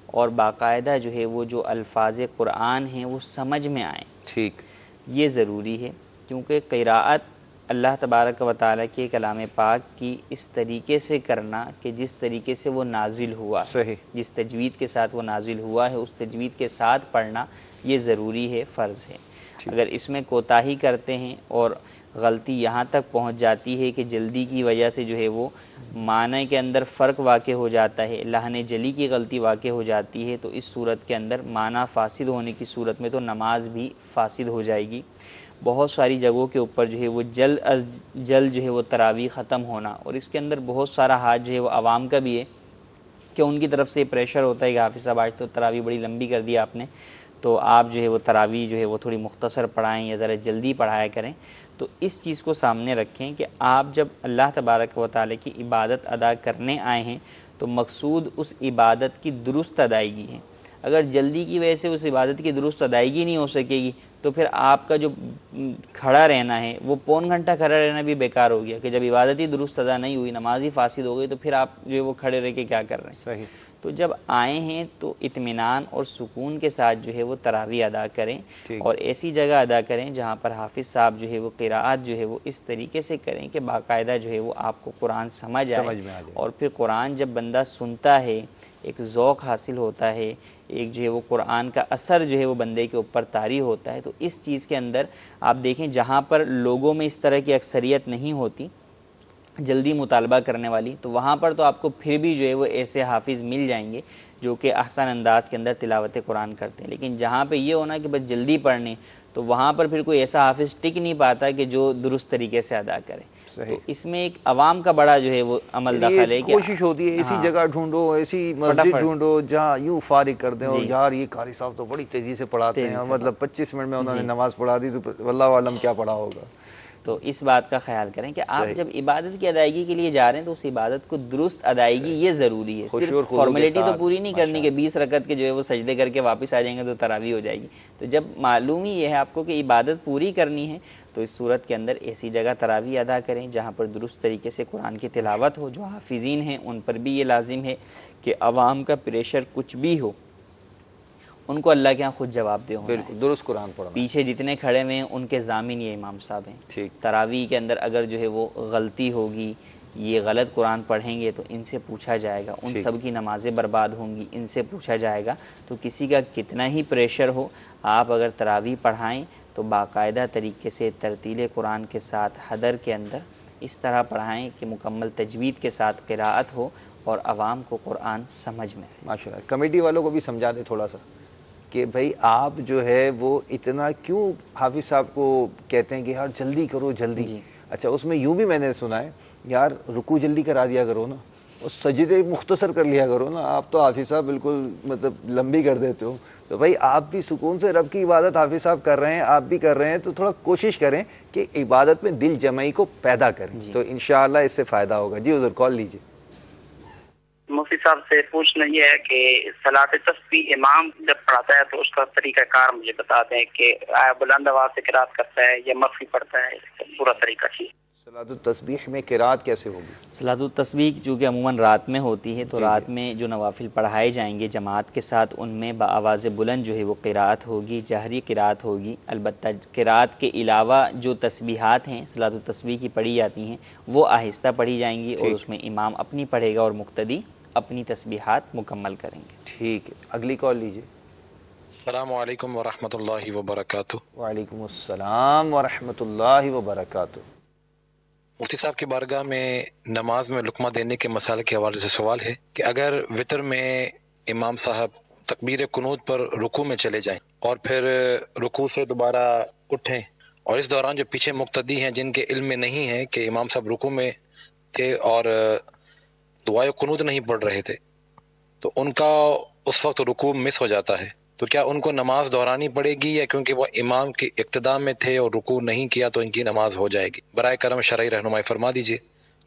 Speaker 11: اور باقاعدہ جو ہے وہ جو الفاظ قرآن ہیں وہ سمجھ میں آئیں.
Speaker 16: ٹھیک.
Speaker 11: یہ ضروری ہے کیونکہ قراءت اللہ تبارک و تعالیٰ کے کلام پاک کی اس طریقے سے کرنا کہ جس طریقے سے وہ نازل ہوا،
Speaker 16: صحیح،
Speaker 11: جس تجوید کے ساتھ وہ نازل ہوا ہے اس تجوید کے ساتھ پڑھنا یہ ضروری ہے، فرض ہے. اگر اس میں کوتاہی کرتے ہیں اور غلطی یہاں تک پہنچ جاتی ہے کہ جلدی کی وجہ سے جو ہے وہ معنی کے اندر فرق واقع ہو جاتا ہے، لحن جلی کی غلطی واقع ہو جاتی ہے، تو اس صورت کے اندر معنی فاسد ہونے کی صورت میں تو نماز بھی فاسد ہو جائے گی. بہت ساری جگہوں کے اوپر جو ہے وہ جلد از جلد جو ہے وہ تراویح ختم ہونا، اور اس کے اندر بہت سارا ہاتھ جو ہے وہ عوام کا بھی ہے کہ ان کی طرف سے پریشر ہوتا ہے کہ حافظ صاحب آج تو تراویح بڑی لمبی کر دی آپ نے، تو آپ جو ہے وہ تراویح جو ہے وہ تھوڑی مختصر پڑھائیں یا ذرا جلدی پڑھایا کریں. تو اس چیز کو سامنے رکھیں کہ آپ جب اللہ تبارک و تعالیٰ کی عبادت ادا کرنے آئے ہیں تو مقصود اس عبادت کی درست ادائیگی ہے. اگر جلدی کی وجہ سے اس عبادت کی درست ادائیگی نہیں ہو سکے گی تو پھر آپ کا جو کھڑا رہنا ہے وہ پون گھنٹہ کھڑا رہنا بھی بیکار ہو گیا کہ جب عبادت ہی درست ادا نہیں ہوئی, نماز ہی فاسد ہو گئی, تو پھر آپ جو ہے وہ کھڑے رہ کے کیا کر رہے ہیں.
Speaker 16: صحیح.
Speaker 11: تو جب آئے ہیں تو اطمینان اور سکون کے ساتھ جو ہے وہ تراویح ادا کریں, اور ایسی جگہ ادا کریں جہاں پر حافظ صاحب جو ہے وہ قراءت جو ہے وہ اس طریقے سے کریں کہ باقاعدہ جو ہے وہ آپ کو قرآن سمجھ آئے. اور پھر قرآن جب بندہ سنتا ہے ایک ذوق حاصل ہوتا ہے, ایک جو ہے وہ قرآن کا اثر جو ہے وہ بندے کے اوپر طاری ہوتا ہے. تو اس چیز کے اندر آپ دیکھیں جہاں پر لوگوں میں اس طرح کی اکثریت نہیں ہوتی جلدی مطالبہ کرنے والی, تو وہاں پر تو آپ کو پھر بھی جو ہے وہ ایسے حافظ مل جائیں گے جو کہ احسن انداز کے اندر تلاوت قرآن کرتے ہیں. لیکن جہاں پہ یہ ہونا کہ بس جلدی پڑھنے, تو وہاں پر پھر کوئی ایسا حافظ ٹک نہیں پاتا کہ جو درست طریقے سے ادا کرے. تو اس میں ایک عوام کا بڑا جو ہے وہ عمل دخل ہے کہ
Speaker 16: کوشش ہوتی ہے ایسی جگہ ڈھونڈو, ایسی مسجد ڈھونڈو جہاں یوں فارغ کر دیں, اور یار یہ قاری صاحب تو بڑی تیزی سے پڑھاتے ہیں, مطلب 25 منٹ میں انہوں نے نماز پڑھا دی, تو واللہ عالم کیا پڑھا ہوگا.
Speaker 11: تو اس بات کا خیال کریں کہ آپ جب عبادت کی ادائیگی کے لیے جا رہے ہیں تو اس عبادت کو درست ادائیگی یہ ضروری ہے. صرف فارمیلٹی تو پوری نہیں کرنی کہ 20 رکعت کے جو ہے وہ سجدے کر کے واپس آ جائیں گے تو تراویح ہو جائے گی. تو جب معلوم ہی یہ ہے آپ کو کہ عبادت پوری کرنی ہے تو اس صورت کے اندر ایسی جگہ تراویح ادا کریں جہاں پر درست طریقے سے قرآن کی تلاوت ہو. جو حافظین ہیں ان پر بھی یہ لازم ہے کہ عوام کا پریشر کچھ بھی ہو ان کو اللہ کے ہاں خود جواب دے.
Speaker 16: بالکل درست قرآن پڑھنا.
Speaker 11: پیچھے جتنے کھڑے ہوئے ہیں ان کے ضامن یہ امام صاحب ہیں. تراویح کے اندر اگر جو ہے وہ غلطی ہوگی, یہ غلط قرآن پڑھیں گے تو ان سے پوچھا جائے گا, ان سب کی نمازیں برباد ہوں گی, ان سے پوچھا جائے گا. تو کسی کا کتنا ہی پریشر ہو, آپ اگر تراویح پڑھائیں تو باقاعدہ طریقے سے ترتیل قرآن کے ساتھ حدر کے اندر اس طرح پڑھائیں کہ مکمل تجوید کے ساتھ قراءت ہو اور عوام کو قرآن سمجھ میں آئے.
Speaker 16: ماشاءاللہ. کمیٹی والوں کو بھی سمجھا دیں تھوڑا سا کہ بھائی آپ جو ہے وہ اتنا کیوں حافظ صاحب کو کہتے ہیں کہ یار جلدی کرو جلدی. اچھا اس میں یوں بھی میں نے سنا ہے یار رکوع جلدی کرا دیا کرو نا, اور سجدے مختصر کر لیا کرو نا. آپ تو حافظ صاحب بالکل مطلب لمبی کر دیتے ہو, تو بھائی آپ بھی سکون سے رب کی عبادت حافظ صاحب کر رہے ہیں, آپ بھی کر رہے ہیں, تو تھوڑا کوشش کریں کہ عبادت میں دل جمعی کو پیدا کریں, تو انشاءاللہ اس سے فائدہ ہوگا. جی حضور کال لیجیے.
Speaker 14: مفتی صاحب سے پوچھنا یہ ہے کہ صلاۃ تسبیح امام جب پڑھاتا ہے تو اس کا طریقہ کار مجھے بتا دیں کہ بلند آواز سے قرات کرتا ہے یا مخفی پڑھتا ہے, پورا طریقہ چاہیے.
Speaker 16: صلاۃ التسبیح میں قرات کیسے ہوگی؟
Speaker 11: صلاۃ التسبیح چونکہ عموماً رات میں ہوتی ہے تو رات میں جو نوافل پڑھائے جائیں گے جماعت کے ساتھ ان میں بآواز بلند جو ہے وہ قرات ہوگی, جہری قرات ہوگی. البتہ قرات کے علاوہ جو تسبیحات ہیں صلاۃ التسبیح کی پڑھی جاتی ہیں وہ آہستہ پڑھی جائیں گی, اور اس میں امام اپنی پڑھے گا اور مقتدی اپنی تسبیحات مکمل کریں گے.
Speaker 16: ٹھیک ہے, اگلی کال لیجیے.
Speaker 17: السلام علیکم ورحمۃ اللہ وبرکاتہ.
Speaker 16: وعلیکم السلام ورحمۃ اللہ وبرکاتہ.
Speaker 17: مفتی صاحب کی بارگاہ میں نماز میں لقمہ دینے کے مسئلے کے حوالے سے سوال ہے کہ اگر وطر میں امام صاحب تکبیر قنوت پر رکوع میں چلے جائیں اور پھر رکوع سے دوبارہ اٹھیں, اور اس دوران جو پیچھے مقتدی ہیں جن کے علم میں نہیں ہے کہ امام صاحب رکوع میں تھے اور دعائے قنوت نہیں پڑھ رہے تھے, تو ان کا اس وقت رکوع مس ہو جاتا ہے, تو کیا ان کو نماز دہرانی پڑے گی یا کیونکہ وہ امام کی اقتداء میں تھے اور رکوع نہیں کیا تو ان کی نماز ہو جائے گی؟ برائے کرم شرعی رہنمائی فرما دیجیے.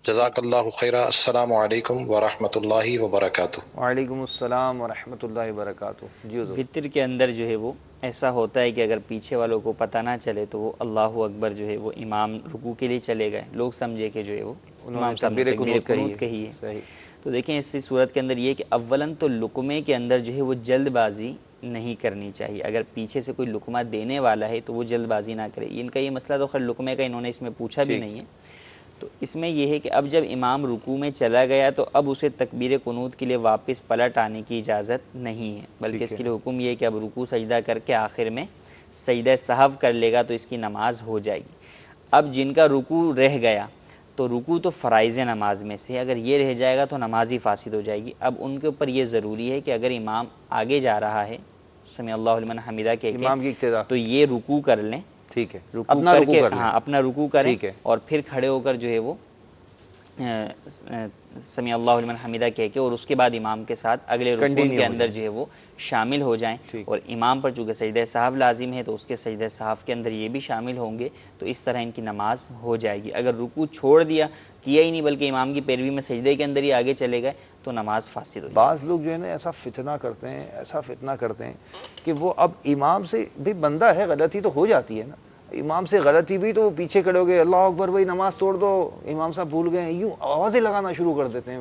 Speaker 17: جزاک اللہ خیرہ. السلام علیکم ورحمۃ اللہ وبرکاتہ.
Speaker 16: وعلیکم السلام ورحمۃ اللہ وبرکاتہ. جی
Speaker 11: وطر کے اندر جو ہے وہ ایسا ہوتا ہے کہ اگر پیچھے والوں کو پتہ نہ چلے تو وہ اللہ اکبر جو ہے وہ امام رکوع کے لیے چلے گئے, لوگ سمجھے کہ جو ہے وہ امام صاحب نے تکبیر قنوت کہی ہے. صحیح. تو دیکھیں اس صورت کے اندر یہ کہ اولاً تو لقمے کے اندر جو ہے وہ جلد بازی نہیں کرنی چاہیے. اگر پیچھے سے کوئی لقمہ دینے والا ہے تو وہ جلد بازی نہ کرے. ان کا یہ مسئلہ تو خیر لقمے کا انہوں نے اس میں پوچھا بھی نہیں ہے. تو اس میں یہ ہے کہ اب جب امام رکوع میں چلا گیا تو اب اسے تکبیر قنوت کے لیے واپس پلٹ آنے کی اجازت نہیں ہے, بلکہ اس کے لیے حکم یہ ہے کہ اب رکوع سجدہ کر کے آخر میں سجدہ سہو کر لے گا تو اس کی نماز ہو جائے گی. اب جن کا رکوع رہ گیا تو رکوع تو فرائض نماز میں سے, اگر یہ رہ جائے گا تو نماز ہی فاسد ہو جائے گی. اب ان کے اوپر یہ ضروری ہے کہ اگر امام آگے جا رہا ہے سمع اللہ لمن حمیدہ کہہ کے تو یہ رکوع کر لیں.
Speaker 16: ٹھیک ہے,
Speaker 11: رکوع کر کے ہاں اپنا رکوع کریں اور پھر کھڑے ہو کر جو ہے وہ سمیع اللہ لمن حمیدہ کہہ کے اور اس کے بعد امام کے ساتھ اگلے رکوع کے اندر جو ہے وہ شامل ہو جائیں، اور امام پر چونکہ سجدہ سہو لازم ہے تو اس کے سجدہ سہو کے اندر یہ بھی شامل ہوں گے، تو اس طرح ان کی نماز ہو جائے گی۔ اگر رکوع چھوڑ دیا، کیا ہی نہیں بلکہ امام کی پیروی میں سجدے کے اندر ہی آگے چلے گئے تو نماز فاسد ہو جائے گی۔
Speaker 16: بعض لوگ جو ہے نا ایسا فتنہ کرتے ہیں کہ وہ اب امام سے بھی بندہ ہے، غلطی تو ہو جاتی ہے نا، امام سے غلطی بھی تو وہ پیچھے کھڑے ہو گئے، اللہ اکبر بھائی نماز توڑ دو، امام صاحب بھول گئے، یوں آوازیں لگانا شروع کر دیتے ہیں۔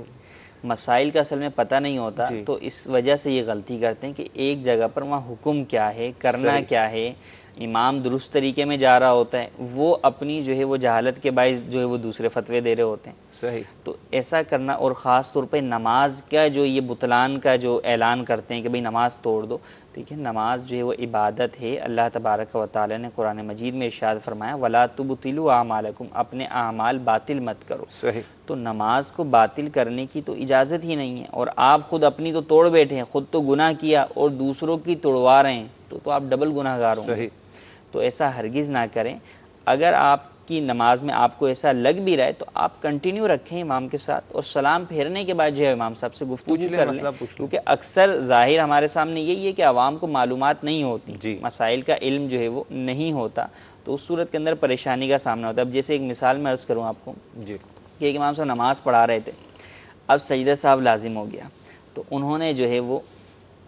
Speaker 11: مسائل کا اصل میں پتہ نہیں ہوتا، تو اس وجہ سے یہ غلطی کرتے ہیں کہ ایک جگہ پر وہاں حکم کیا ہے، کرنا کیا ہے، امام درست طریقے میں جا رہا ہوتا ہے، وہ اپنی جو ہے وہ جہالت کے باعث جو ہے وہ دوسرے فتوے دے رہے ہوتے ہیں۔
Speaker 16: صحیح۔
Speaker 11: تو ایسا کرنا، اور خاص طور پہ نماز کا جو یہ بطلان کا جو اعلان کرتے ہیں کہ بھئی نماز توڑ دو، ٹھیک ہے، نماز جو ہے وہ عبادت ہے۔ اللہ تبارک و تعالی نے قرآن مجید میں ارشاد فرمایا وَلَا تُبْطِلُوا أَعْمَالَكُمْ، اپنے اعمال باطل مت کرو۔
Speaker 16: صحیح۔
Speaker 11: تو نماز کو باطل کرنے کی تو اجازت ہی نہیں ہے، اور آپ خود اپنی تو توڑ بیٹھے ہیں، خود تو گناہ کیا اور دوسروں کی توڑوا رہے ہیں، تو آپ ڈبل گناہ گار ہوں گے۔
Speaker 16: صحیح۔
Speaker 11: تو ایسا ہرگز نہ کریں۔ اگر آپ کی نماز میں آپ کو ایسا لگ بھی رہا ہے تو آپ کنٹینیو رکھیں امام کے ساتھ، اور سلام پھیرنے کے بعد جو ہے امام صاحب سے گفتگو کر لیں، کیونکہ اکثر ظاہر ہمارے سامنے یہی ہے کہ عوام کو معلومات نہیں ہوتی، مسائل کا علم جو ہے وہ نہیں ہوتا، تو اس صورت کے اندر پریشانی کا سامنا ہوتا ہے۔ اب جیسے ایک مثال میں عرض کروں آپ کو کہ ایک امام صاحب نماز پڑھا رہے تھے، اب سجدہ صاحب لازم ہو گیا، تو انہوں نے جو ہے وہ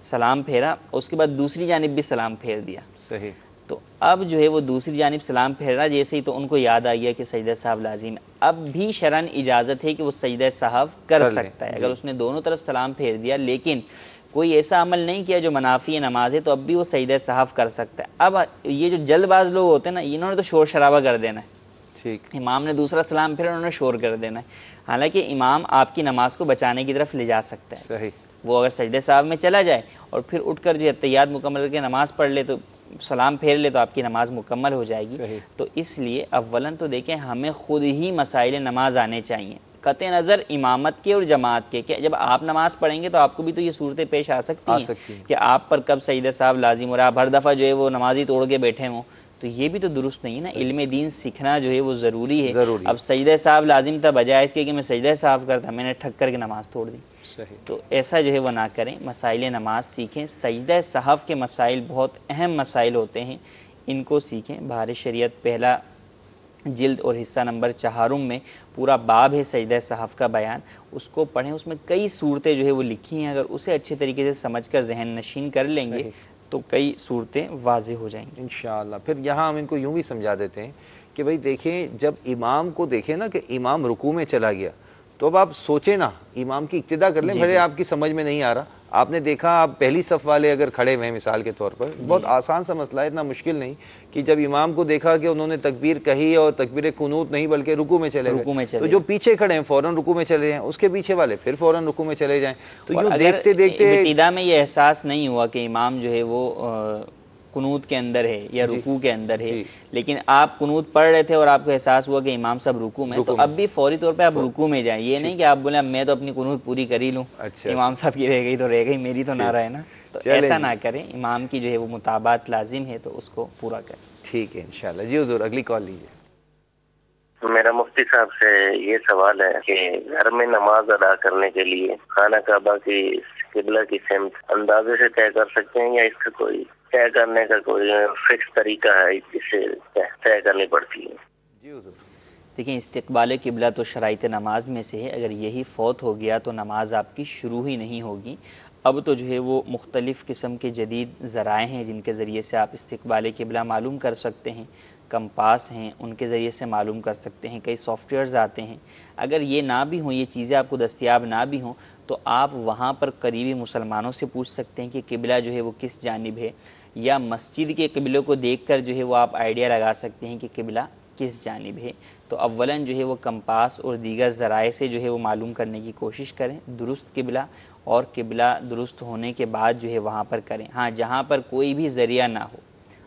Speaker 11: سلام پھیرا، اس کے بعد دوسری جانب بھی سلام پھیر دیا۔
Speaker 16: صحیح۔
Speaker 11: تو اب جو ہے وہ دوسری جانب سلام پھیر رہا، جیسے ہی تو ان کو یاد آ گیا کہ سجدہ صاحب لازم ہے، اب بھی شرعاً اجازت ہے کہ وہ سجدہ صاحب کر سکتا ہے، اگر اس نے دونوں طرف سلام پھیر دیا لیکن کوئی ایسا عمل نہیں کیا جو منافی نماز ہے، تو اب بھی وہ سجدہ صاحب کر سکتا ہے۔ اب یہ جو جلد باز لوگ ہوتے ہیں نا، انہوں نے تو شور شرابہ کر دینا ہے، ٹھیک، امام نے دوسرا سلام پھیرا، انہوں نے شور کر دینا ہے، حالانکہ امام آپ کی نماز کو بچانے کی طرف لے جا سکتا ہے۔
Speaker 16: صحیح۔
Speaker 11: وہ اگر سجدہ صاحب میں چلا جائے اور پھر اٹھ کر جو اتحیات مکمل کر کے نماز پڑھ لے، تو سلام پھیر لے، تو آپ کی نماز مکمل ہو جائے گی۔ تو اس لیے اولاً تو دیکھیں ہمیں خود ہی مسائل نماز آنے چاہیے، قطع نظر امامت کے اور جماعت کے، کہ جب آپ نماز پڑھیں گے تو آپ کو بھی تو یہ صورتیں پیش آ سکتی ہیں کہ آپ پر کب سجدہ صاحب لازم ہو رہا ہے، آپ ہر دفعہ جو ہے وہ نمازی توڑ کے بیٹھے ہوں، تو یہ بھی تو درست نہیں ہے نا۔ علم دین سیکھنا جو ہے وہ ضروری ہے۔ اب سجدہ صاحب لازم تھا، بجائے اس کے کہ میں سجدہ صاحب کرتا، میں نے ٹھک کر کے نماز توڑ دی۔ تو ایسا جو ہے وہ نہ کریں، مسائل نماز سیکھیں۔ سجدہ صحف کے مسائل بہت اہم مسائل ہوتے ہیں، ان کو سیکھیں۔ بہار شریعت پہلا جلد اور حصہ نمبر 4 میں پورا باب ہے سجدہ صحف کا بیان، اس کو پڑھیں، اس میں کئی صورتیں جو ہے وہ لکھی ہیں، اگر اسے اچھے طریقے سے سمجھ کر ذہن نشین کر لیں گے تو کئی صورتیں واضح ہو جائیں گی
Speaker 16: انشاءاللہ۔ پھر یہاں ہم ان کو یوں بھی سمجھا دیتے ہیں کہ بھئی دیکھیں، جب امام کو دیکھیں نا کہ امام رکوع میں چلا گیا، تو اب آپ سوچیں نا، امام کی اقتدا کر لیں، بھلے آپ کی سمجھ میں نہیں آ رہا، آپ نے دیکھا آپ پہلی صف والے اگر کھڑے ہوئے ہیں مثال کے طور پر، بہت آسان سا مسئلہ ہے، اتنا مشکل نہیں، کہ جب امام کو دیکھا کہ انہوں نے تکبیر کہی اور تکبیر قنوت نہیں بلکہ رکوع میں چلے گئے، تو جو پیچھے کھڑے ہیں فوراً رکوع میں چلے جائیں، اس کے پیچھے والے پھر فوراً رکوع میں چلے جائیں۔ تو یوں دیکھتے دیکھتے
Speaker 11: ابتدا میں یہ احساس نہیں ہوا کہ امام جو ہے وہ قنوت کے اندر ہے یا رکوع کے اندر ہے، لیکن آپ قنوت پڑھ رہے تھے اور آپ کو احساس ہوا کہ امام صاحب رکوع میں، تو اب بھی فوری طور پہ آپ رکوع میں جائیں، یہ نہیں کہ آپ بولیں میں تو اپنی قنوت پوری کر ہی لوں، امام صاحب کی رہ گئی تو رہ گئی، میری تو نہ رہے نا، تو ایسا نہ کریں، امام کی جو ہے وہ مطابقت لازم ہے تو اس کو پورا کریں۔
Speaker 16: ٹھیک ہے انشاءاللہ۔ جی حضور اگلی کال لیجیے۔
Speaker 18: میرا مفتی صاحب سے یہ سوال ہے کہ گھر میں نماز ادا کرنے کے لیے خانہ کعبہ کی قبلہ کی سمت اندازے سے طے کر سکتے ہیں، یا اس کا کوئی طے کرنے کا کوئی فکس طریقہ ہے جسے طے کرنی پڑتی ہے؟
Speaker 16: جی حضور۔
Speaker 11: دیکھیں، استقبال قبلہ تو شرائط نماز میں سے ہے، اگر یہی فوت ہو گیا تو نماز آپ کی شروع ہی نہیں ہوگی۔ اب تو جو ہے وہ مختلف قسم کے جدید ذرائع ہیں جن کے ذریعے سے آپ استقبال قبلہ معلوم کر سکتے ہیں، کمپاس ہیں ان کے ذریعے سے معلوم کر سکتے ہیں، کئی سافٹ ویئرز آتے ہیں۔ اگر یہ نہ بھی ہوں، یہ چیزیں آپ کو دستیاب نہ بھی ہوں، تو آپ وہاں پر قریبی مسلمانوں سے پوچھ سکتے ہیں کہ قبلہ جو ہے وہ کس جانب ہے، یا مسجد کے قبلوں کو دیکھ کر جو ہے وہ آپ آئیڈیا لگا سکتے ہیں کہ قبلہ کس جانب ہے۔ تو اولاً جو ہے وہ کمپاس اور دیگر ذرائع سے جو ہے وہ معلوم کرنے کی کوشش کریں درست قبلہ، اور قبلہ درست ہونے کے بعد جو ہے وہاں پر کریں۔ ہاں، جہاں پر کوئی بھی ذریعہ نہ ہو،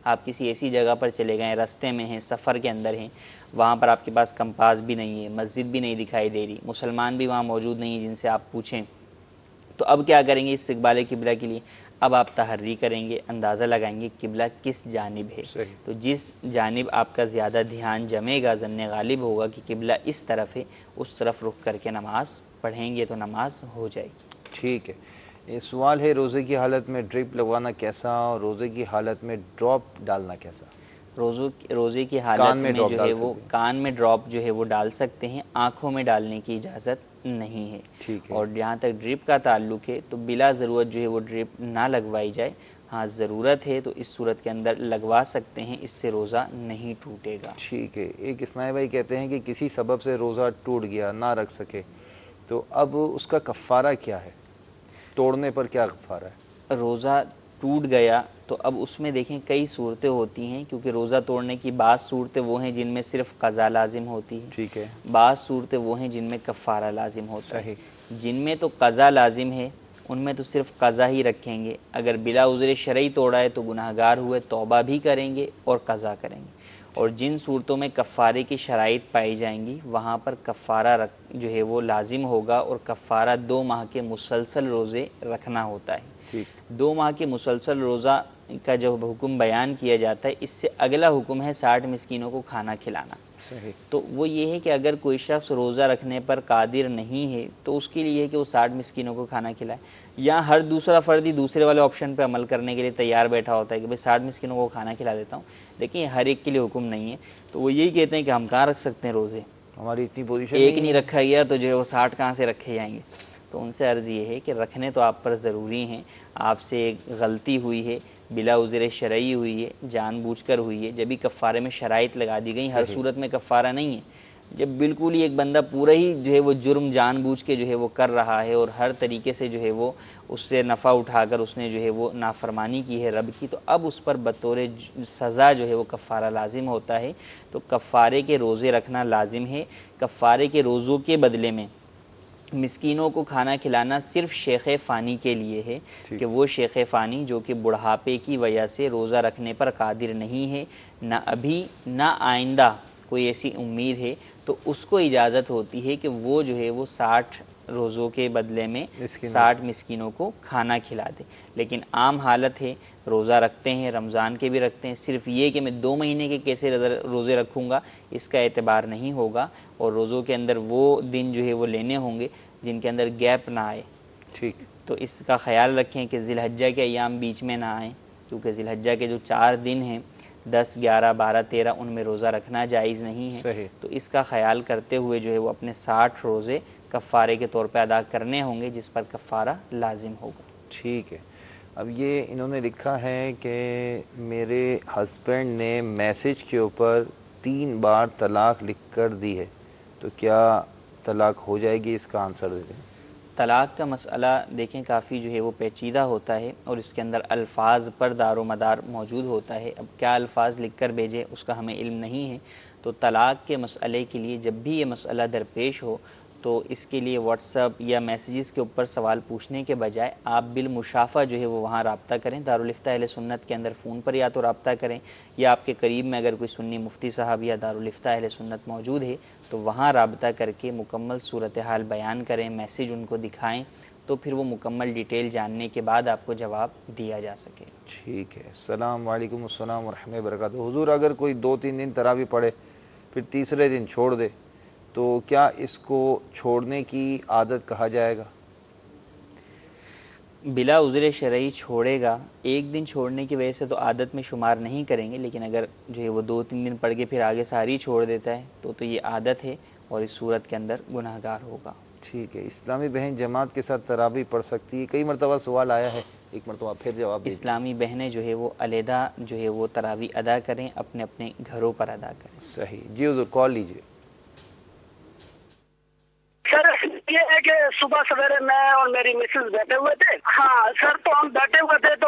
Speaker 11: آپ کسی ایسی جگہ پر چلے گئے، راستے میں ہیں، سفر کے اندر ہیں، وہاں پر آپ کے پاس کمپاس بھی نہیں ہے، مسجد بھی نہیں دکھائی دے رہی، مسلمان بھی وہاں موجود نہیں ہیں جن سے آپ پوچھیں، تو اب کیا کریں گے استقبال قبلہ کے لیے؟ اب آپ تحری کریں گے، اندازہ لگائیں گے قبلہ کس جانب ہے، تو جس جانب آپ کا زیادہ دھیان جمے گا، ظن غالب ہوگا کہ قبلہ اس طرف ہے، اس طرف رخ کر کے نماز پڑھیں گے تو نماز ہو جائے گی۔
Speaker 16: ٹھیک ہے، یہ سوال ہے روزے کی حالت میں ڈرپ لگوانا کیسا اور روزے کی حالت میں ڈراپ ڈالنا کیسا؟
Speaker 11: روزے کی حالت میں جو ہے وہ کان میں ڈراپ جو ہے وہ ڈال سکتے ہیں، آنکھوں میں ڈالنے کی اجازت نہیں ہے۔ اور جہاں تک ڈرپ کا تعلق ہے تو بلا ضرورت جو ہے وہ ڈرپ نہ لگوائی جائے، ہاں ضرورت ہے تو اس صورت کے اندر لگوا سکتے ہیں، اس سے روزہ نہیں ٹوٹے گا۔
Speaker 16: ٹھیک ہے، ایک اسماعیل بھائی کہتے ہیں کہ کسی سبب سے روزہ ٹوٹ گیا، نہ رکھ سکے، تو اب اس کا کفارہ کیا ہے؟ توڑنے پر کیا کفارہ ہے؟
Speaker 11: روزہ ٹوٹ گیا تو اب اس میں دیکھیں کئی صورتیں ہوتی ہیں، کیونکہ روزہ توڑنے کی بعض صورتیں وہ ہیں جن میں صرف قضا لازم ہوتی ہے،
Speaker 16: ٹھیک ہے،
Speaker 11: بعض صورتیں وہ ہیں جن میں کفارہ لازم ہوتا ہے۔ جن میں تو قضا لازم ہے ان میں تو صرف قضا ہی رکھیں گے، اگر بلا عذر شرعی توڑا ہے تو گناہگار ہوئے، توبہ بھی کریں گے اور قضا کریں گے۔ اور جن صورتوں میں کفارے کی شرائط پائی جائیں گی وہاں پر کفارہ جو ہے وہ لازم ہوگا، اور کفارہ 2 ماہ کے مسلسل روزے رکھنا ہوتا ہے۔ 2 ماہ کے مسلسل روزہ کا جب حکم بیان کیا جاتا ہے، اس سے اگلا حکم ہے 60 مسکینوں کو کھانا کھلانا۔ تو وہ یہ ہے کہ اگر کوئی شخص روزہ رکھنے پر قادر نہیں ہے تو اس کے لیے ہے کہ وہ 60 مسکینوں کو کھانا کھلائے، یا ہر دوسرا فرد ہی دوسرے والے آپشن پہ عمل کرنے کے لیے تیار بیٹھا ہوتا ہے کہ بھئی 60 مسکینوں کو کھانا کھلا دیتا ہوں، لیکن یہ ہر ایک کے لیے حکم نہیں ہے۔ تو وہ یہی کہتے ہیں کہ ہم کہاں رکھ سکتے ہیں روزے،
Speaker 16: ہماری اتنی پوزیشن
Speaker 11: ایک نہیں رکھا گیا تو جو ہے وہ 60 کہاں سے رکھے جائیں گے؟ تو ان سے عرض یہ ہے کہ رکھنے تو آپ پر ضروری ہیں، آپ سے ایک غلطی ہوئی ہے، بلا عذر شرعی ہوئی ہے، جان بوجھ کر ہوئی ہے، جبھی کفارے میں شرائط لگا دی گئی، ہر صورت میں کفارہ نہیں ہے۔ جب بالکل ہی ایک بندہ پورا ہی جو ہے وہ جرم جان بوجھ کے جو ہے وہ کر رہا ہے اور ہر طریقے سے جو ہے وہ اس سے نفع اٹھا کر اس نے جو ہے وہ نافرمانی کی ہے رب کی، تو اب اس پر بطور سزا جو ہے وہ کفارہ لازم ہوتا ہے۔ تو کفارے کے روزے رکھنا لازم ہے۔ کفارے کے روزوں کے بدلے میں مسکینوں کو کھانا کھلانا صرف شیخ فانی کے لیے ہے، کہ وہ شیخ فانی جو کہ بڑھاپے کی وجہ سے روزہ رکھنے پر قادر نہیں ہے، نہ ابھی نہ آئندہ کوئی ایسی امید ہے، تو اس کو اجازت ہوتی ہے کہ وہ جو ہے وہ 60 روزوں کے بدلے میں 60 مسکینوں کو کھانا کھلا دے۔ لیکن عام حالت ہے روزہ رکھتے ہیں، رمضان کے بھی رکھتے ہیں، صرف یہ کہ میں 2 مہینے کے کیسے روزے رکھوں گا اس کا اعتبار نہیں ہوگا، اور روزوں کے اندر وہ دن جو ہے وہ لینے ہوں گے جن کے اندر گیپ نہ آئے۔
Speaker 16: ٹھیک،
Speaker 11: تو اس کا خیال رکھیں کہ ذی الحجہ کے ایام بیچ میں نہ آئیں، کیونکہ ذی الحجہ کے جو 4 دن ہیں 10 11 12 13 ان میں روزہ رکھنا جائز نہیں ہے۔ تو اس کا خیال کرتے ہوئے جو ہے وہ اپنے 60 روزے کفارے کے طور پہ ادا کرنے ہوں گے، جس پر کفارہ لازم ہوگا۔
Speaker 16: ٹھیک ہے، اب یہ انہوں نے لکھا ہے کہ میرے ہسبینڈ نے میسج کے اوپر 3 بار طلاق لکھ کر دی ہے، تو کیا طلاق ہو جائے گی؟ اس کا آنسر دے دیں۔
Speaker 11: طلاق کا مسئلہ دیکھیں کافی جو ہے وہ پیچیدہ ہوتا ہے، اور اس کے اندر الفاظ پر دار و مدار موجود ہوتا ہے۔ اب کیا الفاظ لکھ کر بھیجے اس کا ہمیں علم نہیں ہے، تو طلاق کے مسئلے کے لیے جب بھی یہ مسئلہ درپیش ہو تو اس کے لیے واٹس ایپ یا میسیجز کے اوپر سوال پوچھنے کے بجائے آپ بالمشافہ جو ہے وہ وہاں رابطہ کریں۔ دارالفتہ اہل سنت کے اندر فون پر یا تو رابطہ کریں، یا آپ کے قریب میں اگر کوئی سنی مفتی صاحب یا دارالفتہ اہل سنت موجود ہے تو وہاں رابطہ کر کے مکمل صورتحال بیان کریں، میسیج ان کو دکھائیں، تو پھر وہ مکمل ڈیٹیل جاننے کے بعد آپ کو جواب دیا جا سکے۔
Speaker 16: ٹھیک ہے، السلام علیکم السلام ورحمۃ اللہ وبرکاتہ۔ حضور اگر کوئی 2-3 دن تراویح پڑھے پھر تیسرے دن چھوڑ دے تو کیا اس کو چھوڑنے کی عادت کہا جائے گا؟
Speaker 11: بلا عذر شرعی چھوڑے گا، ایک دن چھوڑنے کی وجہ سے تو عادت میں شمار نہیں کریں گے، لیکن اگر جو ہے وہ 2-3 دن پڑھ کے پھر آگے ساری چھوڑ دیتا ہے تو یہ عادت ہے اور اس صورت کے اندر گناہ گار ہوگا۔
Speaker 16: ٹھیک ہے، اسلامی بہن جماعت کے ساتھ تراویح پڑھ سکتی ہے؟ کئی مرتبہ سوال آیا ہے، ایک مرتبہ پھر جواب دیں۔
Speaker 11: اسلامی بہنیں جو ہے وہ علیحدہ جو ہے وہ تراویح ادا کریں، اپنے اپنے گھروں پر ادا کریں۔
Speaker 16: صحیح جی، حضور کال لیجیے۔
Speaker 19: سر یہ ہے کہ صبح سویرے میں اور میری مسز بیٹھے ہوئے تھے، ہاں سر، تو ہم بیٹھے ہوئے تھے تو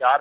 Speaker 20: 4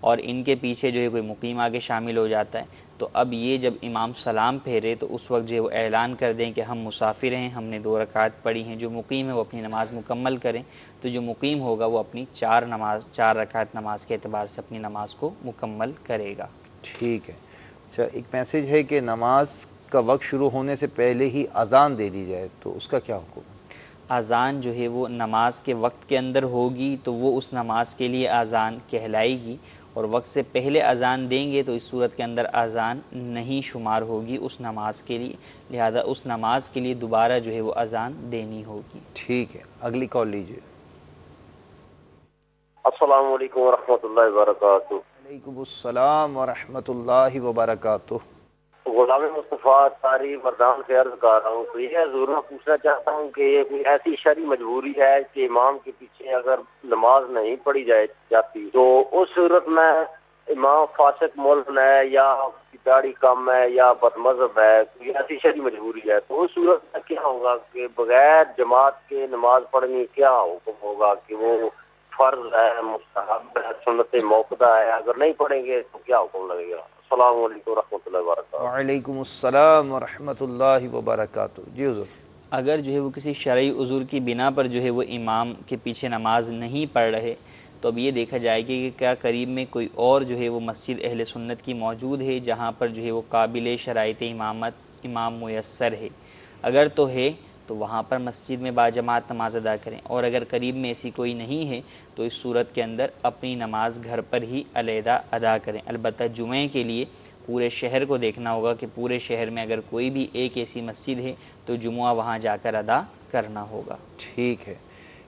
Speaker 11: اور ان کے پیچھے جو ہے کوئی مقیم آگے شامل ہو جاتا ہے، تو اب یہ جب امام سلام پھیرے تو اس وقت جو ہے وہ اعلان کر دیں کہ ہم مسافر ہیں، ہم نے 2 رکعت پڑھی ہیں، جو مقیم ہے وہ اپنی نماز مکمل کریں، تو جو مقیم ہوگا وہ اپنی 4 رکعت نماز کے اعتبار سے اپنی نماز کو مکمل کرے گا۔
Speaker 16: ٹھیک ہے۔ اچھا، ایک میسج ہے کہ نماز کا وقت شروع ہونے سے پہلے ہی اذان دے دی جائے تو اس کا کیا حکم ہے؟
Speaker 11: اذان جو ہے وہ نماز کے وقت کے اندر ہوگی تو وہ اس نماز کے لیے اذان کہلائے گی، اور وقت سے پہلے اذان دیں گے تو اس صورت کے اندر اذان نہیں شمار ہوگی اس نماز کے لیے، لہذا اس نماز کے لیے دوبارہ جو ہے وہ اذان دینی ہوگی۔
Speaker 16: ٹھیک ہے، اگلی کال لیجیے۔
Speaker 18: السلام علیکم ورحمۃ اللہ وبرکاتہ۔
Speaker 16: وعلیکم السلام ورحمۃ اللہ وبرکاتہ۔
Speaker 18: غلام مصطفیٰ طاری مردان سے عرض کر رہا ہوں، تو یہ حضور میں پوچھنا چاہتا ہوں کہ یہ کوئی ایسی شرعی مجبوری ہے کہ امام کے پیچھے اگر نماز نہیں پڑھی جاتی تو اس صورت میں امام فاسق ملزم ہے یا داڑھی کم ہے یا بد مذہب ہے، کوئی ایسی شرعی مجبوری ہے تو اس صورت میں کیا ہوگا کہ بغیر جماعت کے نماز پڑھنی کیا حکم ہوگا کہ وہ فرض ہے، مستحب ہے، سنت موقدہ ہے، اگر نہیں پڑھیں گے تو کیا حکم لگے گا؟ السلام علیکم ورحمۃ اللہ وبرکاتہ۔
Speaker 16: وعلیکم السلام ورحمۃ اللہ وبرکاتہ۔ جی حضور،
Speaker 11: اگر جو ہے وہ کسی شرعی عذر کی بنا پر جو ہے وہ امام کے پیچھے نماز نہیں پڑھ رہے تو اب یہ دیکھا جائے گا کہ کیا قریب میں کوئی اور جو ہے وہ مسجد اہل سنت کی موجود ہے جہاں پر جو ہے وہ قابل شرائط امامت امام میسر ہے، اگر تو ہے تو وہاں پر مسجد میں باجماعت نماز ادا کریں، اور اگر قریب میں ایسی کوئی نہیں ہے تو اس صورت کے اندر اپنی نماز گھر پر ہی علیحدہ ادا کریں۔ البتہ جمعے کے لیے پورے شہر کو دیکھنا ہوگا کہ پورے شہر میں اگر کوئی بھی ایک ایسی مسجد ہے تو جمعہ وہاں جا کر ادا کرنا ہوگا۔
Speaker 16: ٹھیک ہے۔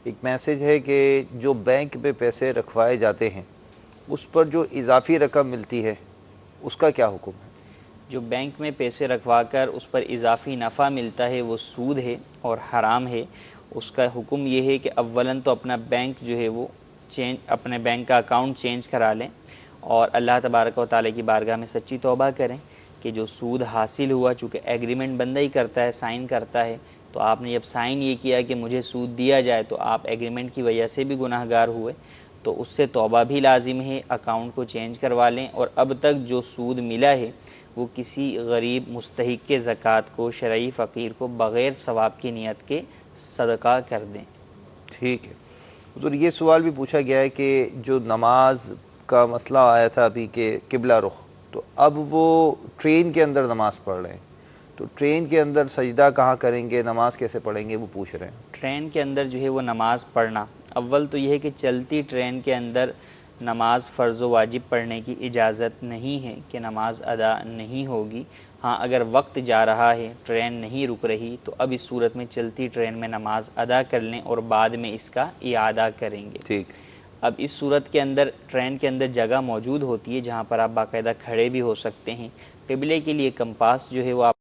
Speaker 16: ایک میسج ہے کہ جو بینک میں پیسے رکھوائے جاتے ہیں اس پر جو اضافی رقم ملتی ہے اس کا کیا حکم ہے؟
Speaker 11: جو بینک میں پیسے رکھوا کر اس پر اضافی نفع ملتا ہے وہ سود ہے اور حرام ہے۔ اس کا حکم یہ ہے کہ اولاً تو اپنا بینک جو ہے وہ اپنے بینک کا اکاؤنٹ چینج کرا لیں اور اللہ تبارک و تعالیٰ کی بارگاہ میں سچی توبہ کریں کہ جو سود حاصل ہوا، چونکہ ایگریمنٹ بندہ ہی کرتا ہے، سائن کرتا ہے، تو آپ نے جب سائن یہ کیا کہ مجھے سود دیا جائے تو آپ ایگریمنٹ کی وجہ سے بھی گناہ گار ہوئے، تو اس سے توبہ بھی لازم ہے، اکاؤنٹ کو چینج کروا لیں، اور اب تک جو سود ملا ہے وہ کسی غریب مستحق کے زکوٰۃ کو، شرعی فقیر کو بغیر ثواب کی نیت کے صدقہ کر دیں۔
Speaker 16: ٹھیک ہے حضور، یہ سوال بھی پوچھا گیا ہے کہ جو نماز کا مسئلہ آیا تھا ابھی کہ قبلہ رخ، تو اب وہ ٹرین کے اندر نماز پڑھ رہے ہیں، تو ٹرین کے اندر سجدہ کہاں کریں گے، نماز کیسے پڑھیں گے، وہ پوچھ رہے ہیں۔
Speaker 11: ٹرین کے اندر جو ہے وہ نماز پڑھنا، اول تو یہ ہے کہ چلتی ٹرین کے اندر نماز فرض و واجب پڑھنے کی اجازت نہیں ہے کہ نماز ادا نہیں ہوگی۔ ہاں اگر وقت جا رہا ہے، ٹرین نہیں رک رہی، تو اب اس صورت میں چلتی ٹرین میں نماز ادا کر لیں اور بعد میں اس کا اعادہ کریں گے۔
Speaker 16: ٹھیک۔
Speaker 11: اب اس صورت کے اندر ٹرین کے اندر جگہ موجود ہوتی ہے جہاں پر آپ باقاعدہ کھڑے بھی ہو سکتے ہیں۔ قبلے کے لیے کمپاس جو ہے وہ آپ